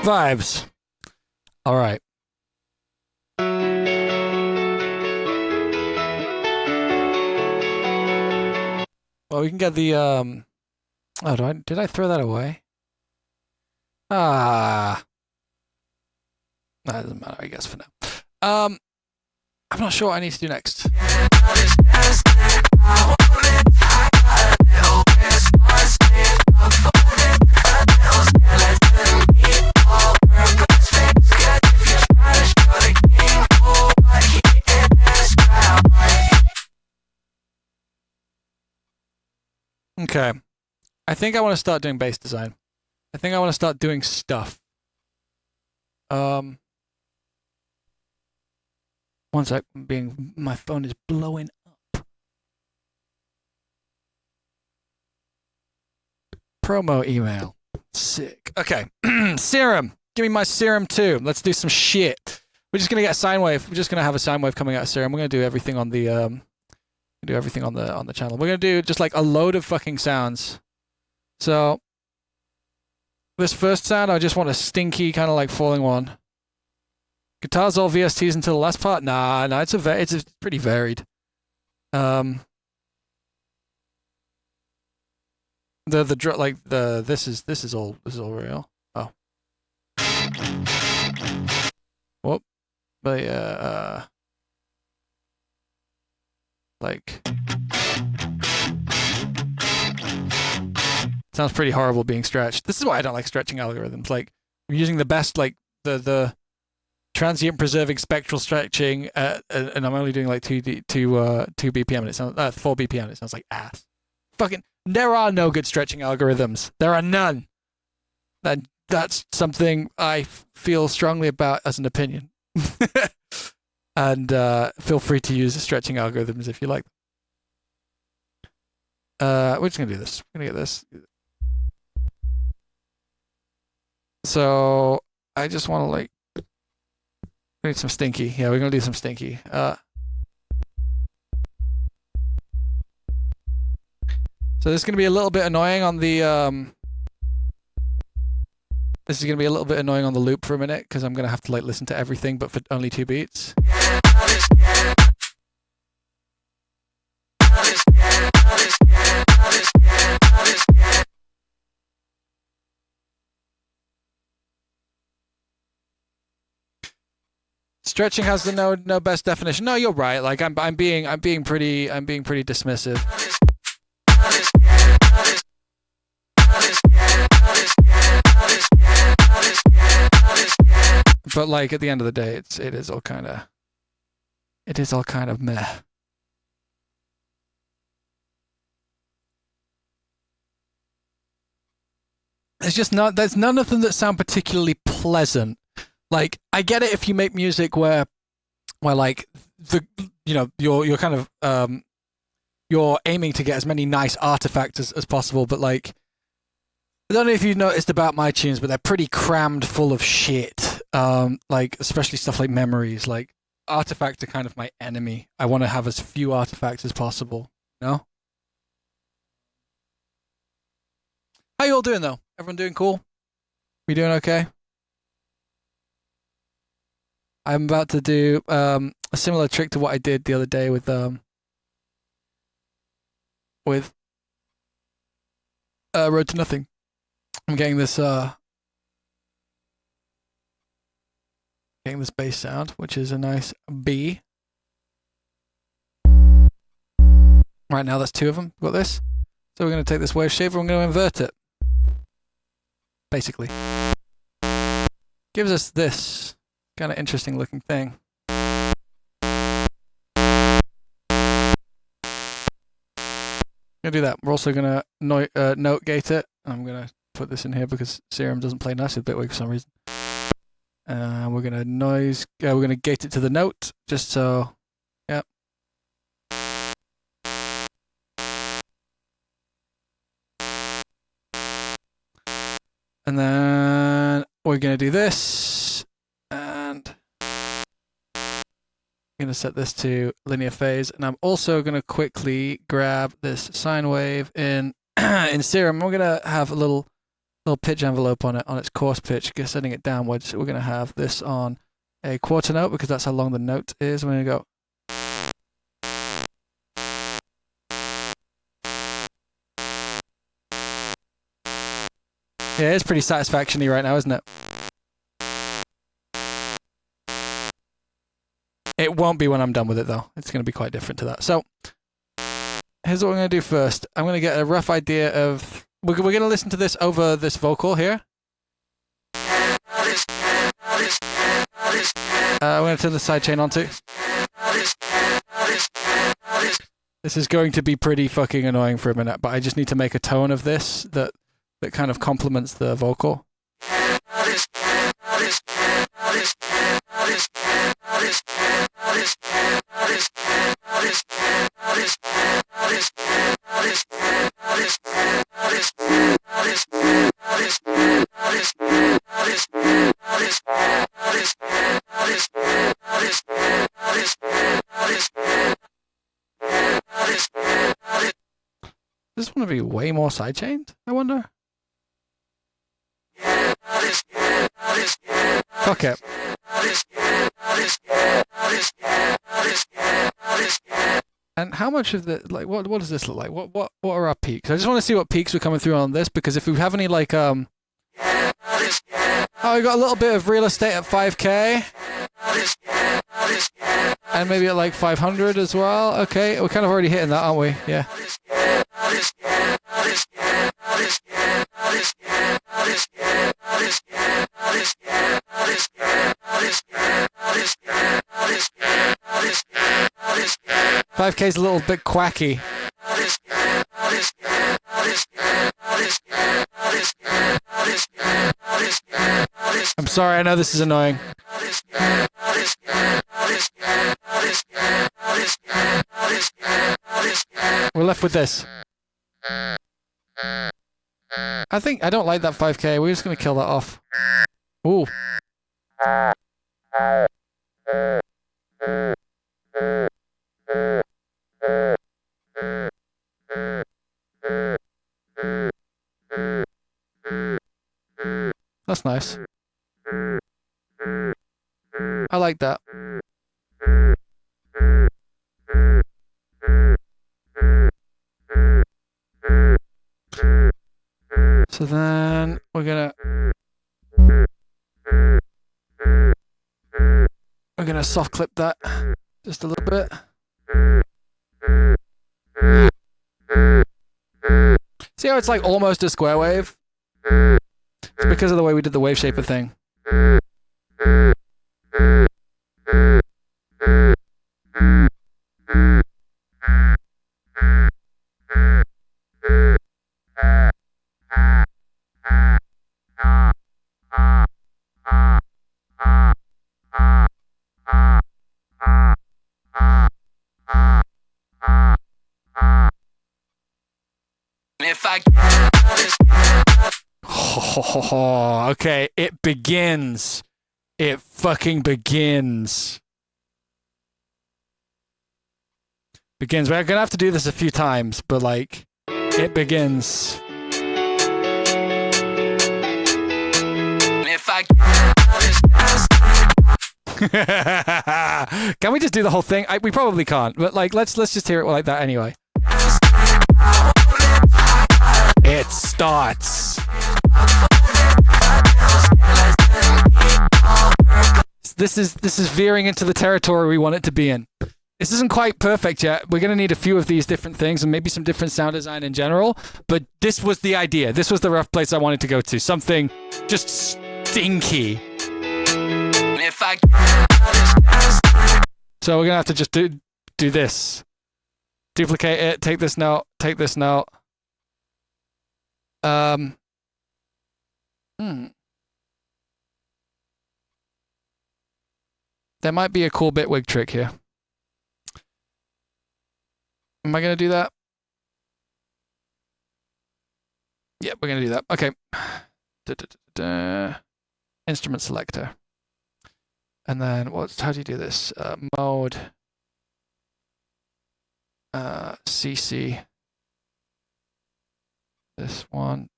Vibes. All right. Well, we can get the oh, did I throw that away? That doesn't matter, I guess, for now. I'm not sure what I need to do next. Okay. I think I want to start doing bass design. I think I want to start doing stuff. 1 sec, my phone is blowing up. Promo email. Sick. Okay. Serum. Give me my serum too. Let's do some shit. we're just gonna get a sine wave. We're just gonna have a sine wave coming out of Serum. We're gonna do everything on the on the channel. We're gonna do just like a load of fucking sounds. So this first sound, I just want a stinky kind of like falling one. Guitars all VSTs until the last part. Nah, it's pretty varied. This is all real. Oh. Whoop. But yeah, like sounds pretty horrible being stretched. This is why I don't like stretching algorithms. Like I'm using the best like the transient preserving spectral stretching and I'm only doing like 2 BPM and it sounds 4 BPM and it sounds like ass. Fucking there are no good stretching algorithms. There are none. That's something I feel strongly about as an opinion. And feel free to use the stretching algorithms if you like. We're just gonna do this. We're gonna get this. So I just want to like we need some stinky. Yeah, we're gonna do some stinky. So this is gonna be a little bit annoying on the This is gonna be a little bit annoying on the loop for a minute because I'm gonna have to like listen to everything, but for only 2 beats. Stretching has the no best definition. No, you're right. Like I'm being pretty dismissive. But like at the end of the day, it is all kind of meh. There's none of them that sound particularly pleasant. Like I get it if you make music where like you're kind of you're aiming to get as many nice artifacts as possible, but like I don't know if you've noticed about my tunes, but they're pretty crammed full of shit. Like especially stuff like memories. Like artifacts are kind of my enemy. I want to have as few artifacts as possible. No? How you all doing though? Everyone doing cool? We doing okay? I'm about to do a similar trick to what I did the other day with Road to Nothing. I'm getting this bass sound, which is a nice B. Right now that's 2 of them. Got this. So we're going to take this wave shaper and we're going to invert it. Basically. Gives us this kind of interesting looking thing. Gonna do that. We're also gonna note gate it. I'm gonna put this in here because Serum doesn't play nice with Bitwig for some reason. We're gonna we're gonna gate it to the note just so. Yep. And then we're gonna do this, and I'm going to set this to linear phase, and I'm also going to quickly grab this sine wave in in Serum. We're going to have a little pitch envelope on it, on its coarse pitch, setting it downwards. We're going to have this on a quarter note because that's how long the note is. We're going to go. Yeah, it's pretty satisfaction-y right now, isn't it? It won't be when I'm done with it, though. It's going to be quite different to that. So, here's what we're going to do first. I'm going to get a rough idea of... We're going to listen to this over this vocal here. We're going to turn the sidechain onto. This is going to be pretty fucking annoying for a minute, but I just need to make a tone of this that kind of complements the vocal. Does this want to be way more sidechained, I wonder? Okay. And how much of the, like, what does this look like? What are our peaks? I just want to see what peaks are coming through on this, because if we have any, like, oh, we got a little bit of real estate at 5K. And maybe at like 500 as well. Okay, we're kind of already hitting that, aren't we? Yeah. $5K is a little bit quacky. I'm sorry, I know this is annoying. We're left with this. I think I don't like that 5K. We're just gonna kill that off. Ooh. That's nice. I like that. So then we're gonna soft clip that just a little bit. See how it's like almost a square wave? It's because of the way we did the wave shaper thing. Okay, it begins. It fucking begins. Begins. We're gonna have to do this a few times, but like, it begins. Can we just do the whole thing? We probably can't, but like, let's just hear it like that anyway. It starts. This is veering into the territory we want it to be in. This isn't quite perfect yet. We're going to need a few of these different things and maybe some different sound design in general, but this was the idea. This was the rough place I wanted to go to. Something just stinky. So we're going to have to just do this. Duplicate it, take this note, take this note. There might be a cool bitwig trick here. Am I going to do that? Yeah, we're going to do that. Okay. Instrument selector. And then how do you do this? Mode. CC. This 1,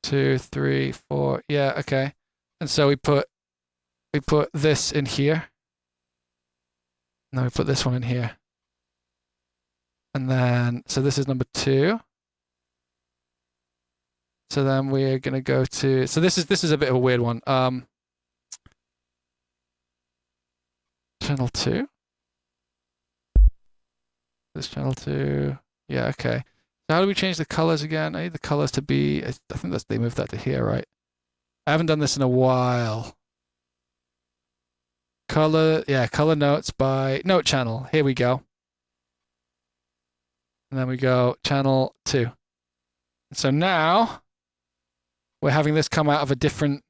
2, 3, 4. Yeah, okay. And so we put this in here. And then we put this one in here. And then, so this is number 2. So then we're gonna go to, so this is a bit of a weird one. Channel 2. This channel 2. Yeah, okay. So how do we change the colors again? I need the colors to be, I think they moved that to here, right? I haven't done this in a while. Color, yeah, color notes by note channel. Here we go. And then we go channel 2. So now we're having this come out of a different,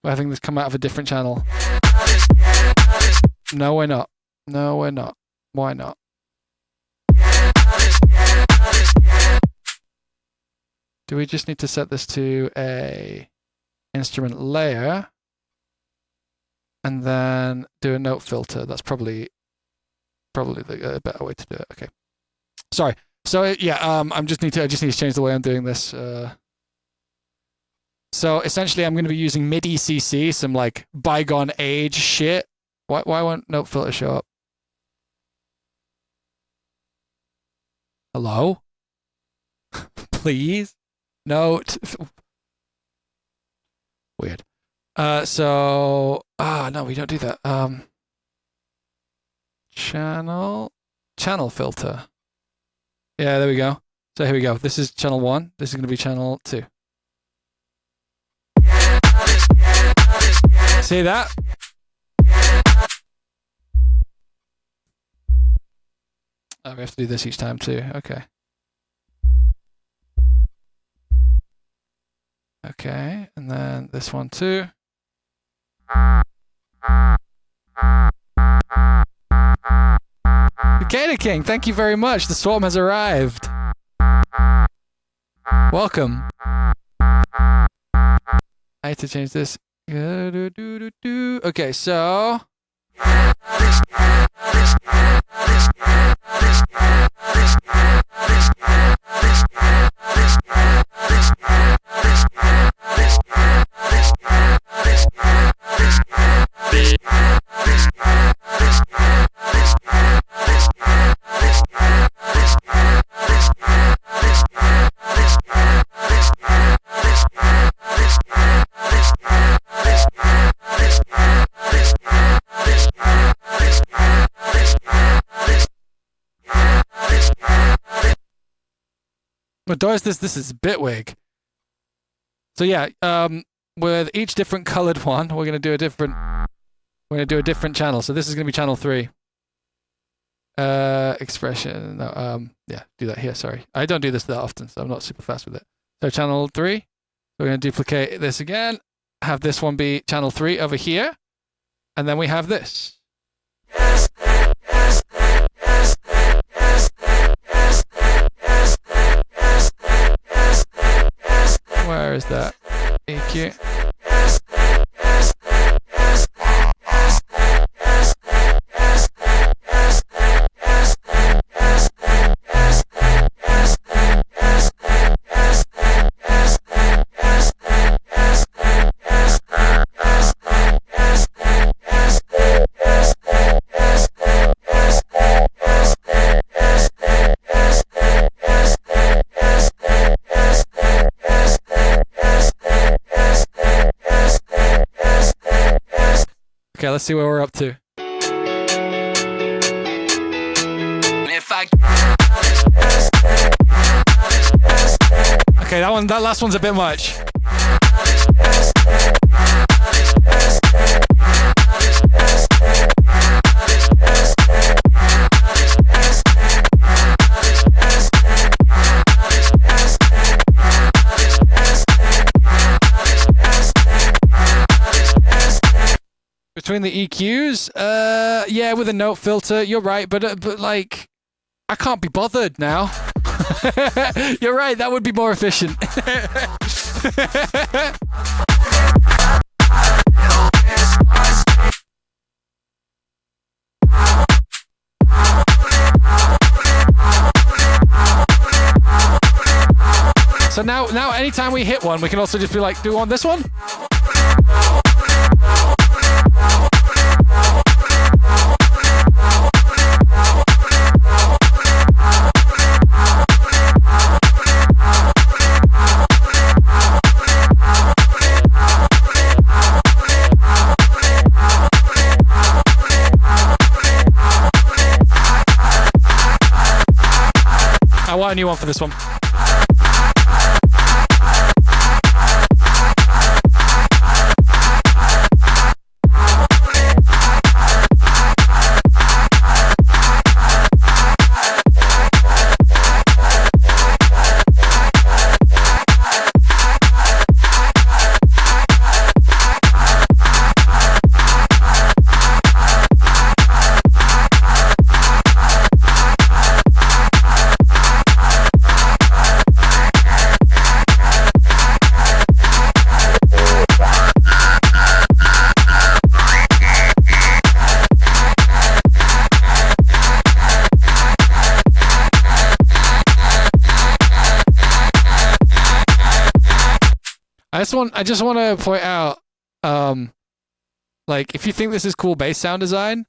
channel. No, we're not. No, we're not. Why not? Do we just need to set this to a instrument layer and then do a note filter? That's probably the better way to do it. Okay. Sorry. So yeah, I just need to change the way I'm doing this. So essentially, I'm going to be using MIDI CC, some like bygone age shit. Why won't note filter show up? Hello? Please? Note. Weird. No, we don't do that. Channel filter. Yeah, there we go. So here we go. This is channel 1. This is going to be channel 2. See that? Oh, we have to do this each time too. Okay. Okay, and then this one too. Cicada King, thank you very much. The swarm has arrived. Welcome. I had to change this. Okay, so. What does this? This is Bitwig. So yeah, with each different colored one, we're gonna do a different channel. So this is gonna be channel 3. Expression. No, yeah, do that here. Sorry, I don't do this that often, so I'm not super fast with it. So channel 3. We're gonna duplicate this again. Have this one be channel 3 over here, and then we have this. Where is that? EQ. Okay, let's see what we're up to. Okay, that last one's a bit much. Between the EQs, yeah, with a note filter, you're right, but like, I can't be bothered now. You're right, that would be more efficient. So now anytime we hit one, we can also just be like, do we want this one? I want a new one for this one. I just want to point out, like, if you think this is cool bass sound design,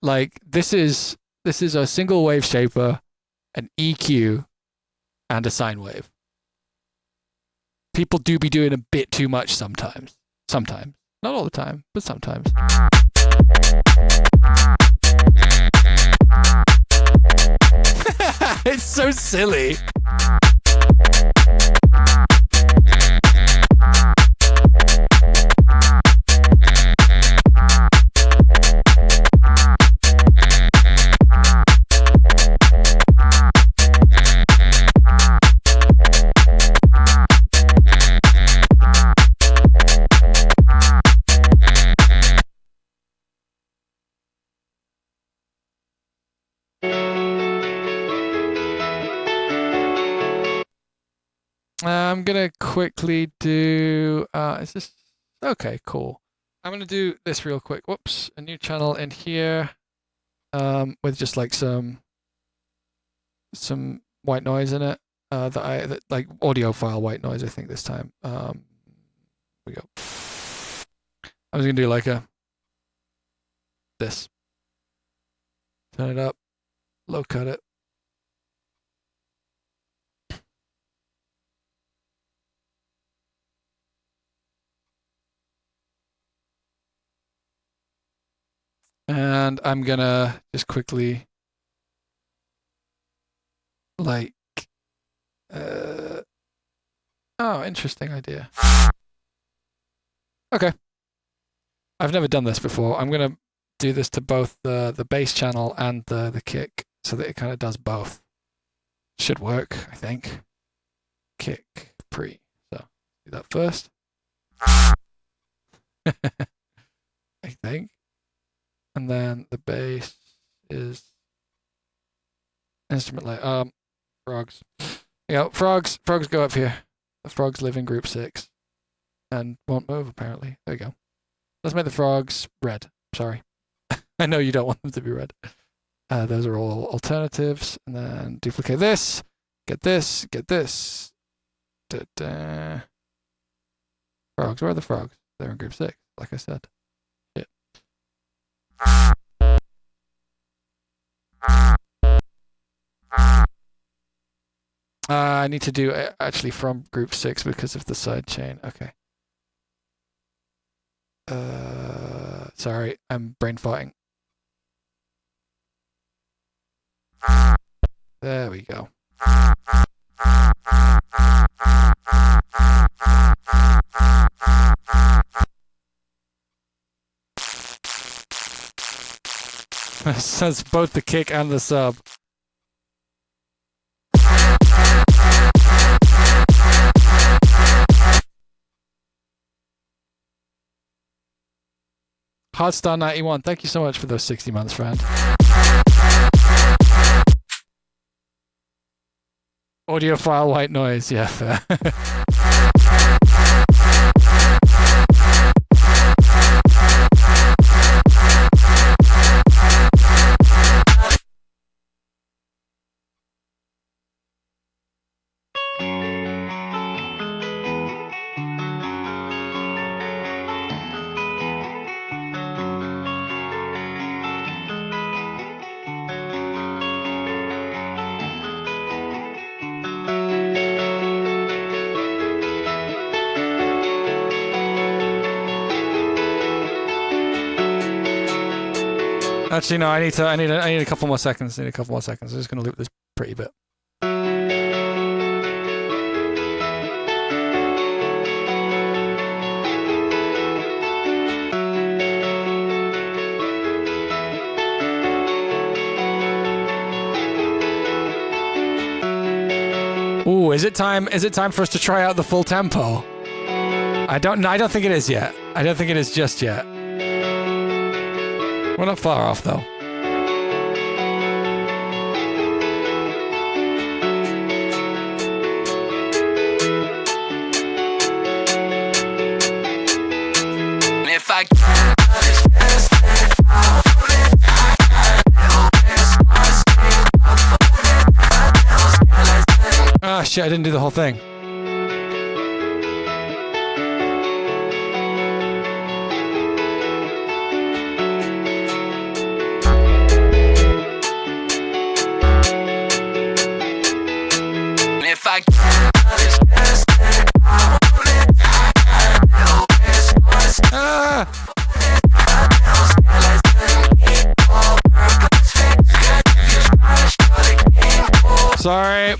like, this is a single wave shaper, an EQ, and a sine wave. People do be doing a bit too much sometimes. Sometimes. Not all the time, but sometimes. It's so silly. I'm gonna quickly do, is this, okay, cool. I'm gonna do this real quick. Whoops, a new channel in here, with just like some white noise in it, that like audio file white noise, I think this time. We go. I was gonna do like this. Turn it up, low cut it. And I'm gonna just quickly, like, oh, interesting idea. Okay. I've never done this before. I'm gonna do this to both the bass channel and the kick, so that it kind of does both. Should work, I think. Kick, pre. So, do that first. I think. And then the bass is instrument like frogs. Yeah, frogs go up here. The frogs live in group 6 and won't move apparently. There we go. Let's make the frogs red. Sorry. I know you don't want them to be red. Those are all alternatives. And then duplicate this. Get this. Get this. Da-da. Frogs. Where are the frogs? They're in group 6, like I said. I need to do it actually from group 6 because of the side chain. Okay. Sorry, I'm brain farting. There we go. That's both the kick and the sub. Hotstar 91, thank you so much for those 60 months, friend. Audio file white noise, yeah, fair. Actually, no. I need a couple more seconds. I'm just gonna loop this pretty bit. Ooh, is it time? Is it time for us to try out the full tempo? I don't think it is yet. I don't think it is just yet. We're not far off, though. If I oh shit, I didn't do the whole thing. Sorry.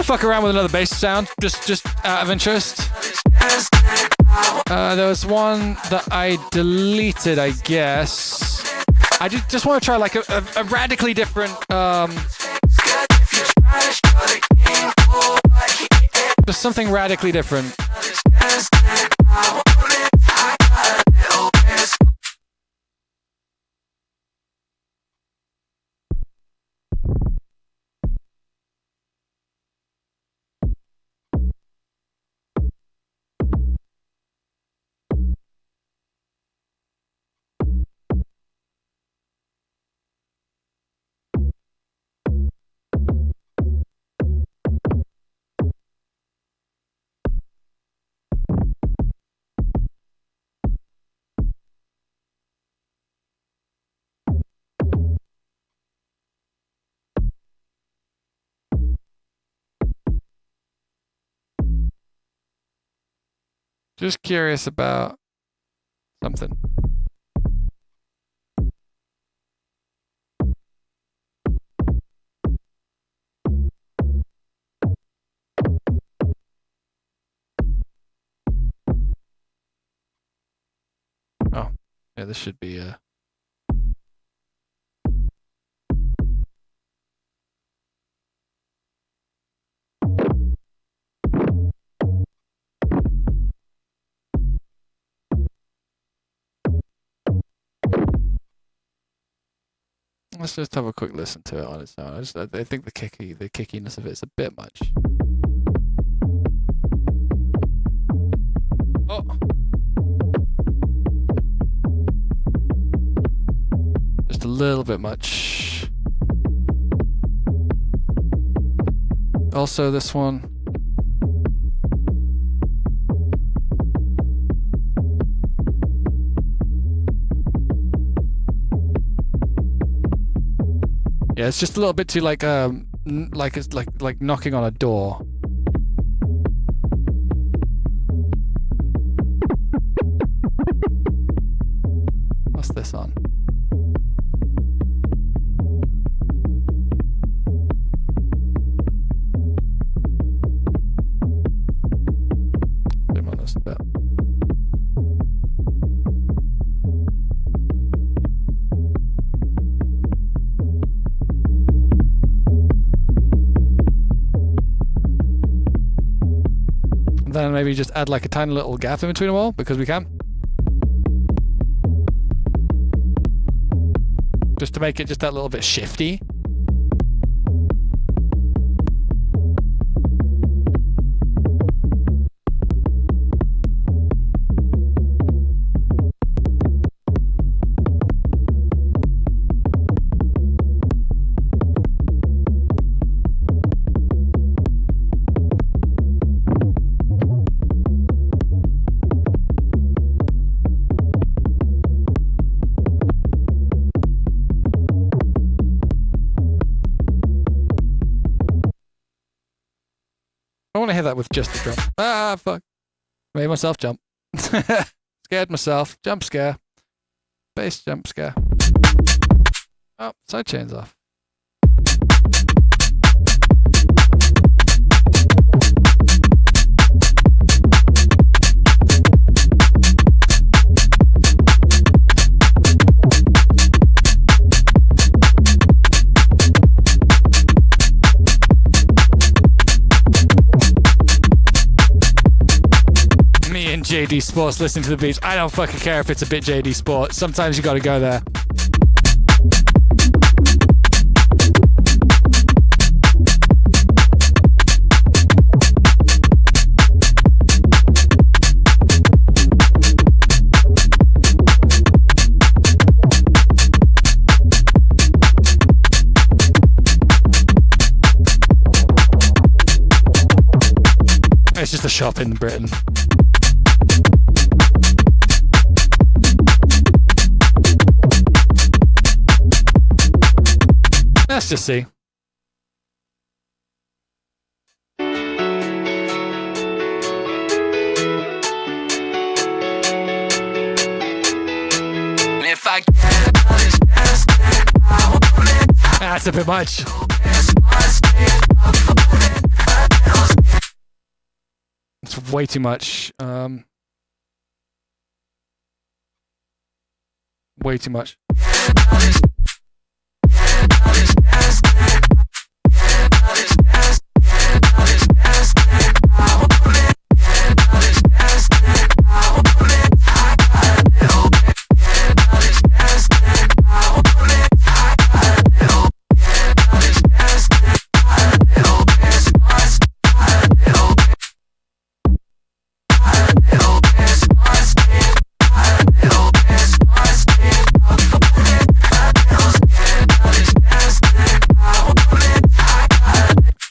Fuck around with another bass sound, just out of interest. There was one that I deleted, I guess. I just want to try like a radically different, just something radically different. Just curious about something. Oh, yeah, this should be Let's just have a quick listen to it on its own. I think the kickiness of it is a bit much. Oh. Just a little bit much. Also, this one. Yeah, it's just a little bit too like it's like knocking on a door. What's this on? Zoom on this a bit. Then maybe just add like a tiny little gap in between them all, because we can. Just to make it just that little bit shifty. I want to hear that with just the drum. Ah, fuck. Made myself jump. Scared myself. Jump scare. Bass jump scare. Oh, sidechain's off. JD Sports listening to the beats. I don't fucking care if it's a bit JD Sports. Sometimes you gotta go there. It's just a shop in Britain. Let's just see. If I That's a bit much. It's way too much. Way too much.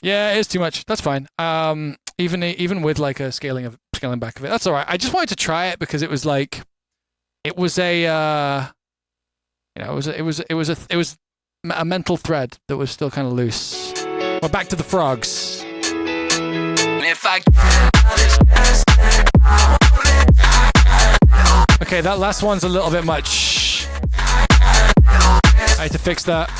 Yeah, it is too much. That's fine. Even with like a scaling back of it, that's all right. I just wanted to try it because it was like, it was a mental thread that was still kind of loose. We're back to the frogs. Okay, that last one's a little bit much. I had to fix that.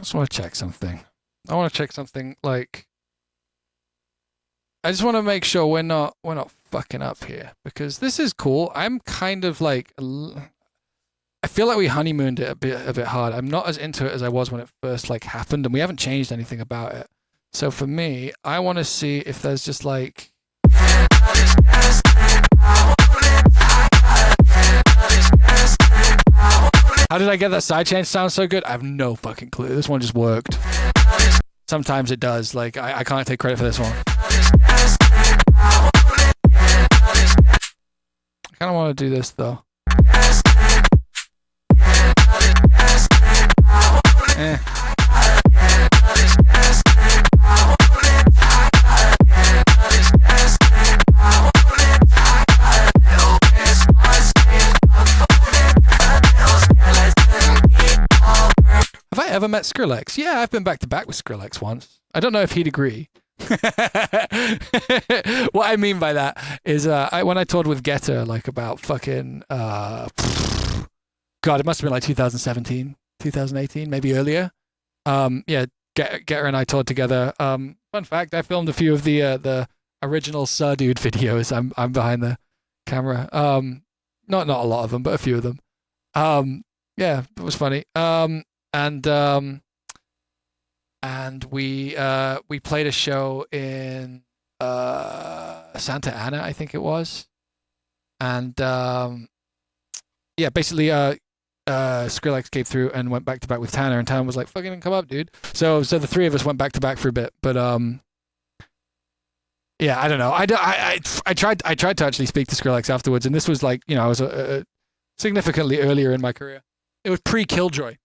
I want to check something. I want to check something like, I just want to make sure we're not fucking up here, because this is cool. I'm kind of like, I feel like we honeymooned it a bit hard. I'm not as into it as I was when it first like happened, and we haven't changed anything about it. So for me, I want to see if there's just like, how did I get that side change sound so good? I have no fucking clue. This one just worked. Sometimes it does. Like, I can't take credit for this one. I kind of want to do this, though. Eh. Have I ever met Skrillex? Yeah, I've been back to back with Skrillex once. I don't know if he'd agree. What I mean by that is when I toured with Getter, like about fucking God, it must have been like 2017, 2018, maybe earlier. Yeah, Getter and I toured together. Fun fact, I filmed a few of the original Sir Dude videos. I'm behind the camera. Not a lot of them, but a few of them. Yeah, it was funny. And we played a show in Santa Ana, I think it was, and yeah, basically Skrillex came through and went back to back with Tanner, and Tanner was like, "Fucking come up, dude." So the three of us went back to back for a bit, but yeah, I don't know. I tried to actually speak to Skrillex afterwards, and this was like, you know, I was significantly earlier in my career. It was pre-Killjoy.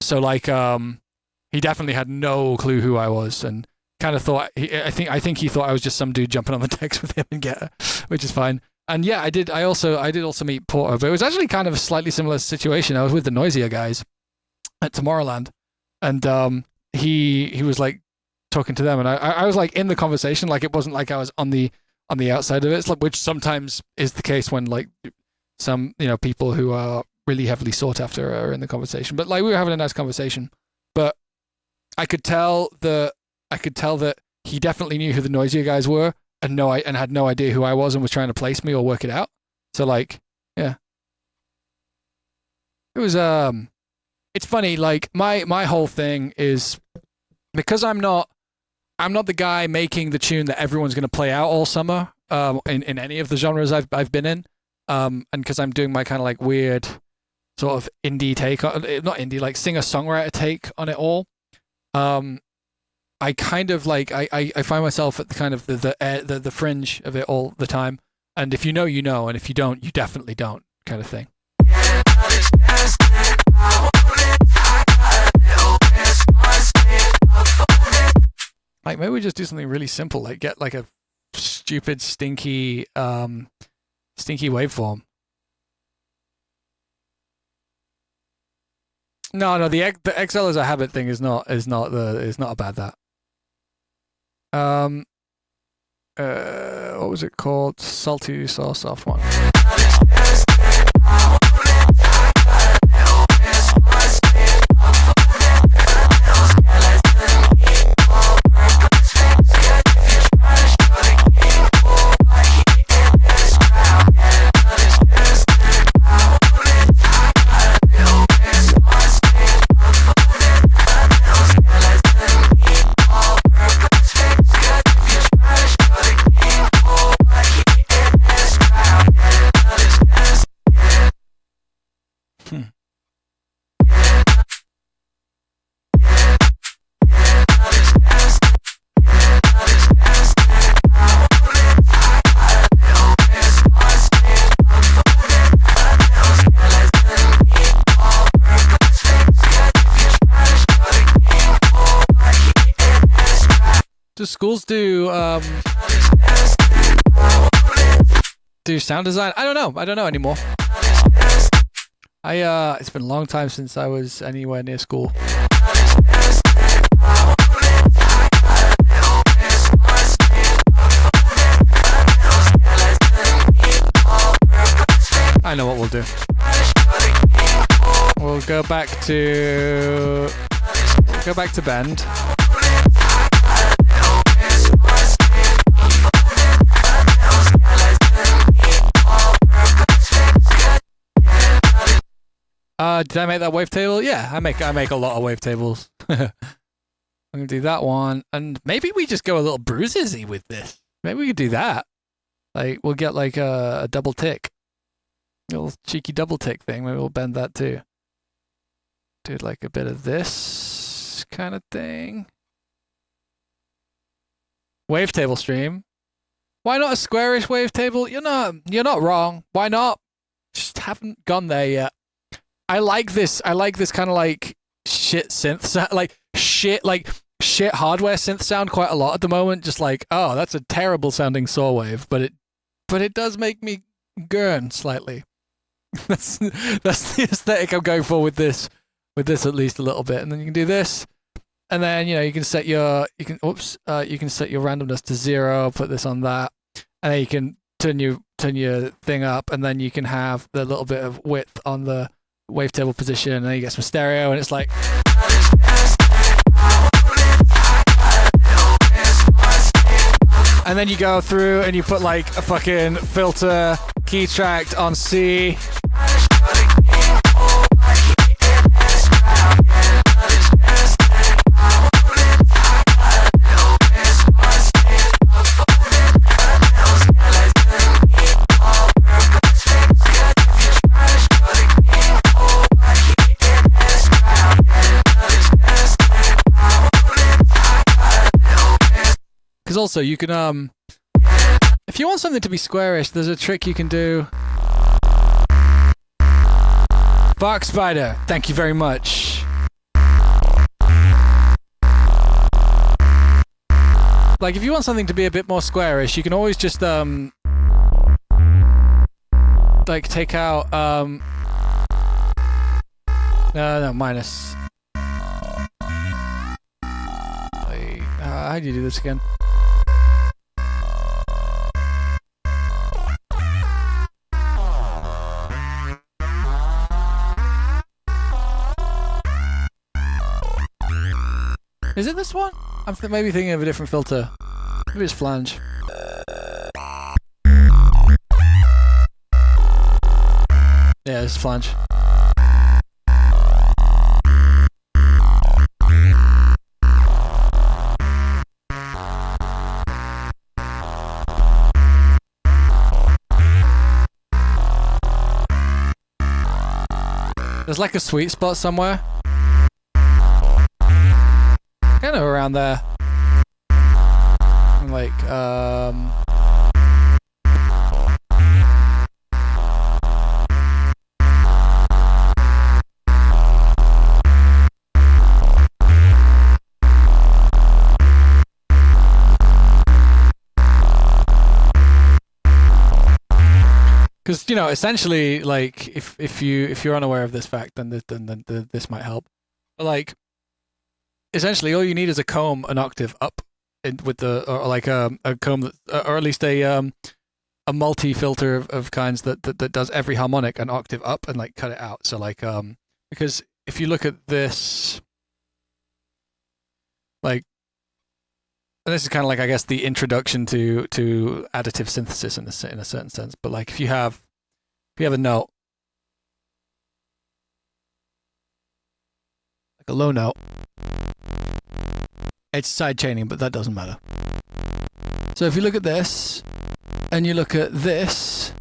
So like, he definitely had no clue who I was, and kind of thought, I think he thought I was just some dude jumping on the decks with him and Getter, which is fine. And yeah, I did also meet Porter, but it was actually kind of a slightly similar situation. I was with the Noisier guys at Tomorrowland, and he was like talking to them, and I was like in the conversation, like it wasn't like I was on the outside of it. It's like, which sometimes is the case when like some, you know, people who are really heavily sought after are in the conversation. But like, we were having a nice conversation. But I could tell that he definitely knew who the noisier guys were and had no idea who I was and was trying to place me or work it out. So like, yeah. It was it's funny, like my whole thing is because I'm not the guy making the tune that everyone's gonna play out all summer, in any of the genres I've been in. And because I'm doing my kind of like weird sort of indie take on not indie, like singer-songwriter take on it all. I kind of like I find myself at the kind of the fringe of it all the time. And if you know, you know, and if you don't, you definitely don't, kind of thing. Like maybe we just do something really simple, like get like a stupid stinky waveform. No, the XL as a habit thing is not about that. What was it called? Salty Sauce Soft one. Do schools do sound design? I don't know anymore. It's been a long time since I was anywhere near school. I know what we'll do. We'll go back to Bend. Did I make that wavetable? Yeah, I make a lot of wavetables. I'm gonna do that one, and maybe we just go a little bruisesy with this. Maybe we could do that. Like we'll get like a double tick, a little cheeky double tick thing. Maybe we'll bend that too. Do like a bit of this kind of thing. Wavetable stream. Why not a squarish wavetable? You're not wrong. Why not? Just haven't gone there yet. I like this kind of like shit synth like shit hardware synth sound quite a lot at the moment. Just like, oh, that's a terrible sounding saw wave, but it does make me gurn slightly. that's the aesthetic I'm going for with this at least a little bit. And then you can do this, and then you can set your randomness to 0. Put this on that, and then you can turn your thing up, and then you can have the little bit of width on the wavetable position, and then you get some stereo, and it's like and then you go through and you put like a fucking filter key tracked on C. Because also you can if you want something to be squarish, there's a trick you can do. Bark Spider, thank you very much. Like if you want something to be a bit more squarish, you can always just like take out no minus. How do you do this again? Is it this one? I'm maybe thinking of a different filter. Maybe it's flange. Yeah, it's flange. There's like a sweet spot somewhere. Kind of around there. Like, because, you know, essentially, like, if you're unaware of this fact, then this might help. But, like, essentially, all you need is a comb an octave up with the, or like a comb that, or at least a multi filter of kinds that does every harmonic an octave up and like cut it out. So like, because if you look at this, like, and this is kind of like, I guess, the introduction to additive synthesis in a certain sense. But like, if you have a note, like a low note, it's side chaining, but that doesn't matter. So if you look at this, and you look at this,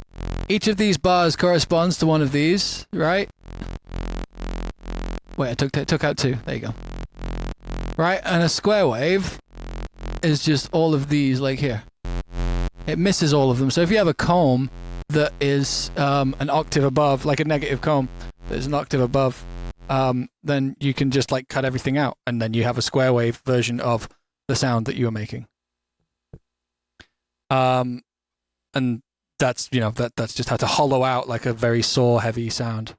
each of these bars corresponds to one of these, right? Wait, I took out two. There you go. Right, and a square wave is just all of these, like here. It misses all of them. So if you have a comb that is an octave above, like a negative comb that is an octave above, then you can just like cut everything out, and then you have a square wave version of the sound that you were making. And that's, you know, that's just how to hollow out like a very saw heavy sound.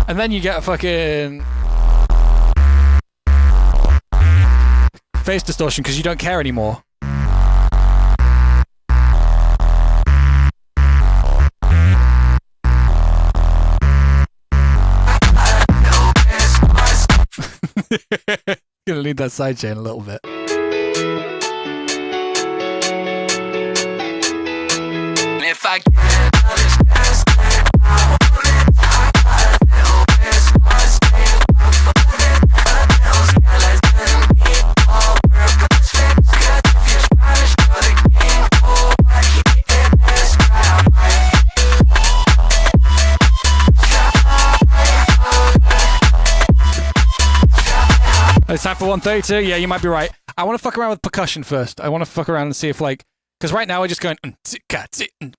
And then you get a fucking face distortion because you don't care anymore. Gonna need that sidechain a little bit. If I it's time for 132. Yeah, you might be right. I want to fuck around with percussion first. I want to fuck around and see if, like, because right now we're just going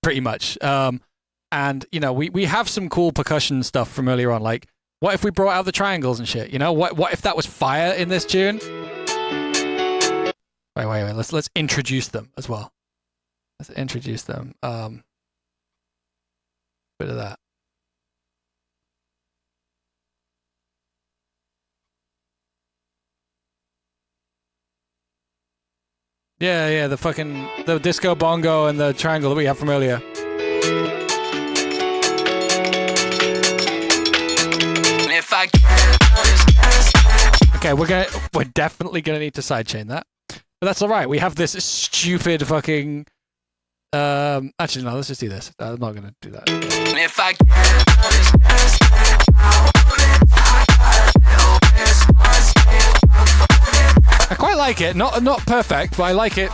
pretty much. And you know, we have some cool percussion stuff from earlier on. Like, what if we brought out the triangles and shit? You know, what if that was fire in this tune? Wait. Let's introduce them as well. Let's introduce them. Bit of that. Yeah, the disco bongo and the triangle that we have from earlier. Okay, we're definitely gonna need to sidechain that. But that's alright, we have this stupid fucking actually no, let's just do this. I'm not gonna do that. I quite like it. Not perfect, but I like it.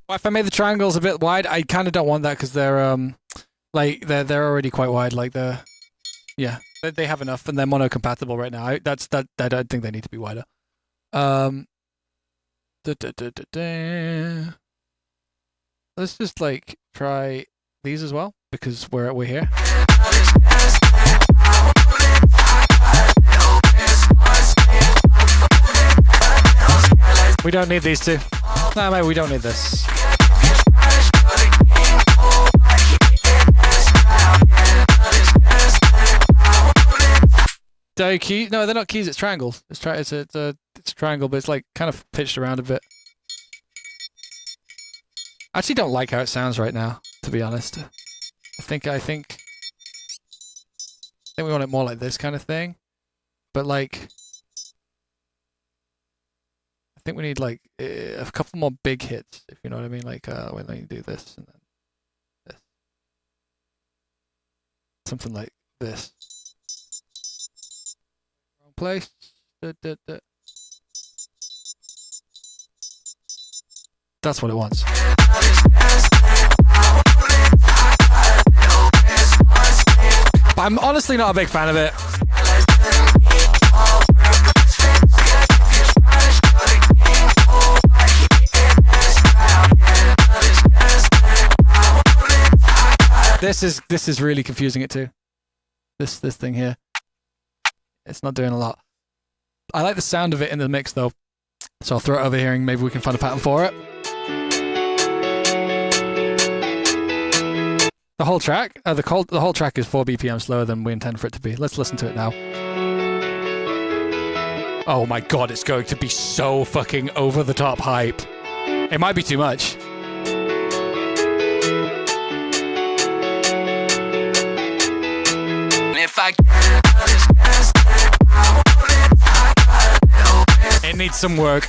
If I made the triangles a bit wide, I kind of don't want that because they're like they're already quite wide. Like they have enough and they're mono compatible right now. I don't think they need to be wider. Let's just like try these as well because we're here. We don't need these two. No, mate, we don't need this. Key? No, they're not keys. It's triangles. It's a triangle, but it's like kind of pitched around a bit. I actually don't like how it sounds right now, to be honest. I think we want it more like this kind of thing, but like I think we need like a couple more big hits, if you know what I mean. Like when you do this and then this, something like this. Wrong place. That's what it wants. But I'm honestly not a big fan of it. This is really confusing it too. This thing here. It's not doing a lot. I like the sound of it in the mix though. So I'll throw it over here and maybe we can find a pattern for it. The whole track? The whole track is 4 BPM slower than we intend for it to be. Let's listen to it now. Oh my god, it's going to be so fucking over the top hype. It might be too much. It needs some work.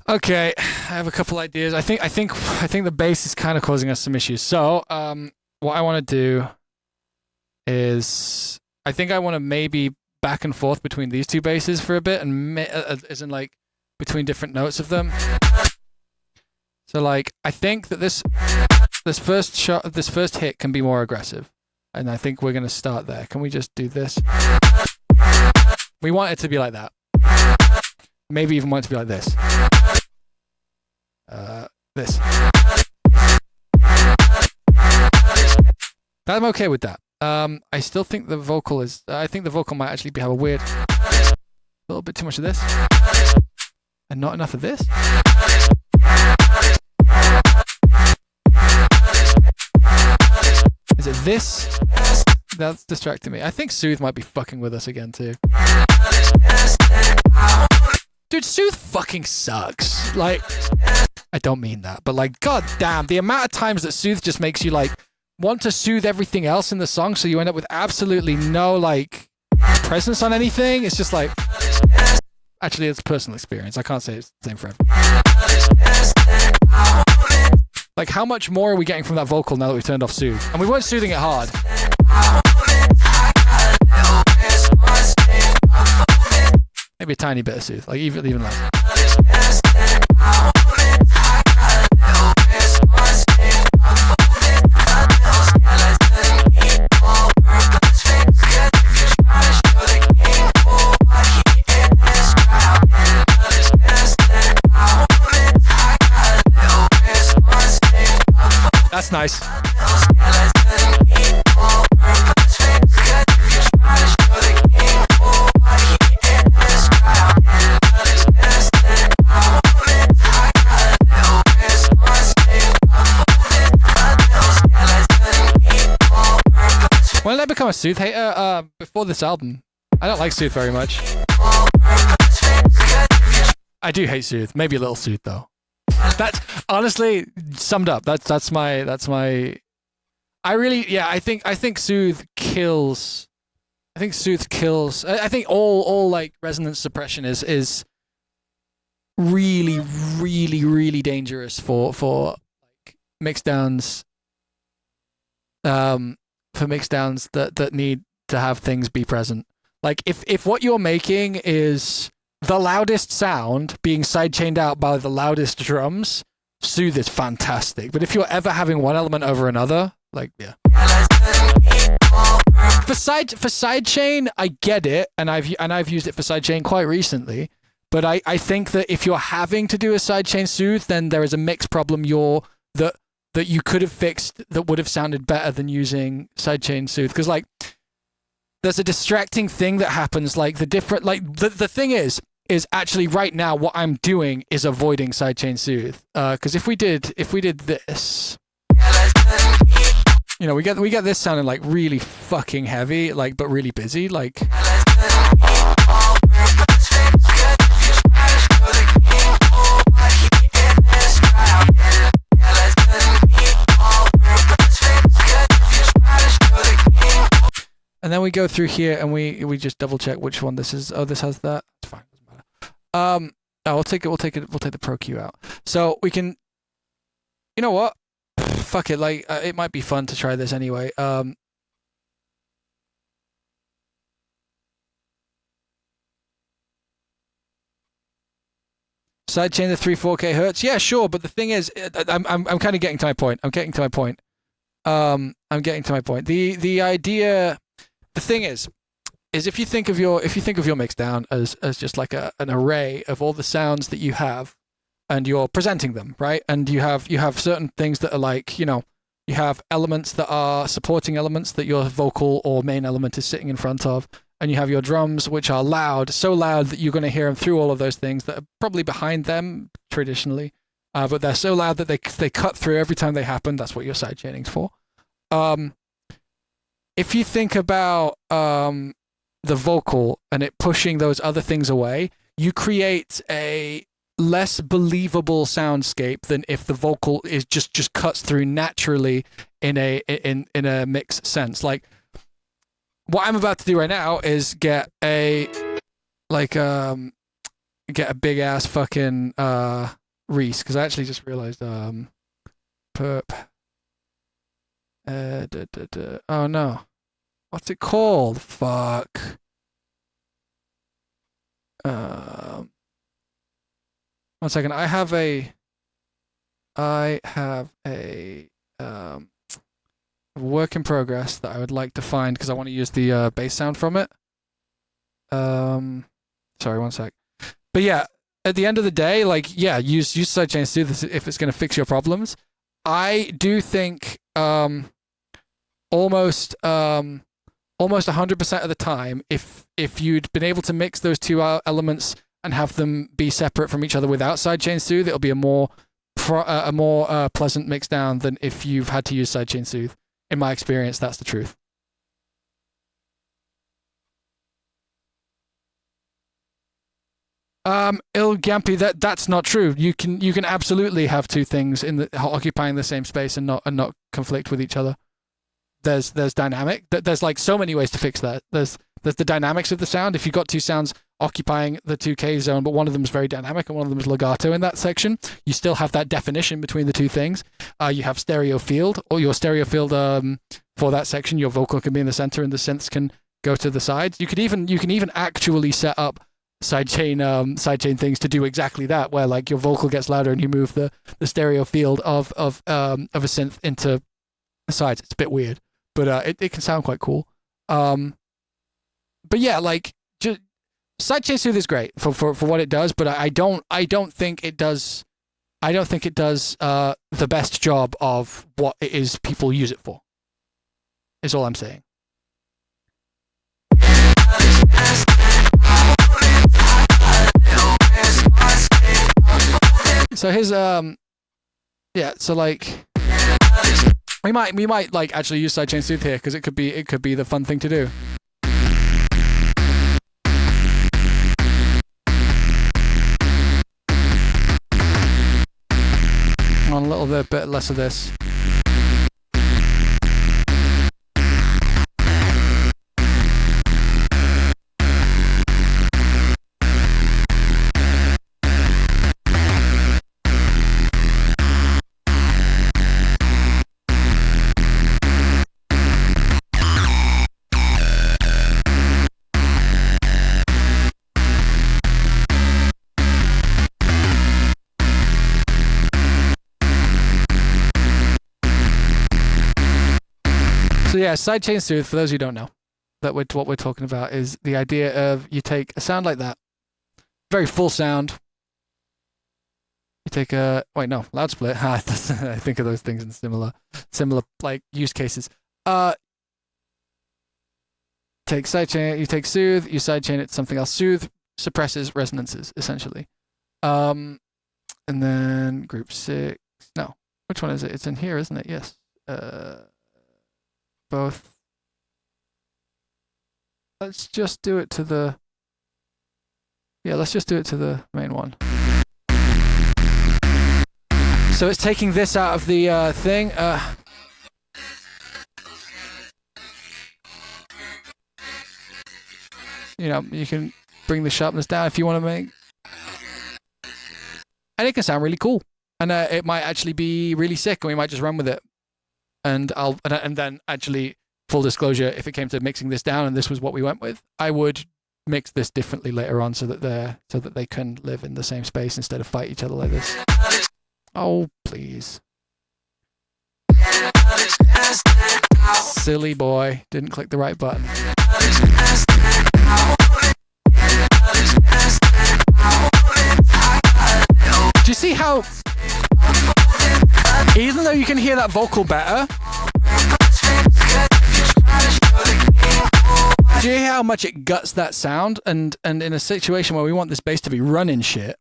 Okay, I have a couple ideas. I think the bass is kind of causing us some issues. So, what I want to do is I think I want to maybe back and forth between these two basses for a bit, and as in like between different notes of them. So like I think that this first hit can be more aggressive, and I think we're gonna start there. Can we just do this? We want it to be like that. Maybe even want it to be like this. This. I'm okay with that. I still think the vocal is. I think the vocal might actually have a weird. A little bit too much of this, and not enough of this. Is it this? That's distracting me. I think Soothe might be fucking with us again too. Dude, Soothe fucking sucks. Like, I don't mean that, but like, god damn, the amount of times that Soothe just makes you like want to soothe everything else in the song, so you end up with absolutely no like presence on anything. It's just like, actually, it's personal experience. I can't say it's the same for everyone. Like, how much more are we getting from that vocal now that we've turned off Soothe? And we weren't soothing it hard. Maybe a tiny bit of Soothe, like even less. That's nice. When did I become a Soothe hater? Before this album. I don't like Soothe very much. I do hate Soothe. Maybe a little Soothe though. That's honestly summed up. That's my. I really, yeah. I think Soothe kills. I think Soothe kills. I think all like resonance suppression is really, really, really dangerous for like mixdowns. For mixdowns that need to have things be present. Like if what you're making is the loudest sound being sidechained out by the loudest drums, Soothe is fantastic. But if you're ever having one element over another, like yeah. For sidechain, I get it, and I've used it for sidechain quite recently. But I think that if you're having to do a sidechain Soothe, then there is a mix problem that you could have fixed that would have sounded better than using sidechain Soothe. Because like there's a distracting thing that happens, like the different, like the thing is actually right now what I'm doing is avoiding sidechain Soothe. Because if we did this, you know, we get this sounding like really fucking heavy, like but really busy, like. And then we go through here and we just double check which one this is. Oh, this has that. It's fine. Doesn't matter. We'll take the Pro Q out. So we can. You know what? Fuck it. Like it might be fun to try this anyway. Sidechain the 3-4K hertz. Yeah, sure. But the thing is, I'm kind of getting to my point. I'm getting to my point. The idea. The thing is if you think of your mixdown as just like an array of all the sounds that you have, and you're presenting them, right? And you have certain things that are like, you know, you have elements that are supporting elements that your vocal or main element is sitting in front of, and you have your drums which are loud, so loud that you're going to hear them through all of those things that are probably behind them traditionally, but they're so loud that they cut through every time they happen. That's what your sidechaining's for. If you think about the vocal and it pushing those other things away, you create a less believable soundscape than if the vocal is just cuts through naturally in a mix sense. Like what I'm about to do right now is get a big ass fucking Reese, because I actually just realized perp. Oh no. What's it called? Fuck. One second. I have a work in progress that I would like to find because I want to use the bass sound from it. Sorry, one sec. But yeah, at the end of the day, like, yeah, use sidechains to do this if it's going to fix your problems. I do think almost 100% of the time, if you'd been able to mix those two elements and have them be separate from each other without sidechain Soothe, it'll be a more pleasant mix down than if you've had to use sidechain Soothe. In my experience, that's the truth. Gampy, that's not true. You can absolutely have two things occupying the same space and not conflict with each other. There's dynamic. There's like so many ways to fix that. There's the dynamics of the sound. If you've got two sounds occupying the 2K zone, but one of them is very dynamic and one of them is legato in that section, you still have that definition between the two things. You have stereo field, or your stereo field for that section. Your vocal can be in the center and the synths can go to the sides. You can even actually set up sidechain things to do exactly that, where like your vocal gets louder and you move the stereo field of a synth into the sides. It's a bit weird, but it can sound quite cool. But yeah, like just sidechain Soothe is great for what it does, but I don't think it does the best job of what it is people use it for. Is all I'm saying. So his yeah, so like we might like actually use sidechain Soothe here because it could be the fun thing to do. on a little bit less of this. So yeah, sidechain soothe, for those who don't know, what we're talking about is the idea of you take a sound like that, very full sound. You take loud split. I think of those things in similar like use cases. Take sidechain, you take soothe, you sidechain it to something else. Soothe suppresses resonances, essentially. And then group 6. No, which one is it? It's in here, isn't it? Yes. Both. Let's just do it to the... Yeah, let's just do it to the main one. So it's taking this out of the thing. You know, you can bring the sharpness down if you want to make... And it can sound really cool. And it might actually be really sick, and we might just run with it. And then actually, full disclosure, if it came to mixing this down and this was what we went with, I would mix this differently later on so that they can live in the same space instead of fight each other like this. Oh, please. Silly boy. Didn't click the right button. Do you see how... Even though you can hear that vocal better, do you hear how much it guts that sound? And in a situation where we want this bass to be running shit,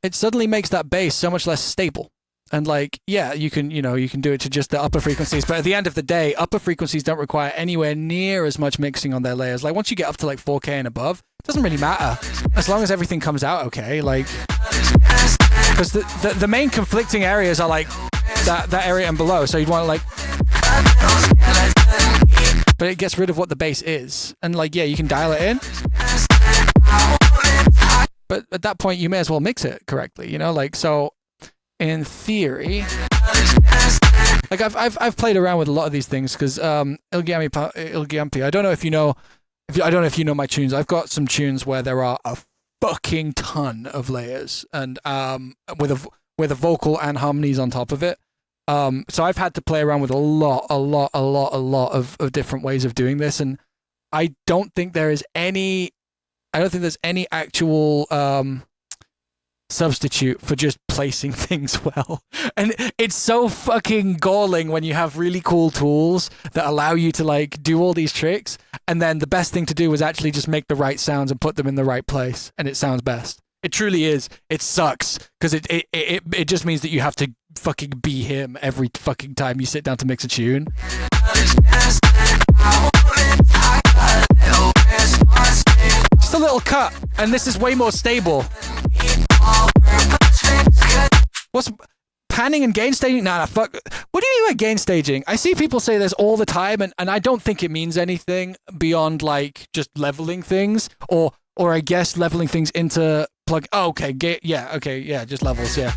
it suddenly makes that bass so much less stable. And like, yeah, you can do it to just the upper frequencies, but at the end of the day, upper frequencies don't require anywhere near as much mixing on their layers. Like once you get up to like 4K and above, it doesn't really matter as long as everything comes out okay. Like, because the main conflicting areas are like that area and below. So you'd want to like, but it gets rid of what the bass is, and like, yeah, you can dial it in. But at that point, you may as well mix it correctly, you know, like so. In theory, like I've played around with a lot of these things because IdkProduction. I don't know if you know my tunes. I've got some tunes where there are a fucking ton of layers and with a vocal and harmonies on top of it. So I've had to play around with a lot of different ways of doing this, and I don't think there's any actual substitute for just placing things well. And it's so fucking galling when you have really cool tools that allow you to like do all these tricks, and then the best thing to do is actually just make the right sounds and put them in the right place, and it sounds best. It truly is. It sucks because it just means that you have to fucking be him every fucking time you sit down to mix a tune. Just a little cut, and this is way more stable. What's panning and gain staging? Nah, fuck. What do you mean by gain staging? I see people say this all the time, and I don't think it means anything beyond like just leveling things, or I guess leveling things into plug. Oh, okay, just levels, yeah.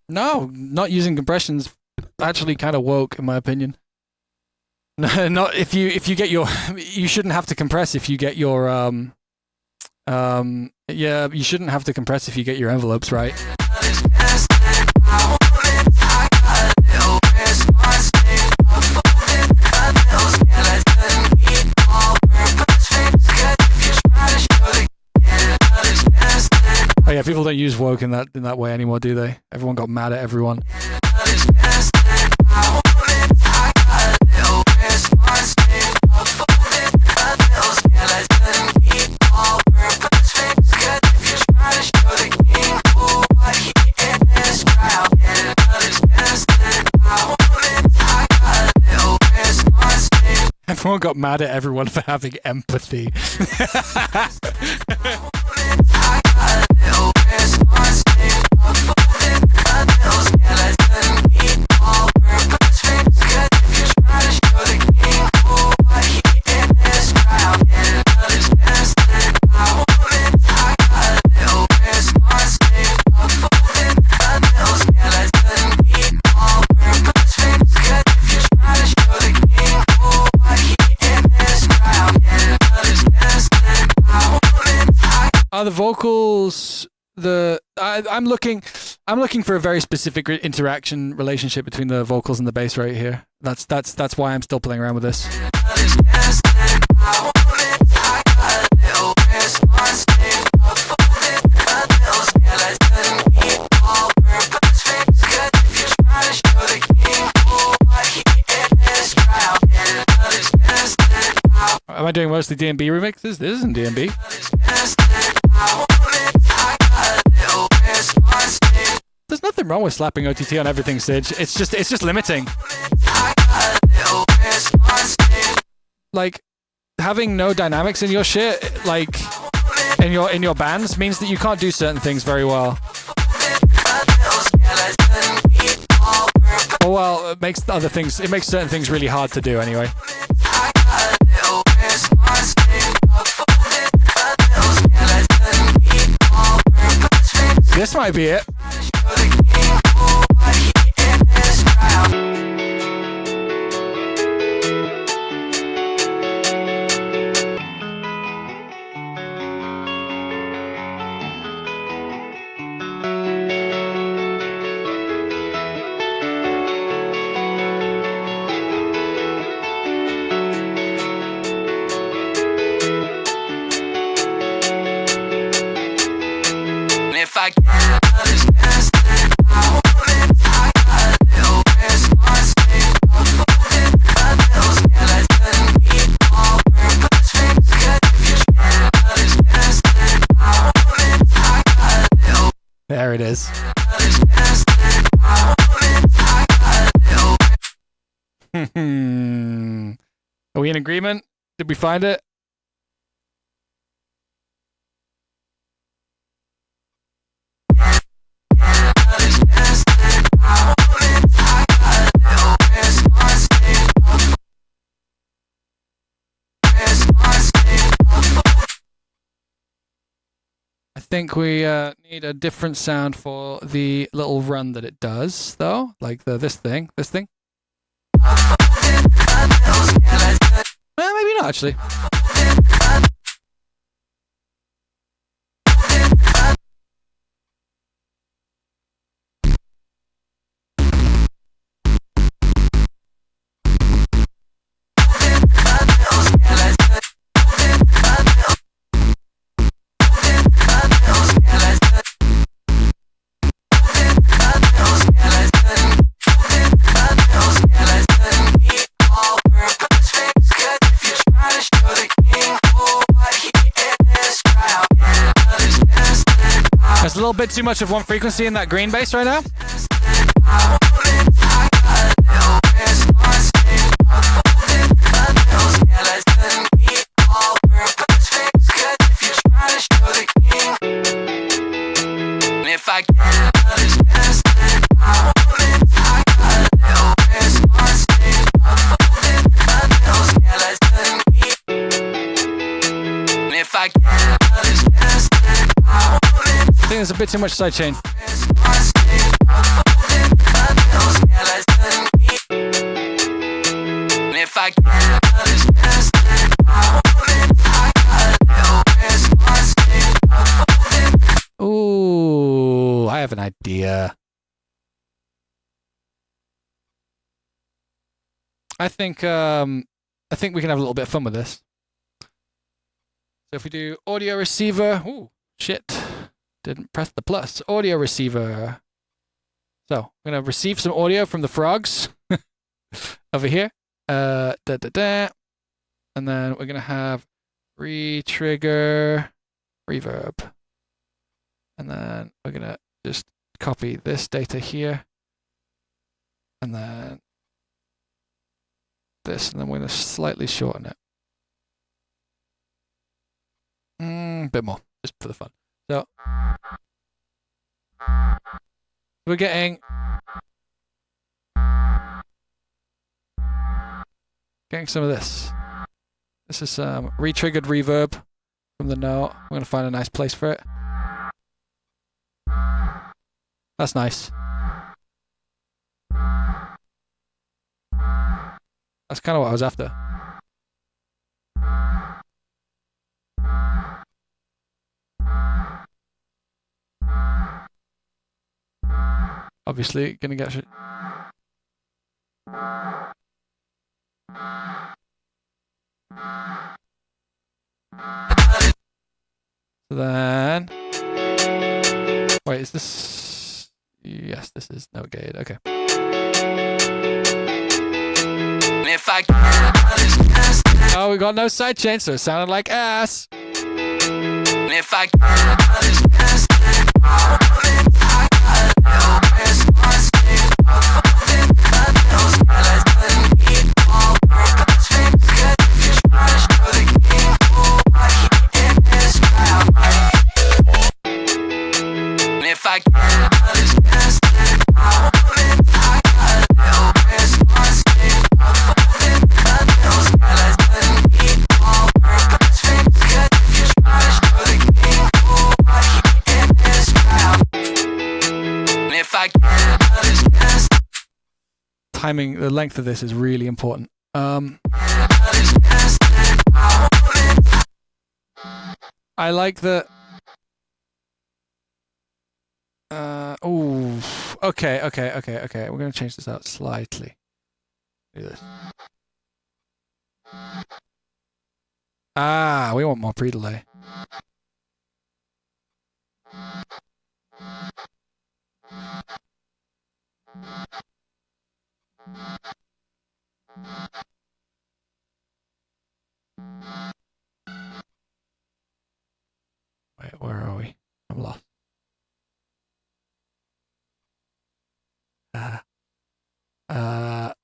No, not using compression's actually kind of woke in my opinion. Not if you get your, you shouldn't have to compress if you get your you shouldn't have to compress if you get your envelopes right. People don't use woke in that way anymore, do they? Everyone got mad at everyone. Everyone got mad at everyone for having empathy. Are the vocals I'm looking for a very specific interaction relationship between the vocals and the bass right here. That's why I'm still playing around with this. Am I doing mostly D&B remixes? This isn't D&B. There's nothing wrong with slapping OTT on everything, Sidge. It's just limiting. Like, having no dynamics in your shit, like in your bands, means that you can't do certain things very well. Or well, it makes certain things really hard to do anyway. This might be it. If I can't understand There it is. Are we in agreement? Did we find it? I think we need a different sound for the little run that it does, though. Like this thing. Maybe not, actually. There's a little bit too much of one frequency in that green bass right now. If I can't understand if I can't understand I think there's a bit too much sidechain. if I can't understand Ooh, I have an idea. I think we can have a little bit of fun with this. So if we do audio receiver, ooh, shit. didn't press the plus. Audio receiver. So I'm gonna receive some audio from the frogs over here. And then we're gonna have re-trigger reverb. And then we're gonna just copy this data here. And then this, and then we're gonna slightly shorten it. A bit more, just for the fun. So we're getting some of this. This is some re-triggered reverb from the note. I'm gonna find a nice place for it. That's nice. That's kind of what I was after. Obviously, gonna get shit. So then, wait, is this? Yes, this is no gated. Okay. Oh, we got no sidechain, so it sounded like ass. If I timing, the length of this is really important. I like the. Oh, okay. We're gonna change this out slightly. Do this. Ah, we want more pre-delay. Wait, where are we? I'm lost.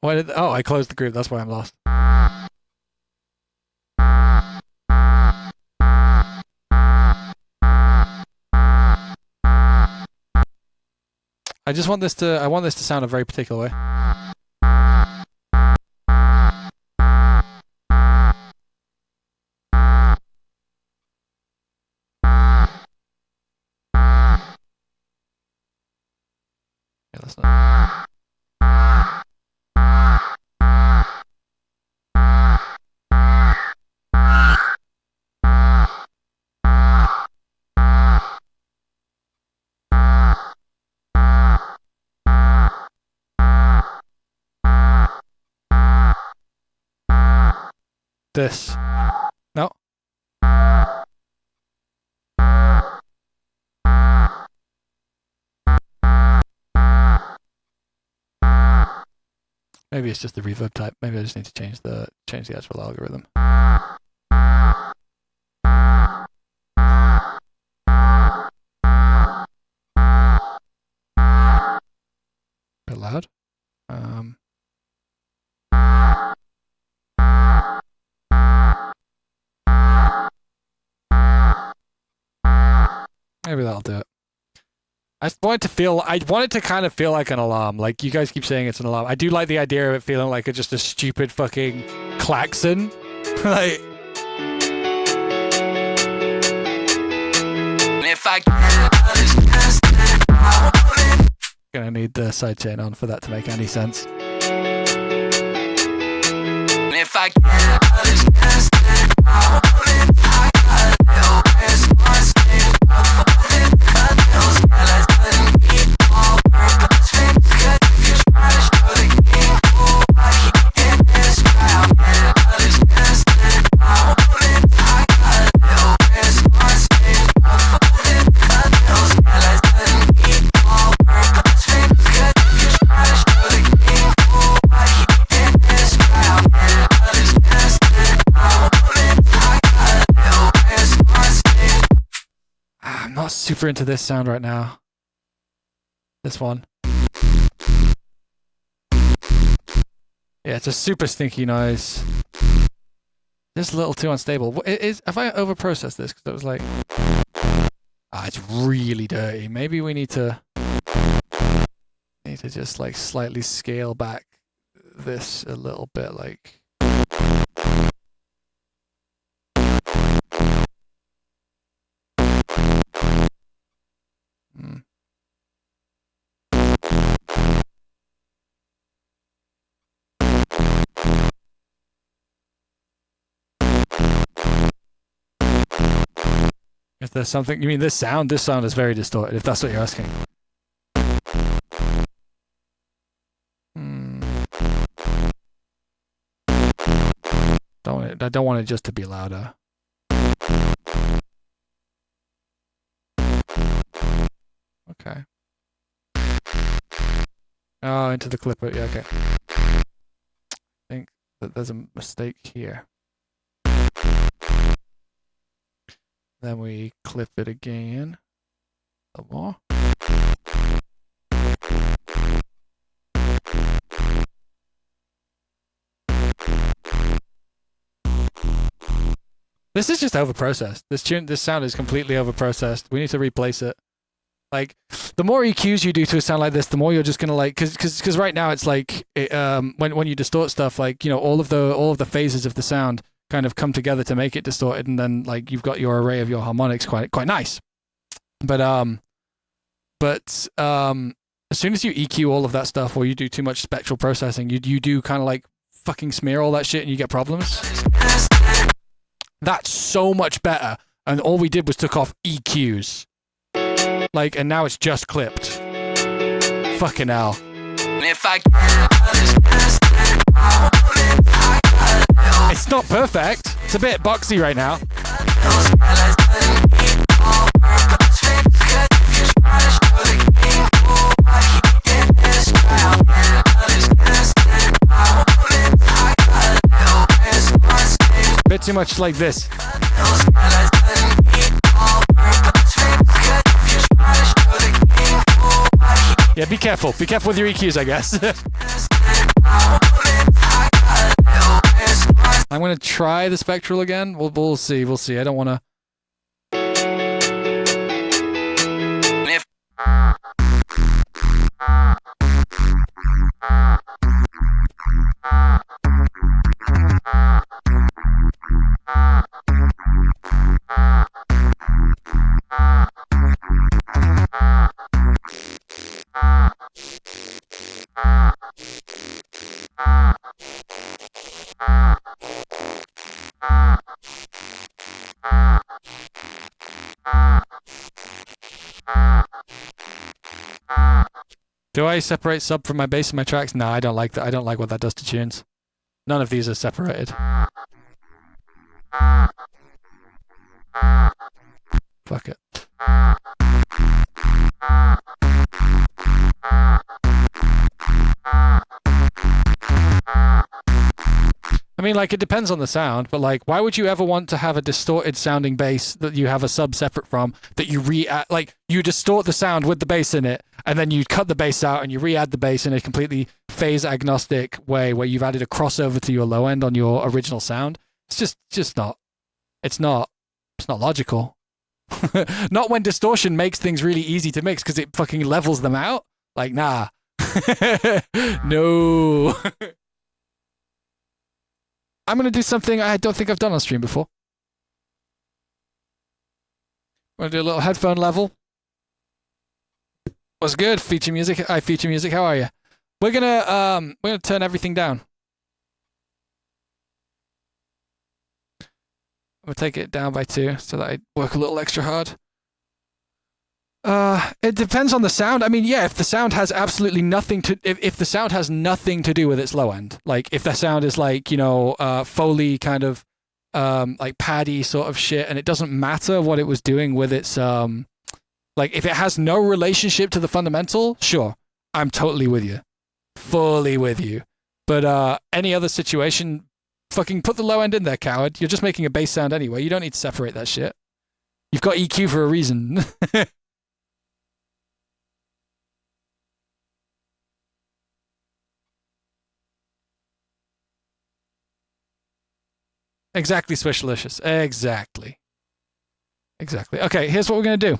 Why did? Oh, I closed the group. That's why I'm lost. I just want this to. I want this to sound a very particular way. Yeah, that's not. This. No. Maybe it's just the reverb type. Maybe I just need to change the actual algorithm. A bit loud. Maybe that'll do it. I want it to kind of feel like an alarm. Like, you guys keep saying it's an alarm. I do like the idea of it feeling like it's just a stupid fucking klaxon. Like, if I gonna need the sidechain on for that to make any sense. If I super into this sound right now. This one. Yeah, it's a super stinky noise. Just a little too unstable. Have I overprocessed this? Because it was like... it's really dirty. Maybe we need to just like slightly scale back this a little bit, like... If there's something... You mean this sound? This sound is very distorted, if that's what you're asking. I don't want it just to be louder. Okay. Oh, into the clipper. Yeah, okay. I think that there's a mistake here. Then we clip it again. A little more. This is just overprocessed. This sound is completely overprocessed. We need to replace it. Like, the more EQs you do to a sound like this, the more you're just gonna like, because right now it's like, when you distort stuff, like, you know, all of the phases of the sound kind of come together to make it distorted, and then like you've got your array of your harmonics quite nice. But as soon as you EQ all of that stuff, or you do too much spectral processing, you do kind of like fucking smear all that shit, and you get problems. That's so much better, and all we did was took off EQs. Like, and now it's just clipped. Fucking hell. It's not perfect. It's a bit boxy right now. Bit too much like this. Yeah, be careful. Be careful with your EQs, I guess. I'm gonna try the spectral again. We'll see. We'll see. I don't want to. Do I separate sub from my bass in my tracks? No, I don't like that. I don't like what that does to tunes. None of these are separated. Fuck it. I mean, like, it depends on the sound, but like, why would you ever want to have a distorted sounding bass that you have a sub separate from, that you like, you distort the sound with the bass in it, and then you cut the bass out and you re-add the bass in a completely phase agnostic way where you've added a crossover to your low end on your original sound? It's just not. It's not logical. Not when distortion makes things really easy to mix because it fucking levels them out. Like, nah. No. I'm going to do something I don't think I've done on stream before. I'm going to do a little headphone level. What's good? Feature music. Hi, Feature Music. How are you? We're going to turn everything down. I'm going to take it down by 2 so that I work a little extra hard. It depends on the sound. I mean, yeah, if the sound has absolutely nothing to, if the sound has nothing to do with its low end, like if the sound is like, you know, Foley kind of, like paddy sort of shit, and it doesn't matter what it was doing with its, like if it has no relationship to the fundamental, sure, I'm totally with you. Fully with you. But, any other situation, fucking put the low end in there, coward. You're just making a bass sound anyway. You don't need to separate that shit. You've got EQ for a reason. Exactly, Swishalicious. Exactly. Okay, here's what we're going to do.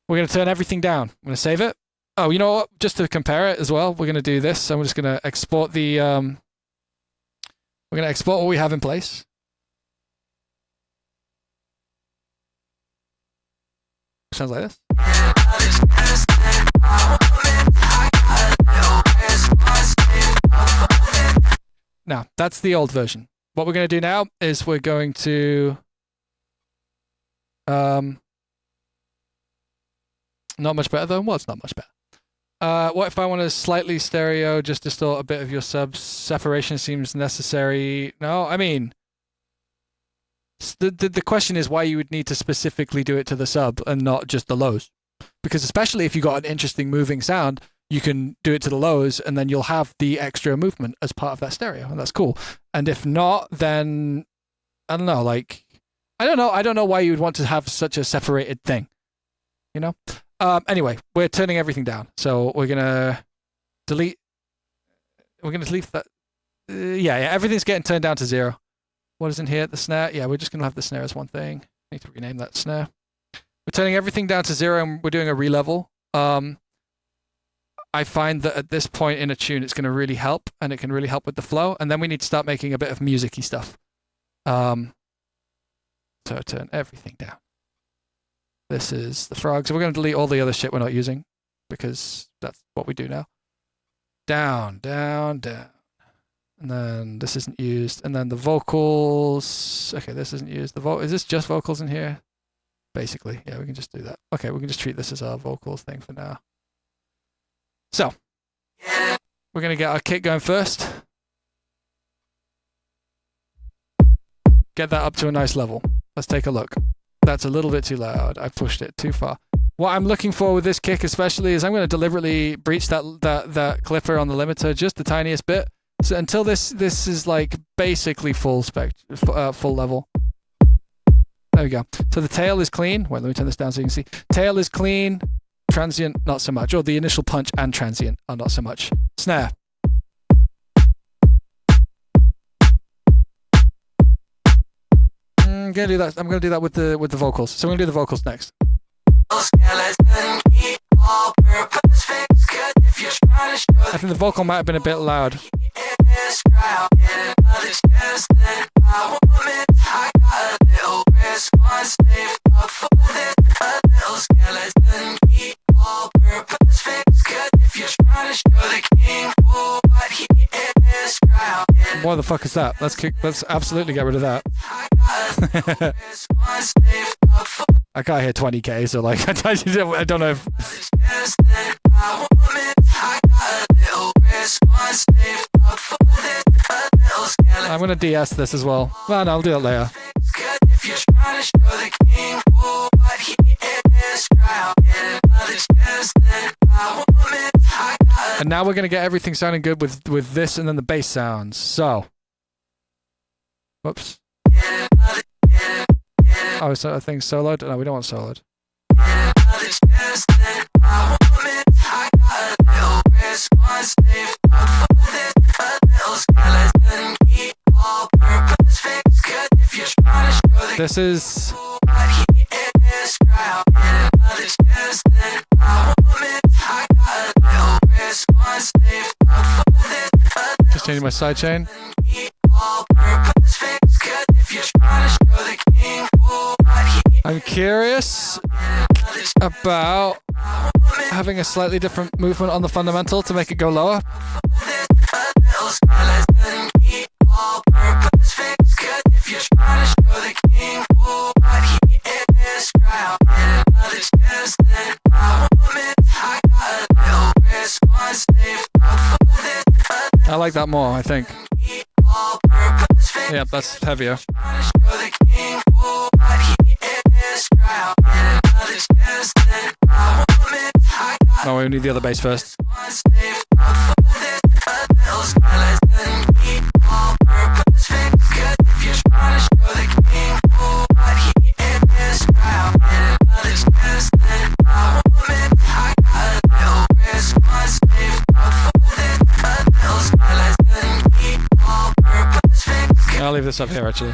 We're going to turn everything down. I'm going to save it. Oh, you know what? Just to compare it as well, we're going to do this. So I'm just going to export the... we're going to export what we have in place. Sounds like this. Now, that's the old version. What we're going to do now is we're going to... not much better though. Well, it's not much better. What if I want to slightly stereo, just distort a bit of your subs? Separation seems necessary. No, I mean, the question is why you would need to specifically do it to the sub and not just the lows. Because especially if you got an interesting moving sound, you can do it to the lows and then you'll have the extra movement as part of that stereo, and that's cool. And if not, then I don't know, like, I don't know why you would want to have such a separated thing, you know? Anyway, we're turning everything down. So we're going to delete that. Yeah, everything's getting turned down to 0. What is in here? The snare? Yeah, we're just going to have the snare as one thing. I need to rename that snare. We're turning everything down to 0 and we're doing a re-level. I find that at this point in a tune, it's going to really help, and it can really help with the flow. And then we need to start making a bit of music-y stuff. So turn everything down. This is the frog. So we're going to delete all the other shit we're not using because that's what we do now. Down, down, down. And then this isn't used. And then the vocals. Okay, this isn't used. Is this just vocals in here? Basically, yeah, we can just do that. Okay, we can just treat this as our vocals thing for now. So, we're going to get our kick going first. Get that up to a nice level. Let's take a look. That's a little bit too loud. I pushed it too far. What I'm looking for with this kick especially is I'm going to deliberately breach that clipper on the limiter just the tiniest bit. So until this is like basically full level. There we go. So the tail is clean. Wait, let me turn this down so you can see. Tail is clean. Transient, not so much. Or the initial punch and transient are not so much. Snare. I'm gonna do that. I'm gonna do that with the vocals. So I'm gonna do the vocals next. I think the vocal might have been a bit loud. What the fuck is that? Let's absolutely get rid of that. I can't hear 20k, so like I don't know if I'm gonna DS this as well. Well, no, I'll do it later. And now we're gonna get everything sounding good with this and then the bass sounds. So, whoops. Oh, so I think soloed. No, we don't want soloed. This is. Just changing my sidechain. I'm curious about having a slightly different movement on the fundamental to make it go lower. I like that more, I think. Yeah, that's heavier. No, we need the other bass first. I I'll leave this up here actually.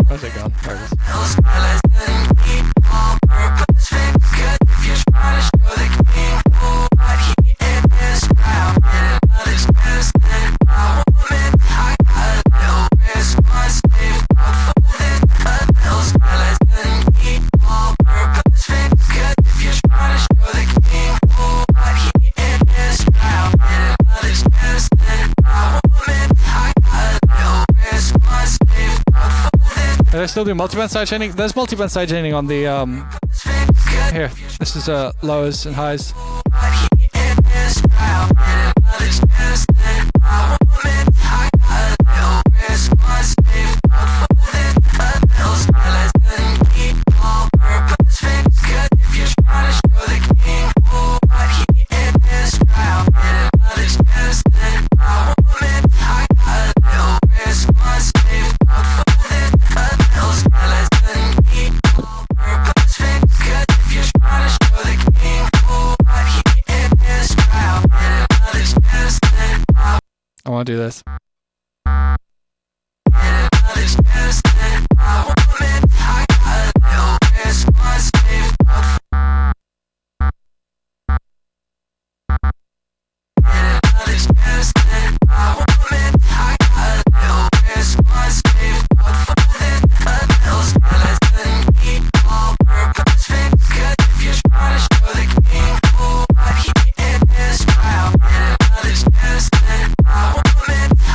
Where's it gone? There it is. Do I still do multiband sidechaining? There's multiband sidechaining on the here. This is lows and highs. I want to do this.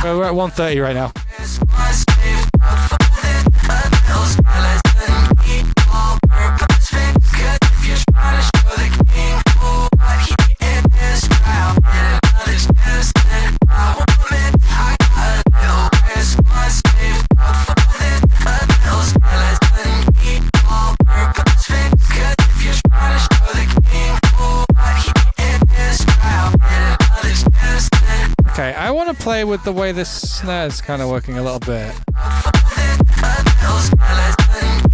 We're at 130 right now. Okay, I want to play with the way this snare is kind of working a little bit.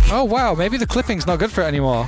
Oh wow, maybe the clipping's not good for it anymore.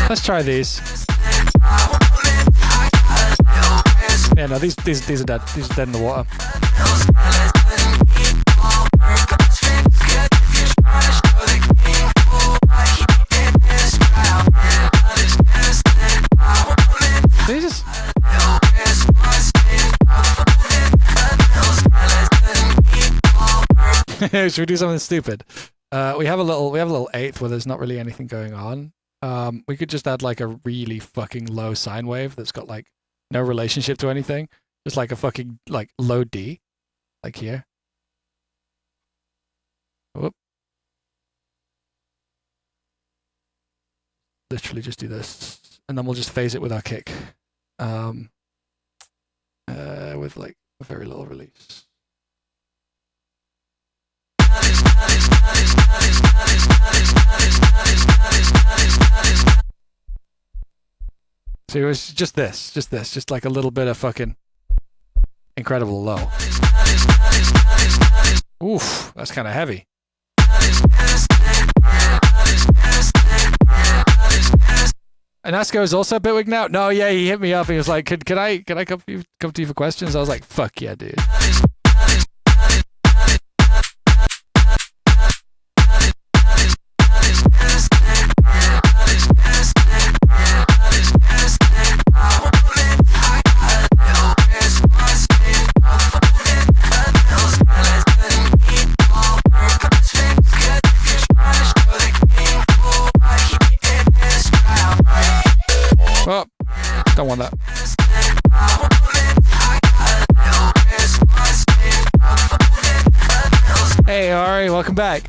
Let's try these. Yeah, no, these are dead. These are dead in the water. These should we do something stupid? We have a little eighth where there's not really anything going on. We could just add like a really fucking low sine wave that's got like no relationship to anything. Just like a fucking like low D, like here. Whoop. literally just do this, and then we'll just phase it with our kick, with like a very little release. So it was just like a little bit of fucking incredible low. Oof, that's kind of heavy. And Asko is also a bit wigged out. No, yeah, he hit me up. He was like, "Can I come to you for questions?" I was like, "Fuck yeah, dude." Oh, don't want that. Hey, Ari, welcome back.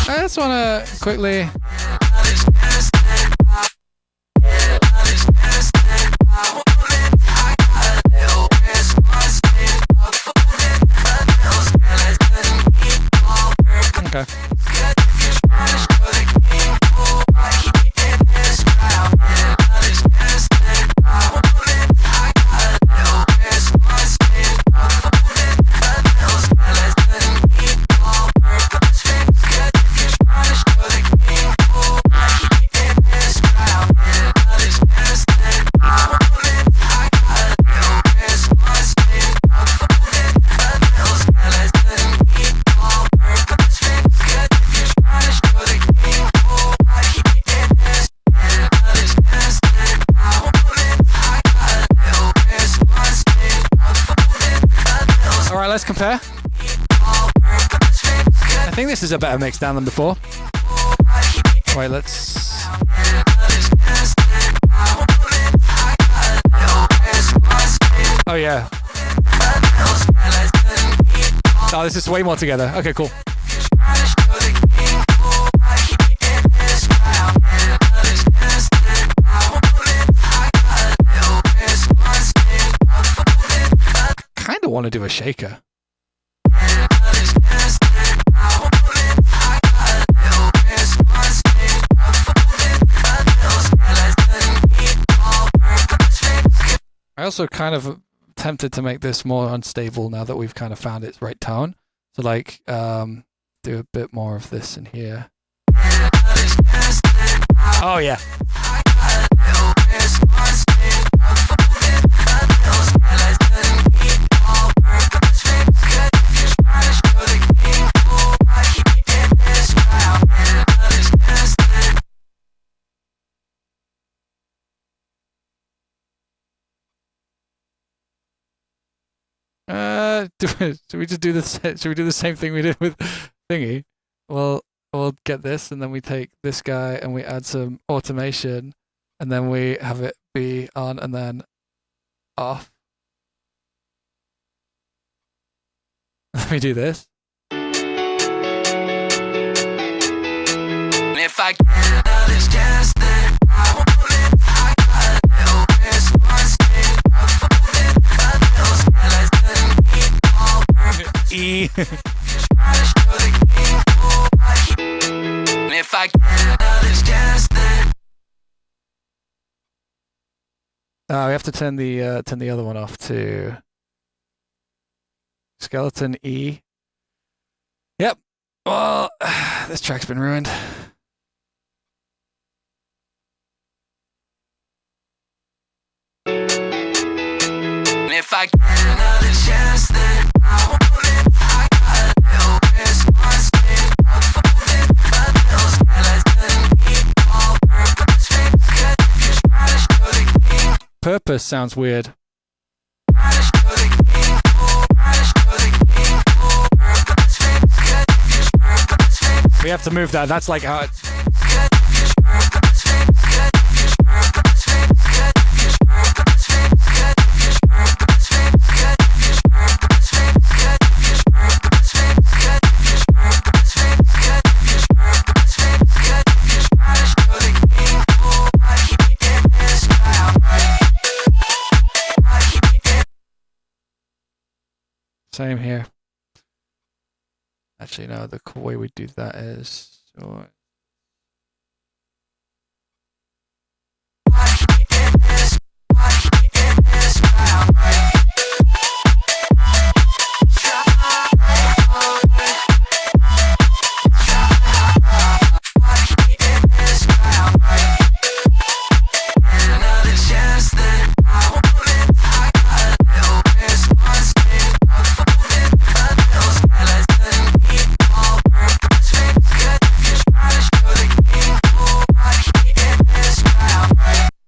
I just want to quickly... Okay. Let's compare. I think this is a better mix down than before. Wait, let's... Oh yeah. Oh, this is way more together. Okay, cool. Kind of want to do a shaker. I also kind of tempted to make this more unstable now that we've kind of found its right tone. So like, do a bit more of this in here. Oh yeah. Should we just do this? Should we do the same thing we did with Thingy? Well, we'll get this, and then we take this guy, and we add some automation, and then we have it be on and then off. Let me do this. If I E. If I we have to turn the other one off to skeleton E. Yep. Well, this track's been ruined. If I get another chance, then I want it. I got a little response. Purpose sounds weird. We have to move that. That's like how it... Same here. Actually, no, the way we do that is...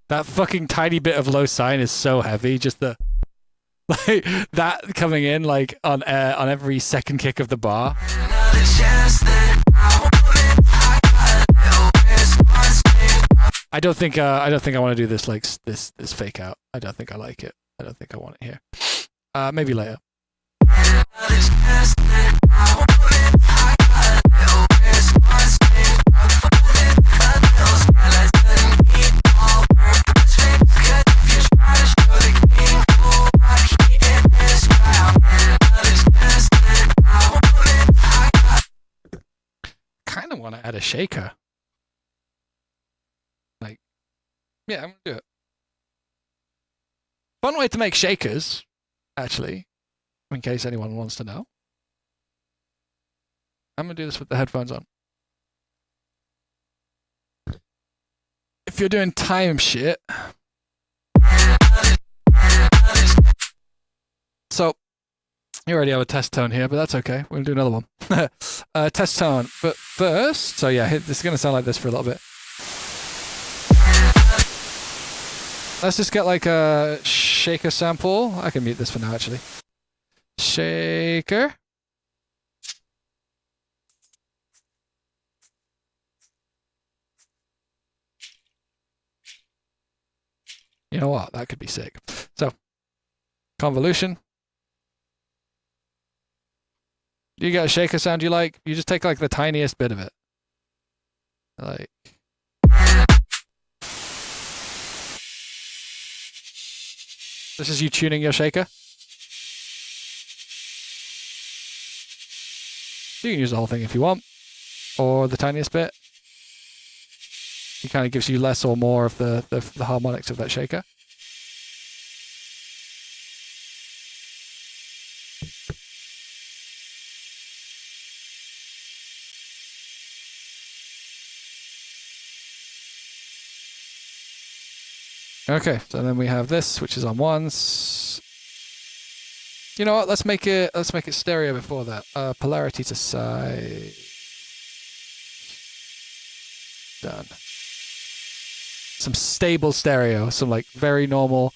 That fucking tiny bit of low sign is so heavy. Just the like that coming in like on every second kick of the bar. I don't think I want to do this like this fake out. I don't think I like it. I don't think I want it here. Maybe later. Kind of want to add a shaker. Like, yeah, I'm gonna do it. Fun way to make shakers, actually, in case anyone wants to know. I'm gonna do this with the headphones on. If you're doing time shit. So, you already have a test tone here, but that's okay. We're going to do another one. Test tone. But first, so yeah, this is going to sound like this for a little bit. Let's just get like a shaker sample. I can mute this for now, actually. Shaker. You know what? That could be sick. So, convolution. You got a shaker sound you like? You just take like the tiniest bit of it. Like. This is you tuning your shaker. You can use the whole thing if you want. Or the tiniest bit. It kind of gives you less or more of the harmonics of that shaker. Okay, so then we have this, which is on ones. You know what? Let's make it stereo before that. Polarity to side. Done. Some stable stereo, some like very normal,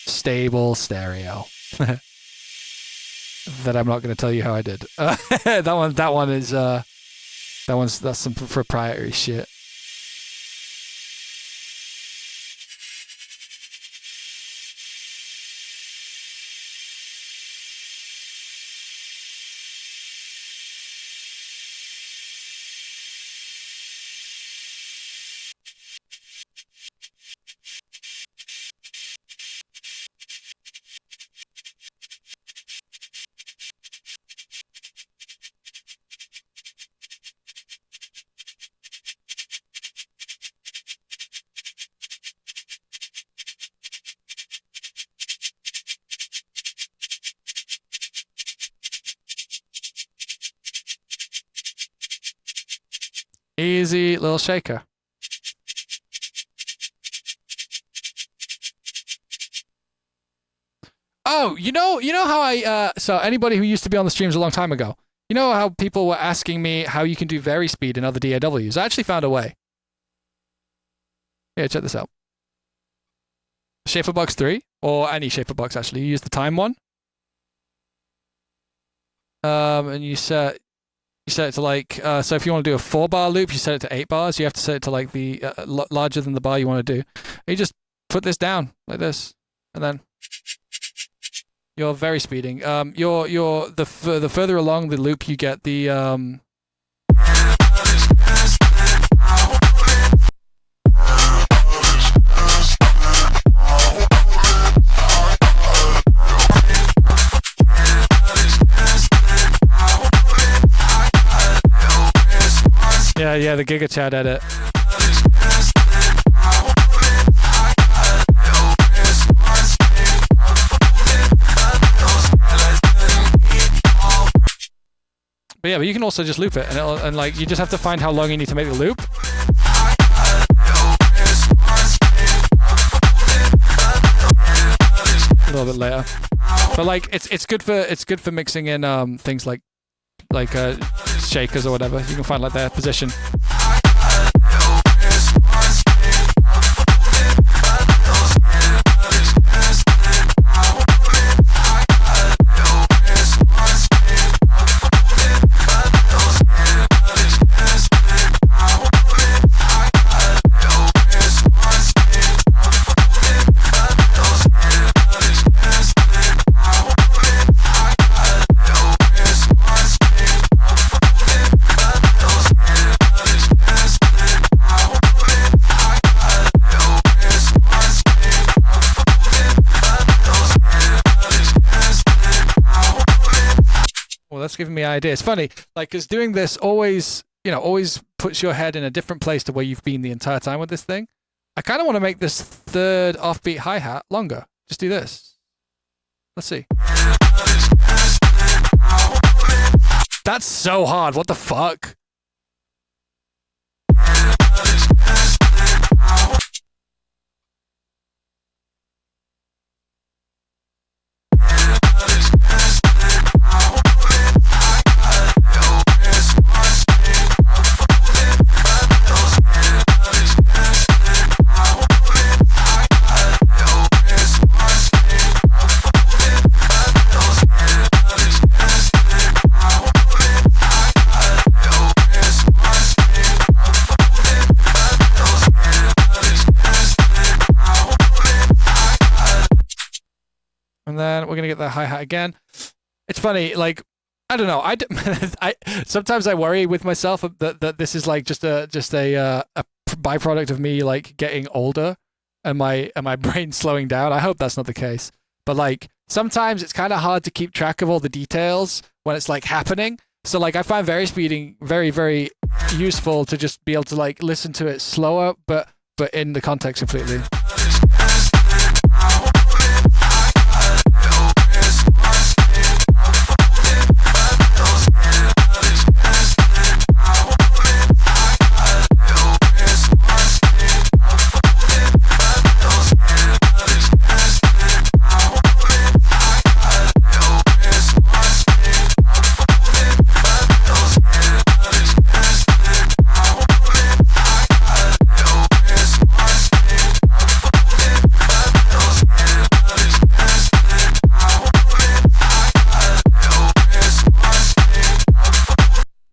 stable stereo. That I'm not going to tell you how I did. That's some proprietary shit. Easy little shaker. Oh, you know how so anybody who used to be on the streams a long time ago, you know how people were asking me how you can do vary speed in other DAWs? I actually found a way. Yeah, check this out. Shaperbox 3, or any Shaperbox actually, you use the time one. And you set it to like, so if you want to do a 4-bar loop, you set it to 8 bars. You have to set it to like the larger than the bar you want to do. And you just put this down like this, and then you're very speeding. The further along the loop you get, the Yeah, the Giga Chad edit. But yeah, but you can also just loop it, and like you just have to find how long you need to make the loop. A little bit later, but like it's good for mixing in things like shakers or whatever. You can find like their position. That's giving me ideas. It's funny, like, because doing this always puts your head in a different place to where you've been the entire time with this thing. I kind of want to make this third offbeat hi-hat longer. Just do this. Let's see. That's so hard. What the fuck? And then we're gonna get the hi-hat again. It's funny, like, I don't know. I sometimes I worry with myself that this is like just a byproduct of me like getting older and my brain slowing down. I hope that's not the case. But like sometimes it's kind of hard to keep track of all the details when it's like happening. So like I find speeding very, very useful to just be able to like listen to it slower, but in the context completely.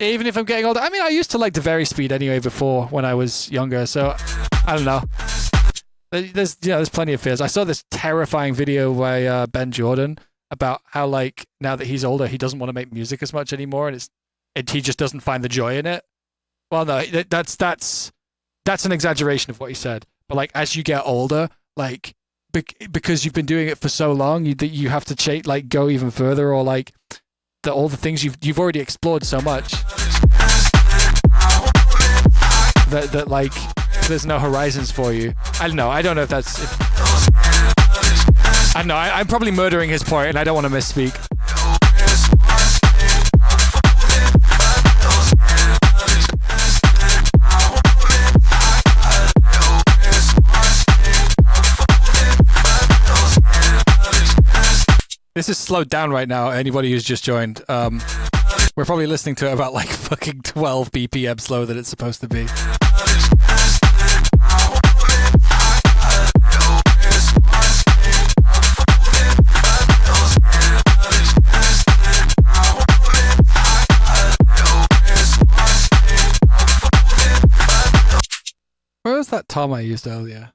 Even if I'm getting older, I mean, I used to like the very speed anyway before when I was younger, so I don't know. There's plenty of fears. I saw this terrifying video by Ben Jordan about how like now that he's older, he doesn't want to make music as much anymore, and he just doesn't find the joy in it. Well, no, that's an exaggeration of what he said. But like as you get older, like because you've been doing it for so long, you have to go even further, or like all the things you've already explored so much that like there's no horizons for you. I don't know. I don't know if that's. I don't know. I'm probably murdering his point, and I don't want to misspeak. This is slowed down right now, anybody who's just joined. We're probably listening to it about like fucking 12 BPM slower than it's supposed to be. Where was that tom I used earlier?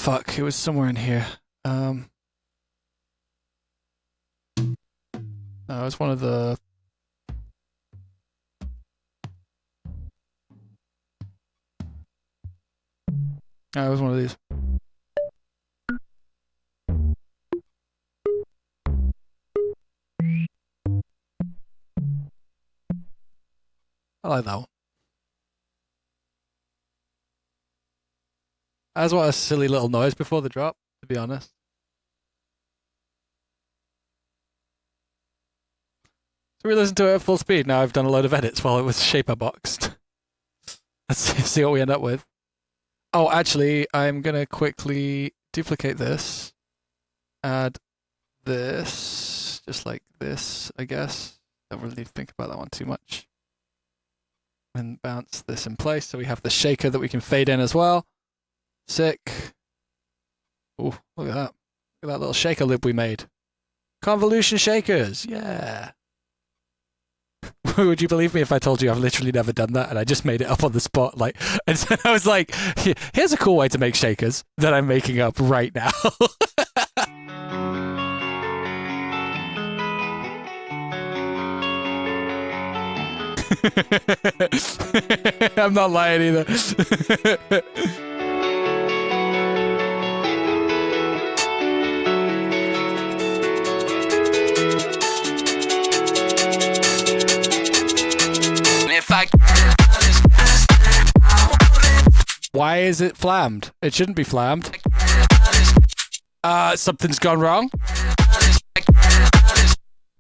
Fuck, it was somewhere in here. It was one of the... it was one of these. like that one. I just want a silly little noise before the drop, to be honest. So we listened to it at full speed. Now I've done a load of edits while it was shaper boxed. Let's see what we end up with. Oh, actually, I'm going to quickly duplicate this. Add this. Just like this, I guess. Don't really need to think about that one too much. And bounce this in place. So we have the shaker that we can fade in as well. Sick. Oh, look at that. Look at that little shaker lib we made. Convolution shakers. Yeah. Would you believe me if I told you I've literally never done that and I just made it up on the spot? Like, and so I was like, here's a cool way to make shakers that I'm making up right now. I'm not lying either. Why is it flammed? It shouldn't be flammed. Something's gone wrong.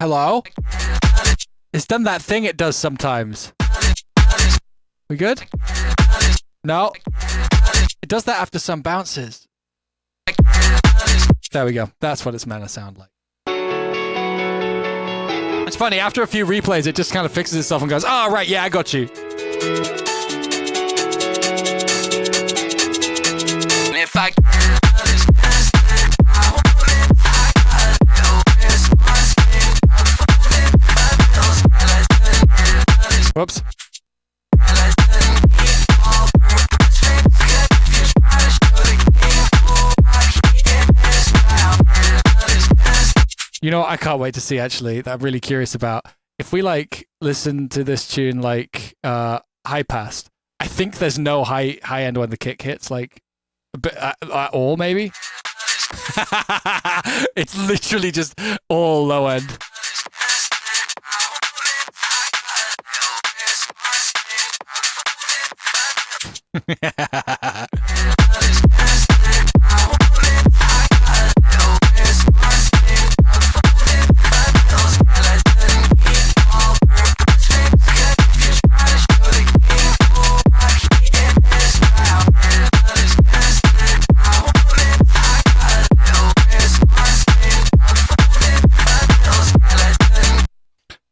Hello? It's done that thing it does sometimes. We good? No. It does that after some bounces. There we go. That's what it's meant to sound like. It's funny, after a few replays, it just kind of fixes itself and goes, oh, right, yeah, I got you. If I whoops. You know what I can't wait to see, actually, that I'm really curious about. If we, like, listen to this tune, like, high passed, I think there's no high end when the kick hits, like, at all, maybe? It's literally just all low end.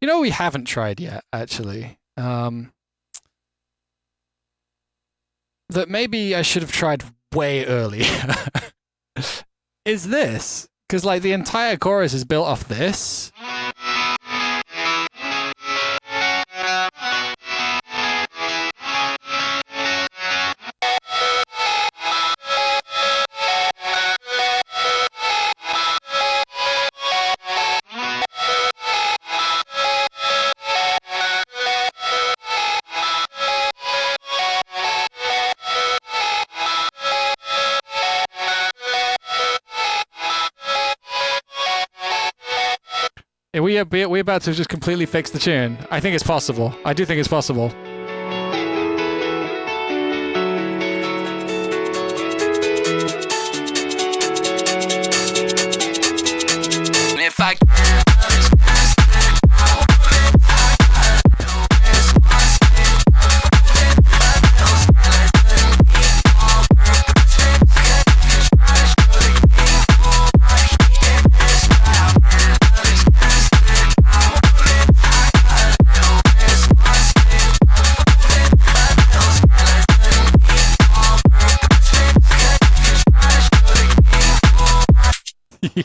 You know, we haven't tried yet, actually. That maybe I should have tried way earlier. Is this? Because, like, the entire chorus is built off this. We're about to just completely fix the tune. I think it's possible. I do think it's possible. If I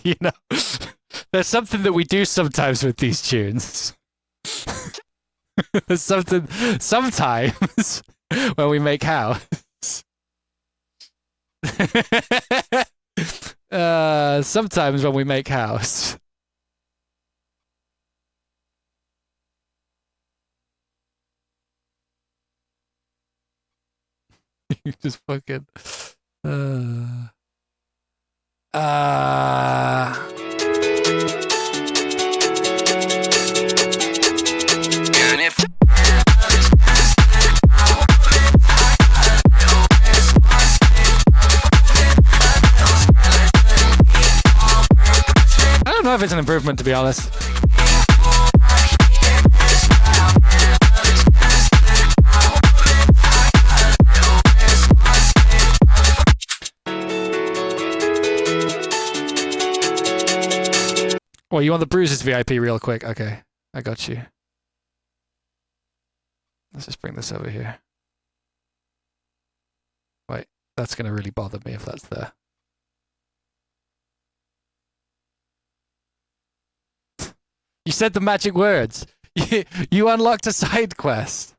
you know, there's something that we do sometimes with these tunes. There's something sometimes when we make house. Sometimes when we make house. You just fucking. And if know if it's an improvement, to be honest. Oh, you want the Bruises VIP real quick? Okay, I got you. Let's just bring this over here. Wait, that's going to really bother me if that's there. You said the magic words. You unlocked a side quest.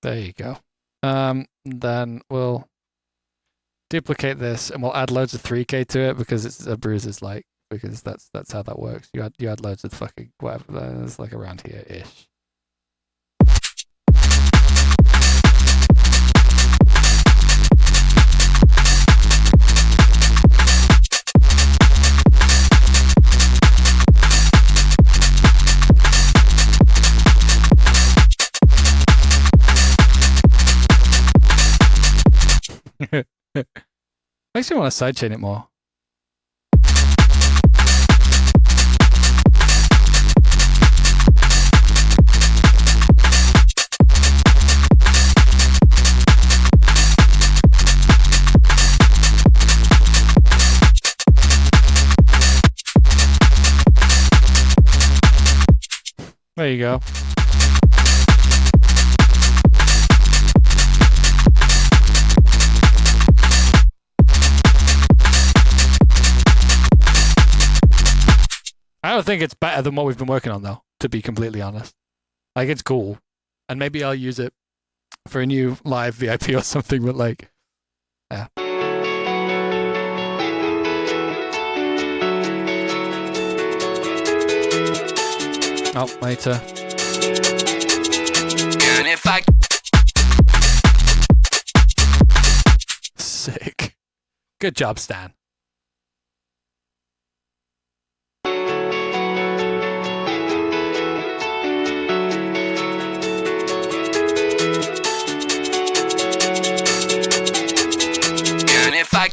There you go. Then we'll duplicate this and we'll add loads of 3K to it because it's a Bruises like, because that's how that works. You add loads of fucking whatever. It's like around here ish. Makes me want to sidechain it more. There you go. I don't think it's better than what we've been working on, though, to be completely honest. Like, it's cool. And maybe I'll use it for a new live VIP or something, but like, yeah. Oh, later. And if I... Sick. Good job, Stan. If I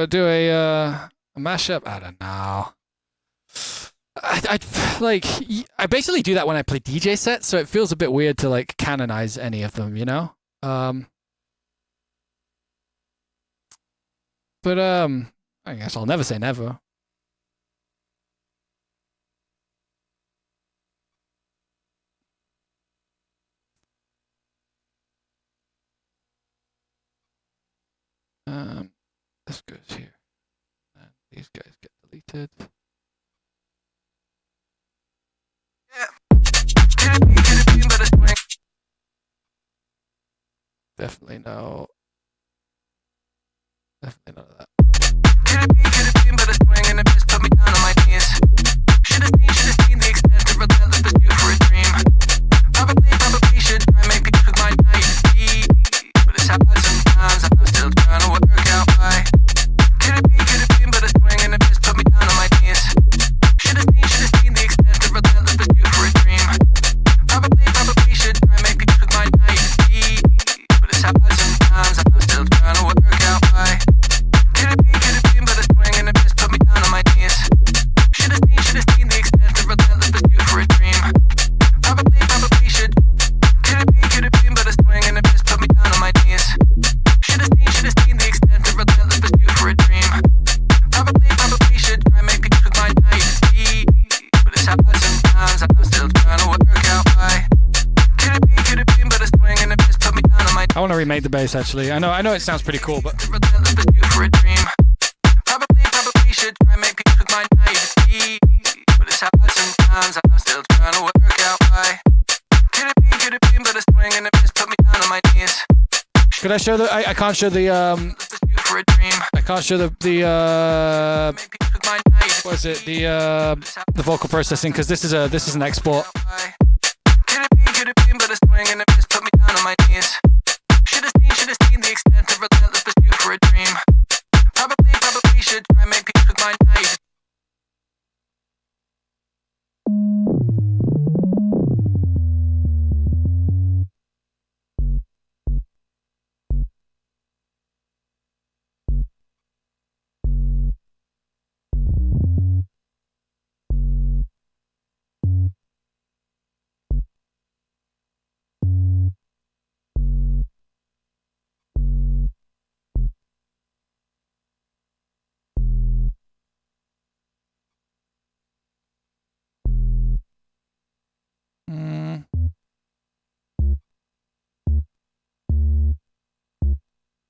do a mashup? I don't know. I basically do that when I play DJ sets, so it feels a bit weird to like canonize any of them, you know. But I guess I'll never say never. This goes here, and these guys get deleted. Definitely no. Definitely none of that. Should've seen the extent of relentless pursuit for a dream. Probably should try and make peace with my naivety. I want to remake the bass actually. I know it sounds pretty cool, but Probably should try make peace with my naivety. But it's hard sometimes, I'm still trying to work out why. Could it be, but a swing and it just put me down on my knees. could I show the? I can't show the For a dream. I can't show the Make peace with my naivety. what is it? The vocal processing because this is an export. Could it be, but a swing and it just put me down on my knees. Should've seen the extent of relentless pursuit for a dream. Probably should try make peace with my naivety.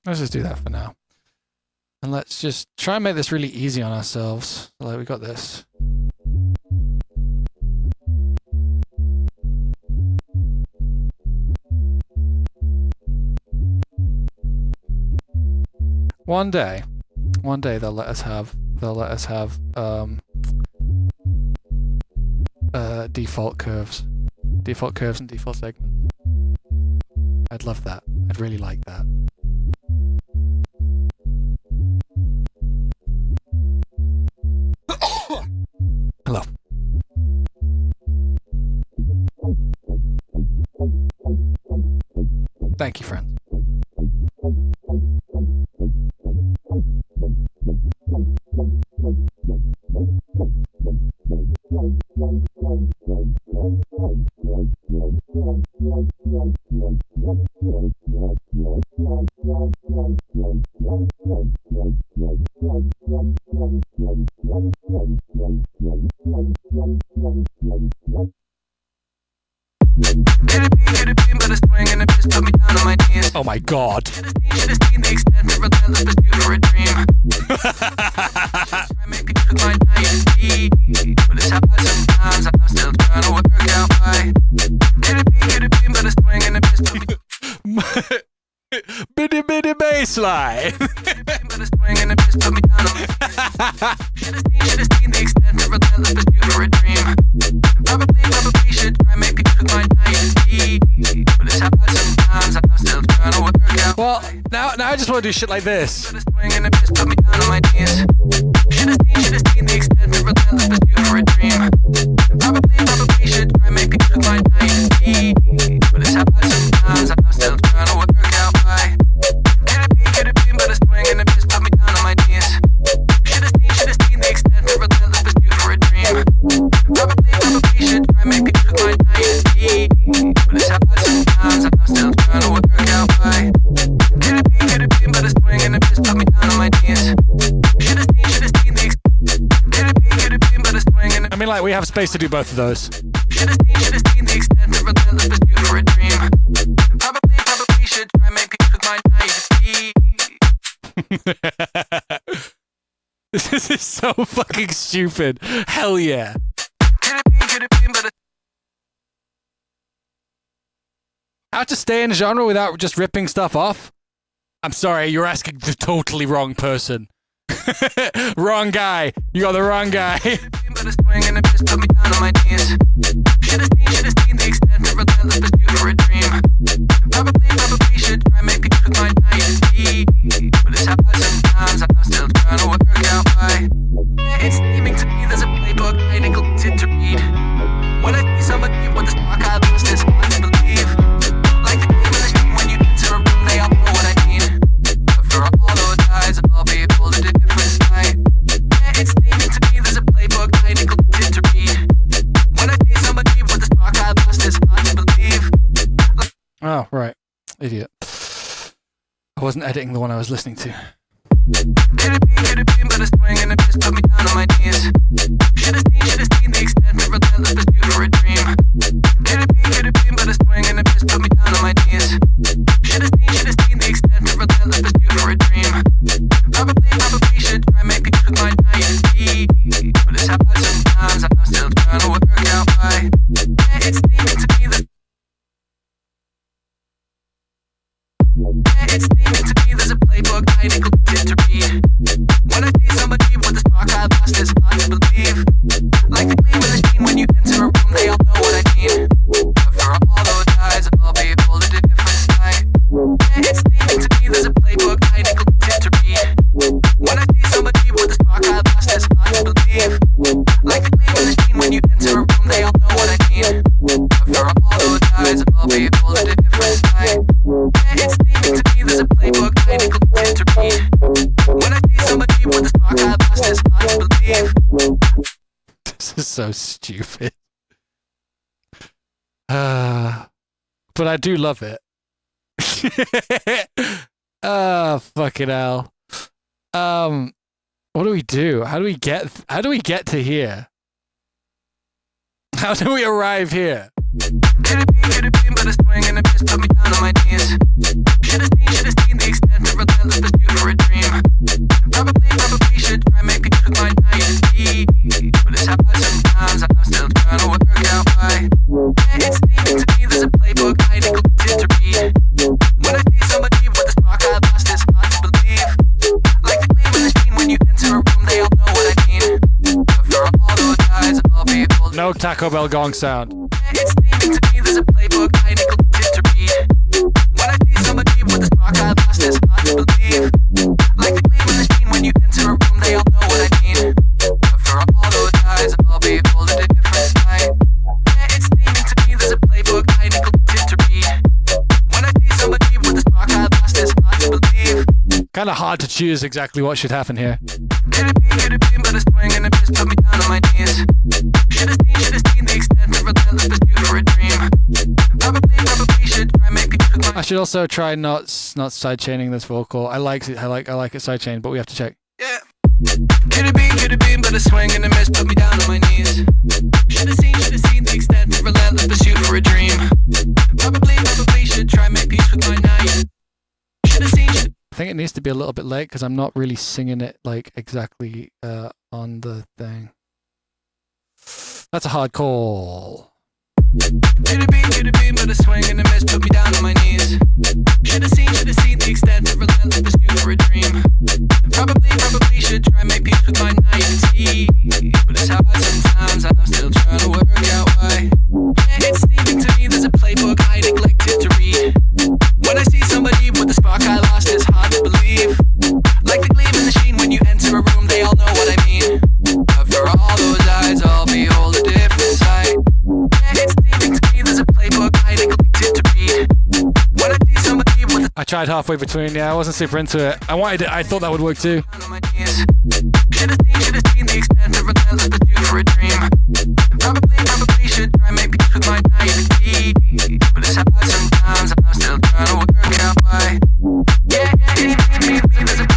Let's just do that for now. And let's just try and make this really easy on ourselves. Like, we got this. One day they'll let us have default curves and default segments. I'd love that. I'd really like that. Hello. Thank you, friends. Oh my god. Should've seen the extent of relentless pursuit for a dream. Try make peace with my naivety. But it's hard sometimes, I'm still trying to work out why. Could it be, but a swing and it just put me Bitty bitty bassline. but a swing and it just put me down on my Should've seen the extent of relentless pursuit for a dream. Probably should try make peace with my naivety. But it's hard sometimes, I'm still trying to work out. Well, now I just want to do shit like this. But a swing and it just put me down on my knees. Should've seen the extent of relentless pursuit for a dream. Probably should try make peace with my naivety. But it's hard sometimes, I'm still trying to work out why. Could it be, but a swing and it just put me down on my knees. Should've seen the extent of relentless pursuit for a dream. Probably should try make peace with my naivety. But it's hard sometimes, I'm still trying to work out why. Could it be, but a swing and it just put me down on my knees. Should've seen the extent. Could it be, but a swing and I mean, like, we have space to do both of those. Should've seen the extent of relentless pursuit for a dream. Probably should try make peace with my naivety. This is so fucking stupid. Hell yeah. Could it be, but a How to stay in a genre without just ripping stuff off? I'm sorry, you're asking the totally wrong person. Wrong guy. You got the wrong guy. but a swing and it just put me down on my knees. Should've seen the extent of relentless pursuit for a dream. Probably should try make peace with my naivety. But it's hard sometimes, I'm still trying to work out why. It's seeming to me there's a playbook I neglected to read. When I see somebody with the spark I lost, it's hard to believe. Like the game in the stream when you enter a room, they all know what I mean. But for all those eyes, I'll be able to do different sight. It's seeming to me there's a playbook I neglected to read. When I see somebody with the spark I lost, it's hard to believe. Oh, right. Idiot. I wasn't editing the one I was listening to. Could it be, but a swing and it just put me down on my knees. Should've seen the extent of relentless pursuit for a dream. Could it be, but a swing and it just put me down on my knees. Should've It's steaming to me, there's a playbook I neglected to read. When I see somebody with a spark I lost, it's hard to believe. Like the gleam in the sheen when you enter a room, they all know what I mean. But for all those eyes, I'll be able to different sight. It's steaming to me, there's a playbook I neglected to read. When I see somebody with a spark I lost, it's hard to believe. Like the gleam in the sheen when you enter a room, they all know what I mean. But for all those eyes, I'll be able to different sight. It's steaming to me, there's a playbook I neglected to read. When I see somebody with a spark I lost, it's hard to believe. This is so stupid. But I do love it. Fucking hell. What do we do? How do we get to here? How do we arrive here? Could have been, but a swing and a miss put me down on my knees. Should've seen the extent of relentless pursuit for a dream. Probably should try and make peace with my naivety. But it's hard sometimes, I'm still trying to work out why. It's steaming to me, there's a playbook I neglected to read. When I see somebody with a spark I lost, it's hard to believe. Like the gleam in the sheen when you enter a room, they all know what I mean. But for all those eyes, I'll be able to... No Taco Bell gong sound. It's steaming to me, there's a playbook I neglected to read. When I see somebody with a spark I lost, it's hard to believe. Like the gleam in the sheen when you enter a room, they all know what I mean. But for all those eyes, I'll be able to different sight. It's steaming to me, there's a playbook I neglected to read. When I see somebody with a spark I lost, it's hard to believe. Kind of hard to choose exactly what should happen here. Could have been, but a swing and a miss put me down on my knees. Should've seen the extent of relentless pursuit for a dream. Probably should try and make peace with my... I should also try not sidechaining this vocal. I like it sidechained, but we have to check. Yeah. Could have been, but a swing and a miss put me down on my knees. Should've seen the extent of relentless pursuit for a dream. Probably should try and make peace with my night. I think it needs to be a little bit late because I'm not really singing it like exactly on the thing. That's a hard call. Could have been, but a swing and a miss put me down on my knees. Should've seen the extent of relentless pursuit for a dream. Probably should try and make peace with my naivety. But it's hard sometimes, I'm still trying to work out why. It's steaming to me, there's a playbook I neglected to read. When I see somebody with a spark I lost, it's hard to believe. Like the gleam in the sheen when you enter a room, they all know what I mean. But for all those eyes, I'll behold a different sight. It's steaming to me, there's a playbook I neglected to read. When I see somebody with a... I tried halfway between, I wasn't super into it. I thought that would work too. Should've seen the extent of relentless pursuit for a dream. Probably should try and make peace with my naivety. But it's hard sometimes, I'm still trying to work out why. Yeah, it's me, there's a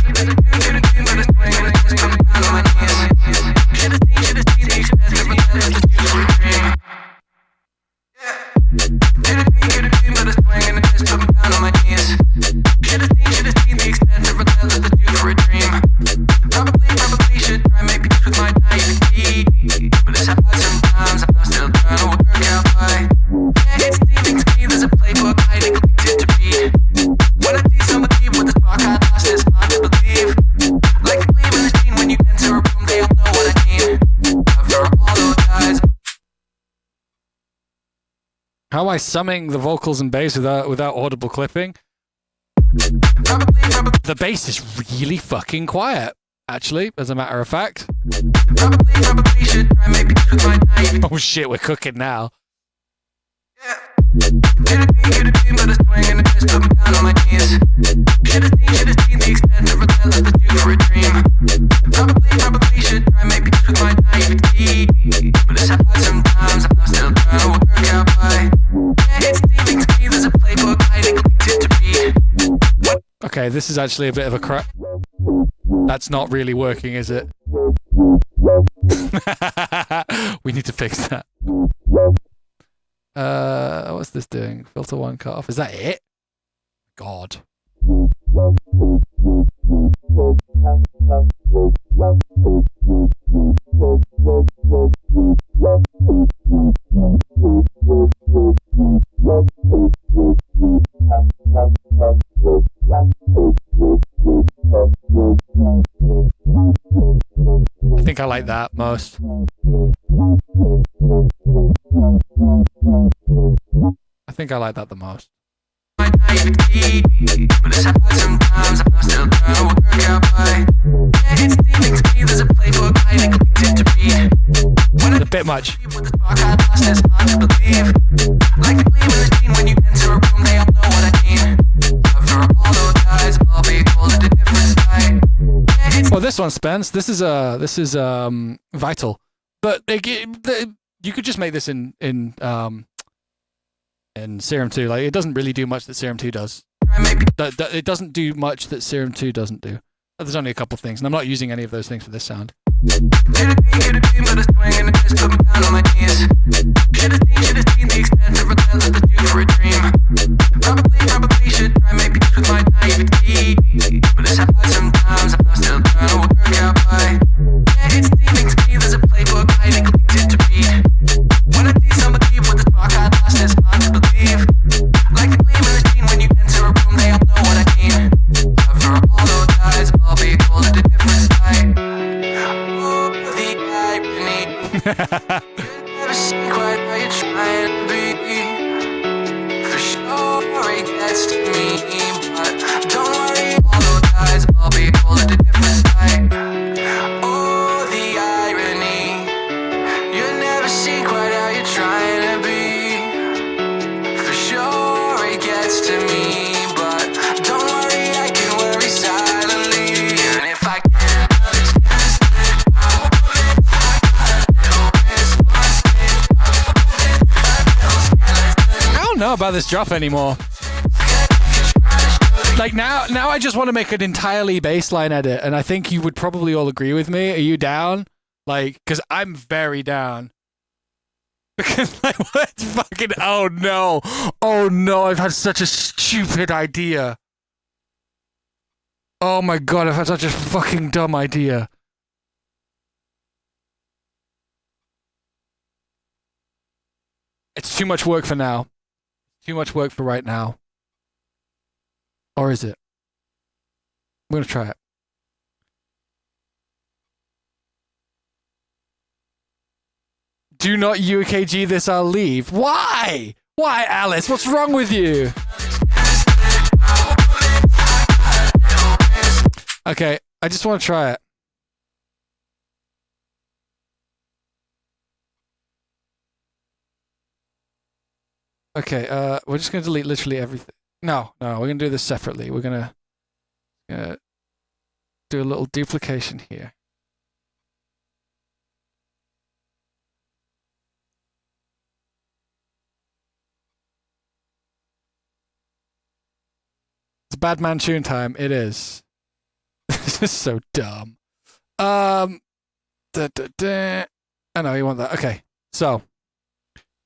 but a swing and a kiss coming down on my knees. Should've seen the extent of relentless pursuit for a dream. Yeah, could have been, but a swing and a kiss coming down on my knees. Should've seen the extent of relentless pursuit for a dream. Probably should try and make peace with my naivety. But it's hard sometimes, I'm still trying to work out why. It's steaming to me, there's a playbook I neglected to read. When I see somebody with a spark I lost, it's hard to believe. Like the gleam in the sheen when you enter a room, they all know what I mean. But for all those eyes... How am I summing the vocals and bass without audible clipping? The bass is really fucking quiet, actually, as a matter of fact. Probably should try and make peace with my naivety. Oh shit, we're cooking now. Yeah. Could have been, but a swing and a miss put me down on my knees. Should've seen the extent of relentless pursuit for a dream. Probably should try and make peace with my naivety. But it's hard sometimes, I'm still trying to work out why. It's steaming to me, there's a playbook I neglected to read. Okay, this is actually a bit of a crap. That's not really working, is it? We need to fix that. What's this doing? Filter 1 cut off. Is that it? God. think I like that most. I think I like that the most. A bit much. Well, this one, Spence. This is Vital, but you could just make this in Serum 2. Like, it doesn't really do much that Serum 2 does. It doesn't do much that Serum 2 doesn't do. There's only a couple things, and I'm not using any of those things for this sound. About this drop anymore. Like now I just want to make an entirely bassline edit, and I think you would probably all agree with me. Are you down? Like, because I'm very down. Because like, what fucking? Oh no! I've had such a stupid idea. Oh my god! I've had such a fucking dumb idea. It's too much work for now. Too much work for right now. Or is it? I'm going to try it. Do not UKG this, I'll leave. Why? Why, Alice? What's wrong with you? Okay, I just want to try it. Okay, we're just going to delete literally everything. No, we're going to do this separately. We're going to do a little duplication here. It's bad man tune time. It is. This is so dumb. I know you want that. Okay, so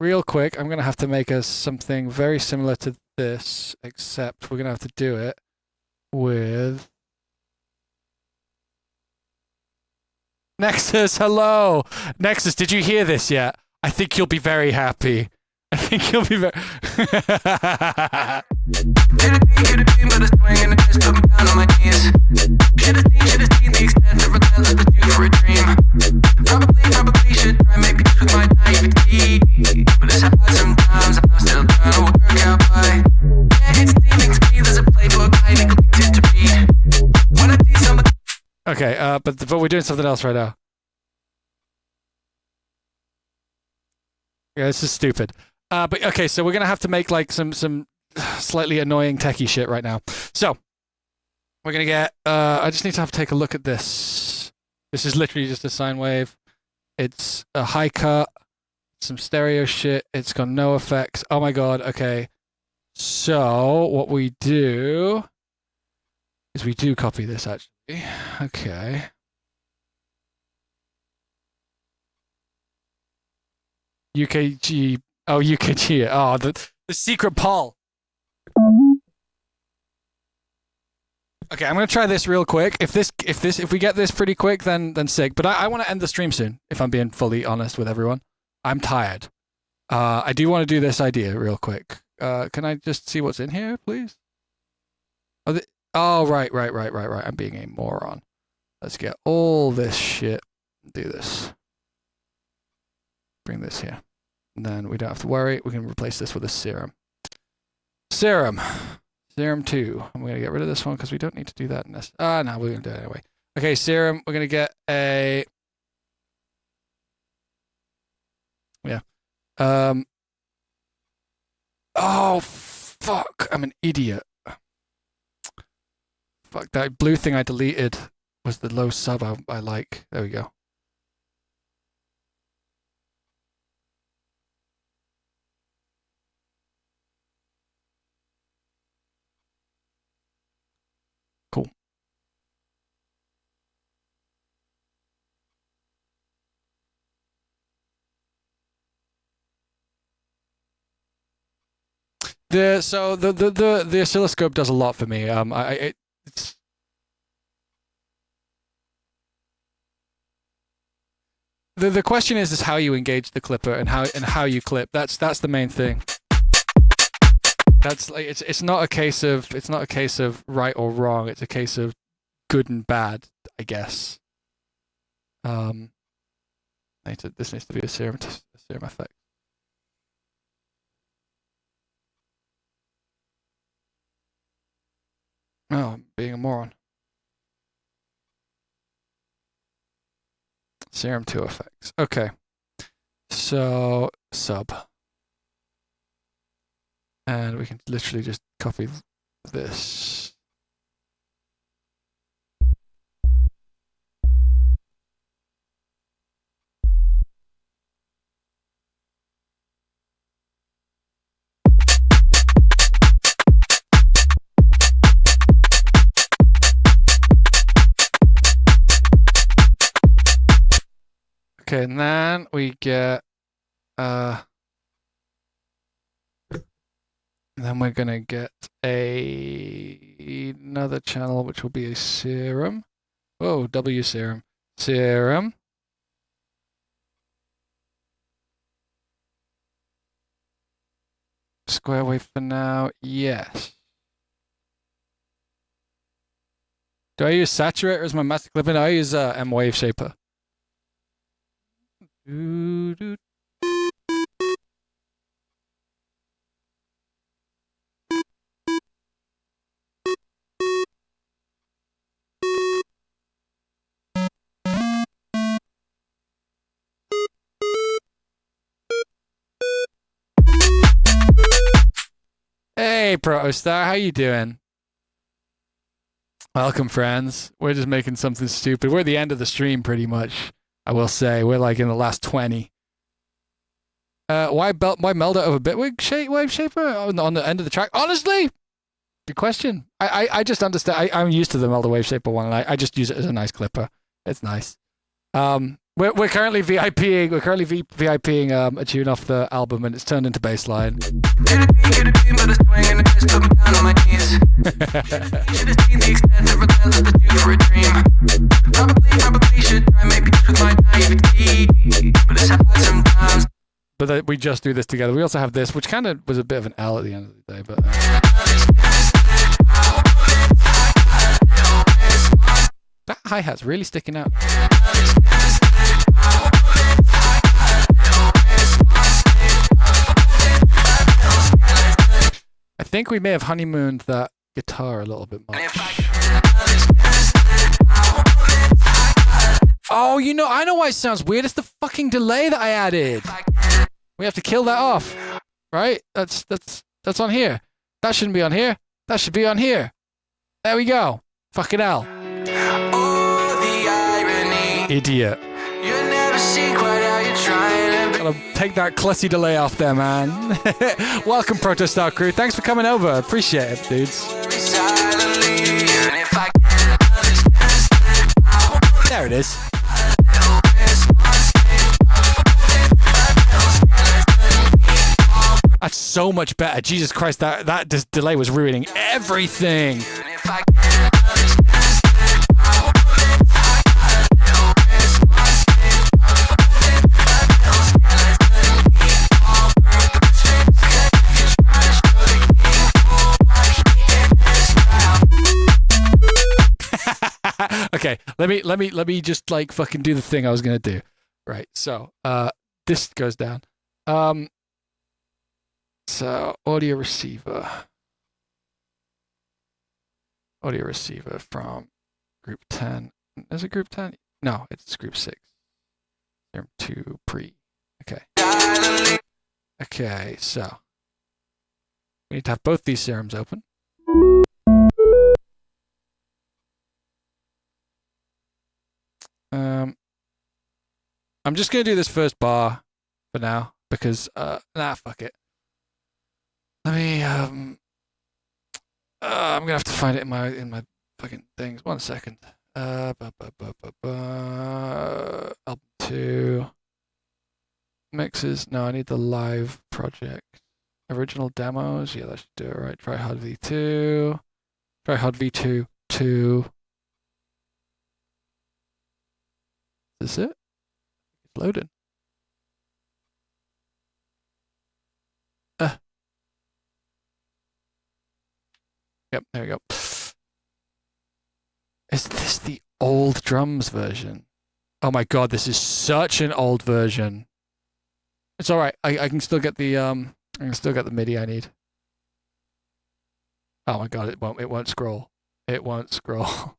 real quick, I'm going to have to make us something very similar to this, except we're going to have to do it with Nexus. Hello, Nexus. Did you hear this yet? I think you'll be very happy. I think you'll be very. Okay, but we're doing something else right now. Yeah, this is stupid. But okay, so we're gonna have to make like some slightly annoying techie shit right now. So we're gonna get. I just need to take a look at this. This is literally just a sine wave. It's a high cut, some stereo shit. It's got no effects. Oh my god. Okay. So what we do is we do copy this actually. Okay. UKG. Oh, UKG. Oh, the secret Paul. Okay, I'm gonna try this real quick. If we get this pretty quick, then sick. But I want to end the stream soon. If I'm being fully honest with everyone, I'm tired. I do want to do this idea real quick. Can I just see what's in here, please? Oh, right. I'm being a moron. Let's get all this shit do this. Bring this here. And then we don't have to worry. We can replace this with a serum. Serum 2. I'm going to get rid of this one because we don't need to do that in this. No, we're going to do it anyway. Okay, serum. We're going to get a... Yeah. Oh, fuck. I'm an idiot. Fuck, that blue thing I deleted was the low sub I like. There we go. Cool. The oscilloscope does a lot for me. It's the question is how you engage the clipper and how you clip. That's the main thing. That's like it's not a case of right or wrong. It's a case of good and bad, I guess. This needs to be a serum effect. Oh, I'm being a moron. Serum 2 effects. Okay. So, sub. And we can literally just copy this. Okay, and then we get then we're gonna get another channel which will be a serum. Oh, W serum. Serum. Square wave for now, yes. Do I use saturator as my master clipper? No, I use M wave shaper. Hey, Protostar, how you doing? Welcome, friends. We're just making something stupid. We're at the end of the stream, pretty much. I will say we're like in the last 20. Why meld it over bitwig wave shaper on the end of the track? Honestly, good question. I just understand. I'm used to the melder wave shaper one, and I just use it as a nice clipper. It's nice. We're currently VIPing. We're currently VIPing a tune off the album, and it's turned into bassline. But we just do this together. We also have this, which kind of was a bit of an L at the end of the day. But that hi-hat's really sticking out. I think we may have honeymooned that guitar a little bit much. Oh, I know why it sounds weird. It's the fucking delay that I added. We have to kill that off, right? That's on here. That shouldn't be on here. That should be on here. There we go. Fucking hell. Oh, the irony. Idiot. You never see quite how you're trying to gotta take that clussy delay off there, man. Welcome, Protostar crew. Thanks for coming over. Appreciate it, dudes. There it is. That's so much better. Jesus Christ, that delay was ruining everything. Okay, let me just like fucking do the thing I was gonna do. Right. So this goes down. So audio receiver from group 10. Is it group 10? No, it's group 6. Serum 2 pre. Okay. Okay, so we need to have both these serums open. I'm just gonna do this first bar for now because fuck it. Let me I'm gonna have to find it in my fucking things. 1 second. Album 2 mixes. No, I need the live project. Original demos. Yeah, that should do it right. Try Hard V2. Try Hard V2 2. Is this it? It's loaded. Yep, there we go. Is this the old drums version? Oh my god, this is such an old version. It's alright. I can still get the MIDI I need. Oh my god, it won't scroll. It won't scroll.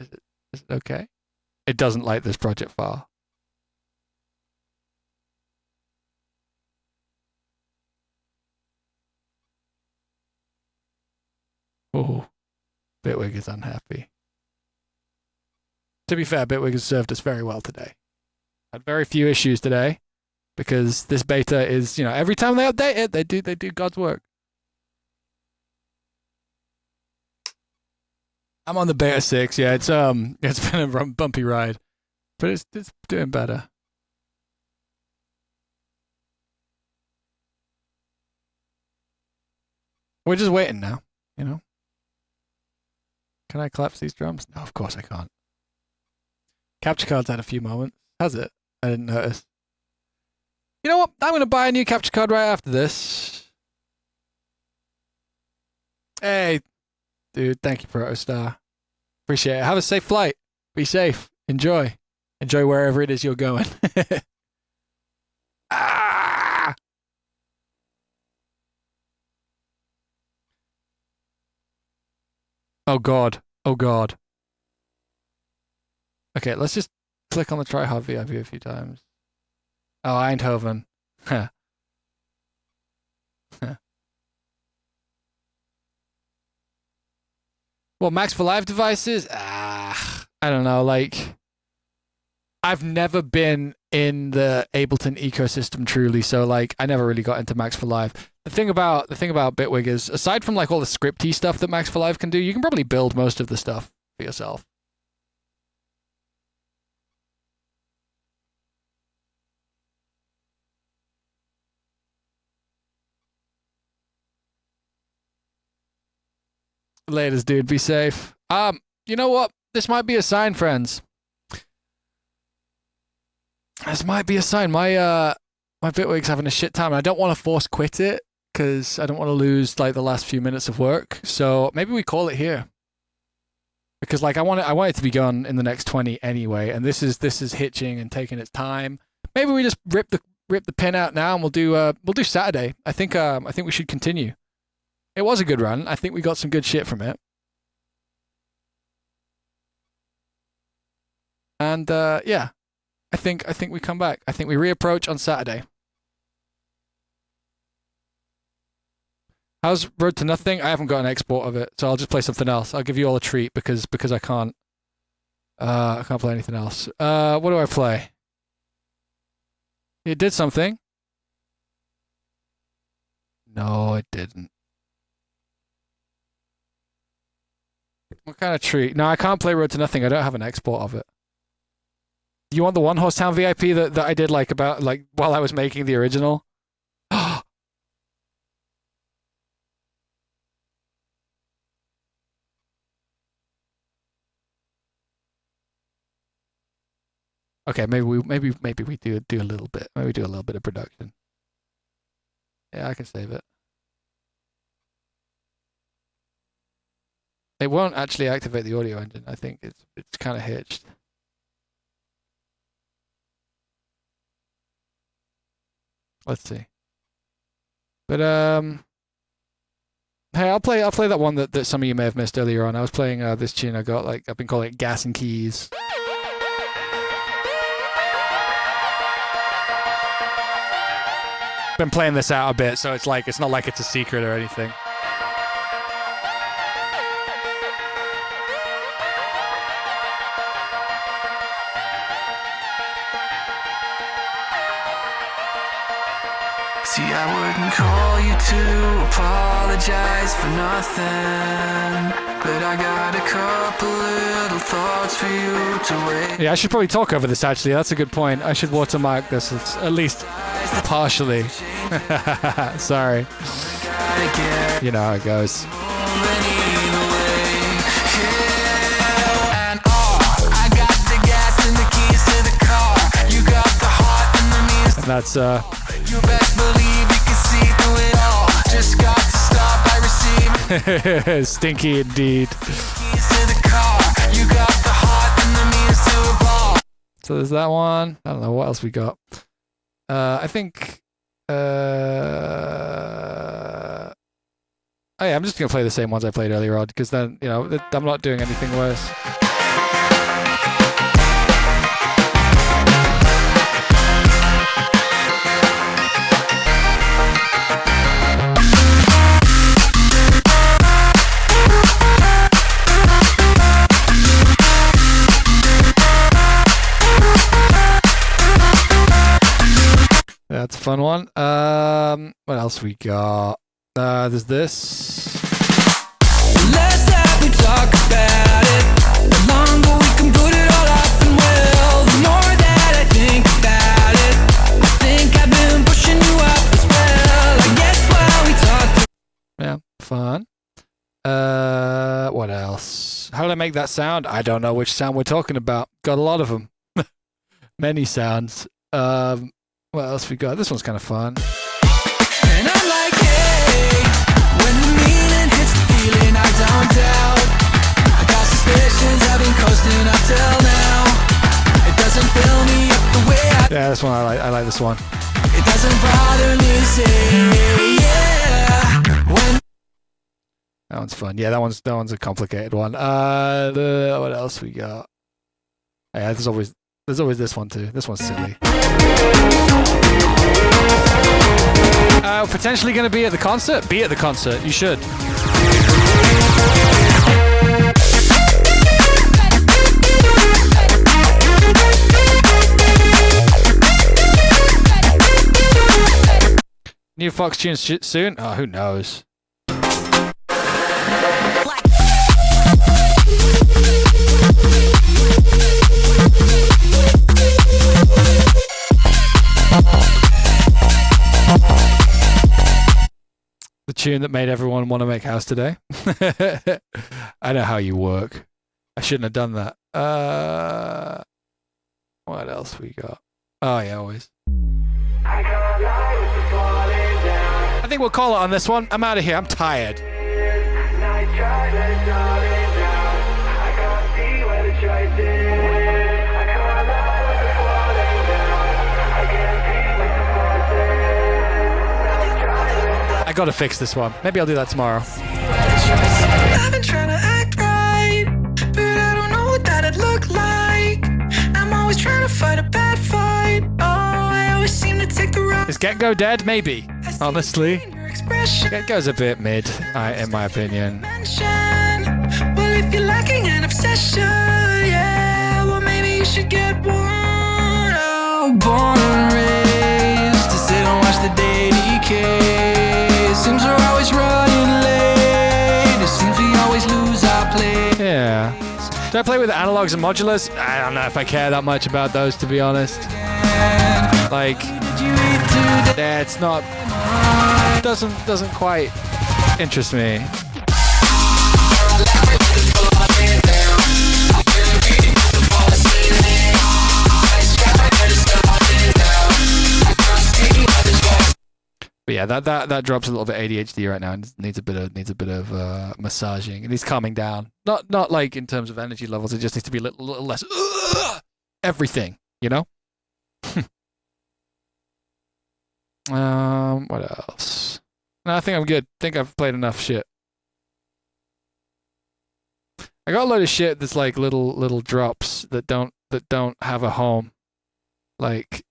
Is it okay? It doesn't like this project file. Oh, Bitwig is unhappy. To be fair, Bitwig has served us very well today. Had very few issues today because this beta is, every time they update it, they do God's work. I'm on the beta 6. Yeah, it's been a bumpy ride, but it's doing better. We're just waiting now, Can I collapse these drums? No, of course I can't. Capture card's had a few moments. Has it? I didn't notice. You know what? I'm going to buy a new capture card right after this. Hey, dude, thank you, Protostar. Appreciate it. Have a safe flight. Be safe. Enjoy. Enjoy wherever it is you're going. Ah! Oh, God. Oh, God. Okay, let's just click on the Try Hard VIP a few times. Oh, Eindhoven. Huh. Well, Max for Live devices? I don't know. Like, I've never been in the Ableton ecosystem truly, so like, I never really got into Max for Live. The thing about Bitwig is, aside from like all the scripty stuff that Max for Live can do, you can probably build most of the stuff for yourself. Laters, dude. Be safe. You know what? This might be a sign, friends. This might be a sign. My Bitwig's having a shit time. I don't want to force quit it because I don't want to lose like the last few minutes of work. So maybe we call it here. Because like I want it to be gone in the next 20 anyway, and this is hitching and taking its time. Maybe we just rip the pin out now and we'll do Saturday. I think we should continue. It was a good run. I think we got some good shit from it. And yeah, I think we come back. I think we reapproach on Saturday. How's Road to Nothing? I haven't got an export of it, so I'll just play something else. I'll give you all a treat because I can't play anything else. What do I play? It did something. No, it didn't. What kind of treat? No, I can't play Road to Nothing. I don't have an export of it. You want the One Horse Town VIP that I did like while I was making the original? Okay, maybe we do a little bit. Maybe we do a little bit of production. Yeah, I can save it. It won't actually activate the audio engine. I think it's kind of hitched. Let's see. But hey, I'll play that one that some of you may have missed earlier on. I was playing this tune I got, like, I've been calling it Gas and Keys. Been playing this out a bit, so it's not like it's a secret or anything. See, I wouldn't call you to apologize for nothing, but I got a couple little thoughts for you to wait. Yeah, I should probably talk over this, actually. That's a good point. I should watermark this, at least partially. Sorry. You know how it goes. And I got the gas and the keys to the car. You got the heart and the means. And that's You best believe you can see through it all. Just got to stop by receiving. stinky indeed. Keys to the car. You got the heart and the means to evolve. So there's that one. I don't know what else we got. I think. Oh yeah, I'm just gonna play the same ones I played earlier on, because then, you know, I'm not doing anything worse. That's a fun one. What else we got? There's this. The less that we talk about it, the longer we can put it all off. And well, the more that I think about it, I think I've been pushing you up as well. I guess while we talk. Yeah, fun. What else? How did I make that sound? I don't know which sound we're talking about. Got a lot of them. Many sounds. What else we got? This one's kind of fun. And I'm like, hey, when the meaning hits the feeling, I don't doubt. I got suspicions, I've been coasting up till now. It doesn't fill me up the way Yeah, this one I like this one. It doesn't bother me, say, yeah. When That one's fun. Yeah, that one's a complicated one. What else we got? Yeah, there's always this one too. This one's silly. Potentially going to be at the concert? Be at the concert. You should. New Fox tunes soon? Oh, who knows? The tune that made everyone want to make house today. I know how you work. I shouldn't have done that. What else we got? Oh yeah, always. I think we'll call it on this one. I'm out of here. I'm tired. I gotta fix this one. Maybe I'll do that tomorrow. I've been trying to act right, but I don't know what that'd look like. I'm always trying to fight a bad fight. Oh, I always seem to take the road. Is Get Go dead? Maybe. Honestly. Get Go's a bit mid, in my opinion. Well, if you're lacking an obsession, yeah, well, maybe you should get one. Oh, born and raised to sit and watch the day decay. Seems we're always running late. It seems we always lose our place. Yeah. Do I play with analogs and modulars? I don't know if I care that much about those, to be honest. Like, yeah, it's not. Doesn't quite interest me. But yeah, that drops a little bit ADHD right now and needs a bit of massaging. It needs calming down. Not like in terms of energy levels. It just needs to be a little less everything, you know. What else? No, I think I'm good. I think I've played enough shit. I got a load of shit that's like little drops that don't have a home. Like,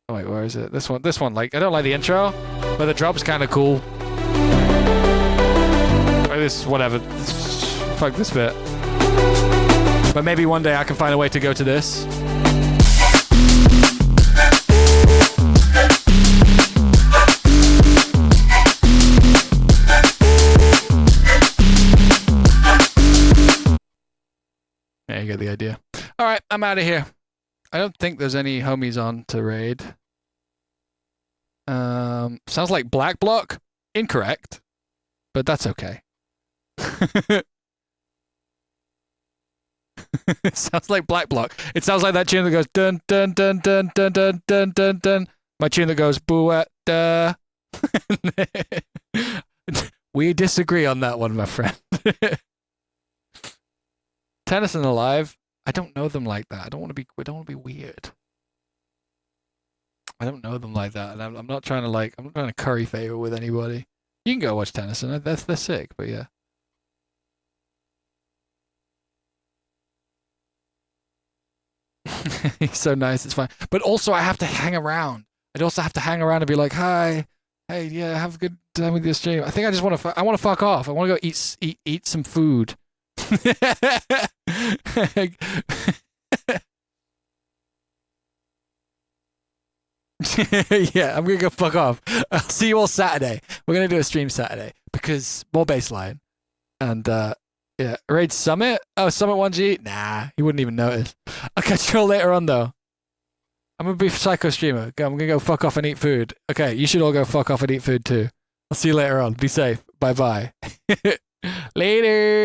oh wait, where is it? This one. Like, I don't like the intro, but the drop's kind of cool. Or this, whatever. Fuck this bit. But maybe one day I can find a way to go to this. Yeah, you get the idea. All right, I'm out of here. I don't think there's any homies on to raid. Sounds like Black Block. Incorrect, but that's okay. It sounds like Black Block. It sounds like that tune that goes dun dun dun dun dun dun dun dun dun. My tune that goes boo da. We disagree on that one, my friend. Tennyson Alive. I don't know them like that. I don't want to be weird. I don't know them like that, and I'm not trying to curry favor with anybody. You can go watch Tennyson. They're sick, but yeah. He's so nice. It's fine. But also, I have to hang around. I'd also have to hang around and be like, "Hi, hey, yeah, have a good time with your stream." I think I just want to. I want to fuck off. I want to go eat some food. Yeah, I'm gonna go fuck off. I'll see you all Saturday. We're gonna do a stream Saturday because more baseline. And yeah, raid Summit. Oh, Summit 1G. Nah, he wouldn't even notice. I'll catch you all later on though. I'm gonna be psycho streamer. I'm gonna go fuck off and eat food. Okay, you should all go fuck off and eat food too. I'll see you later on. Be safe. Bye bye. Later.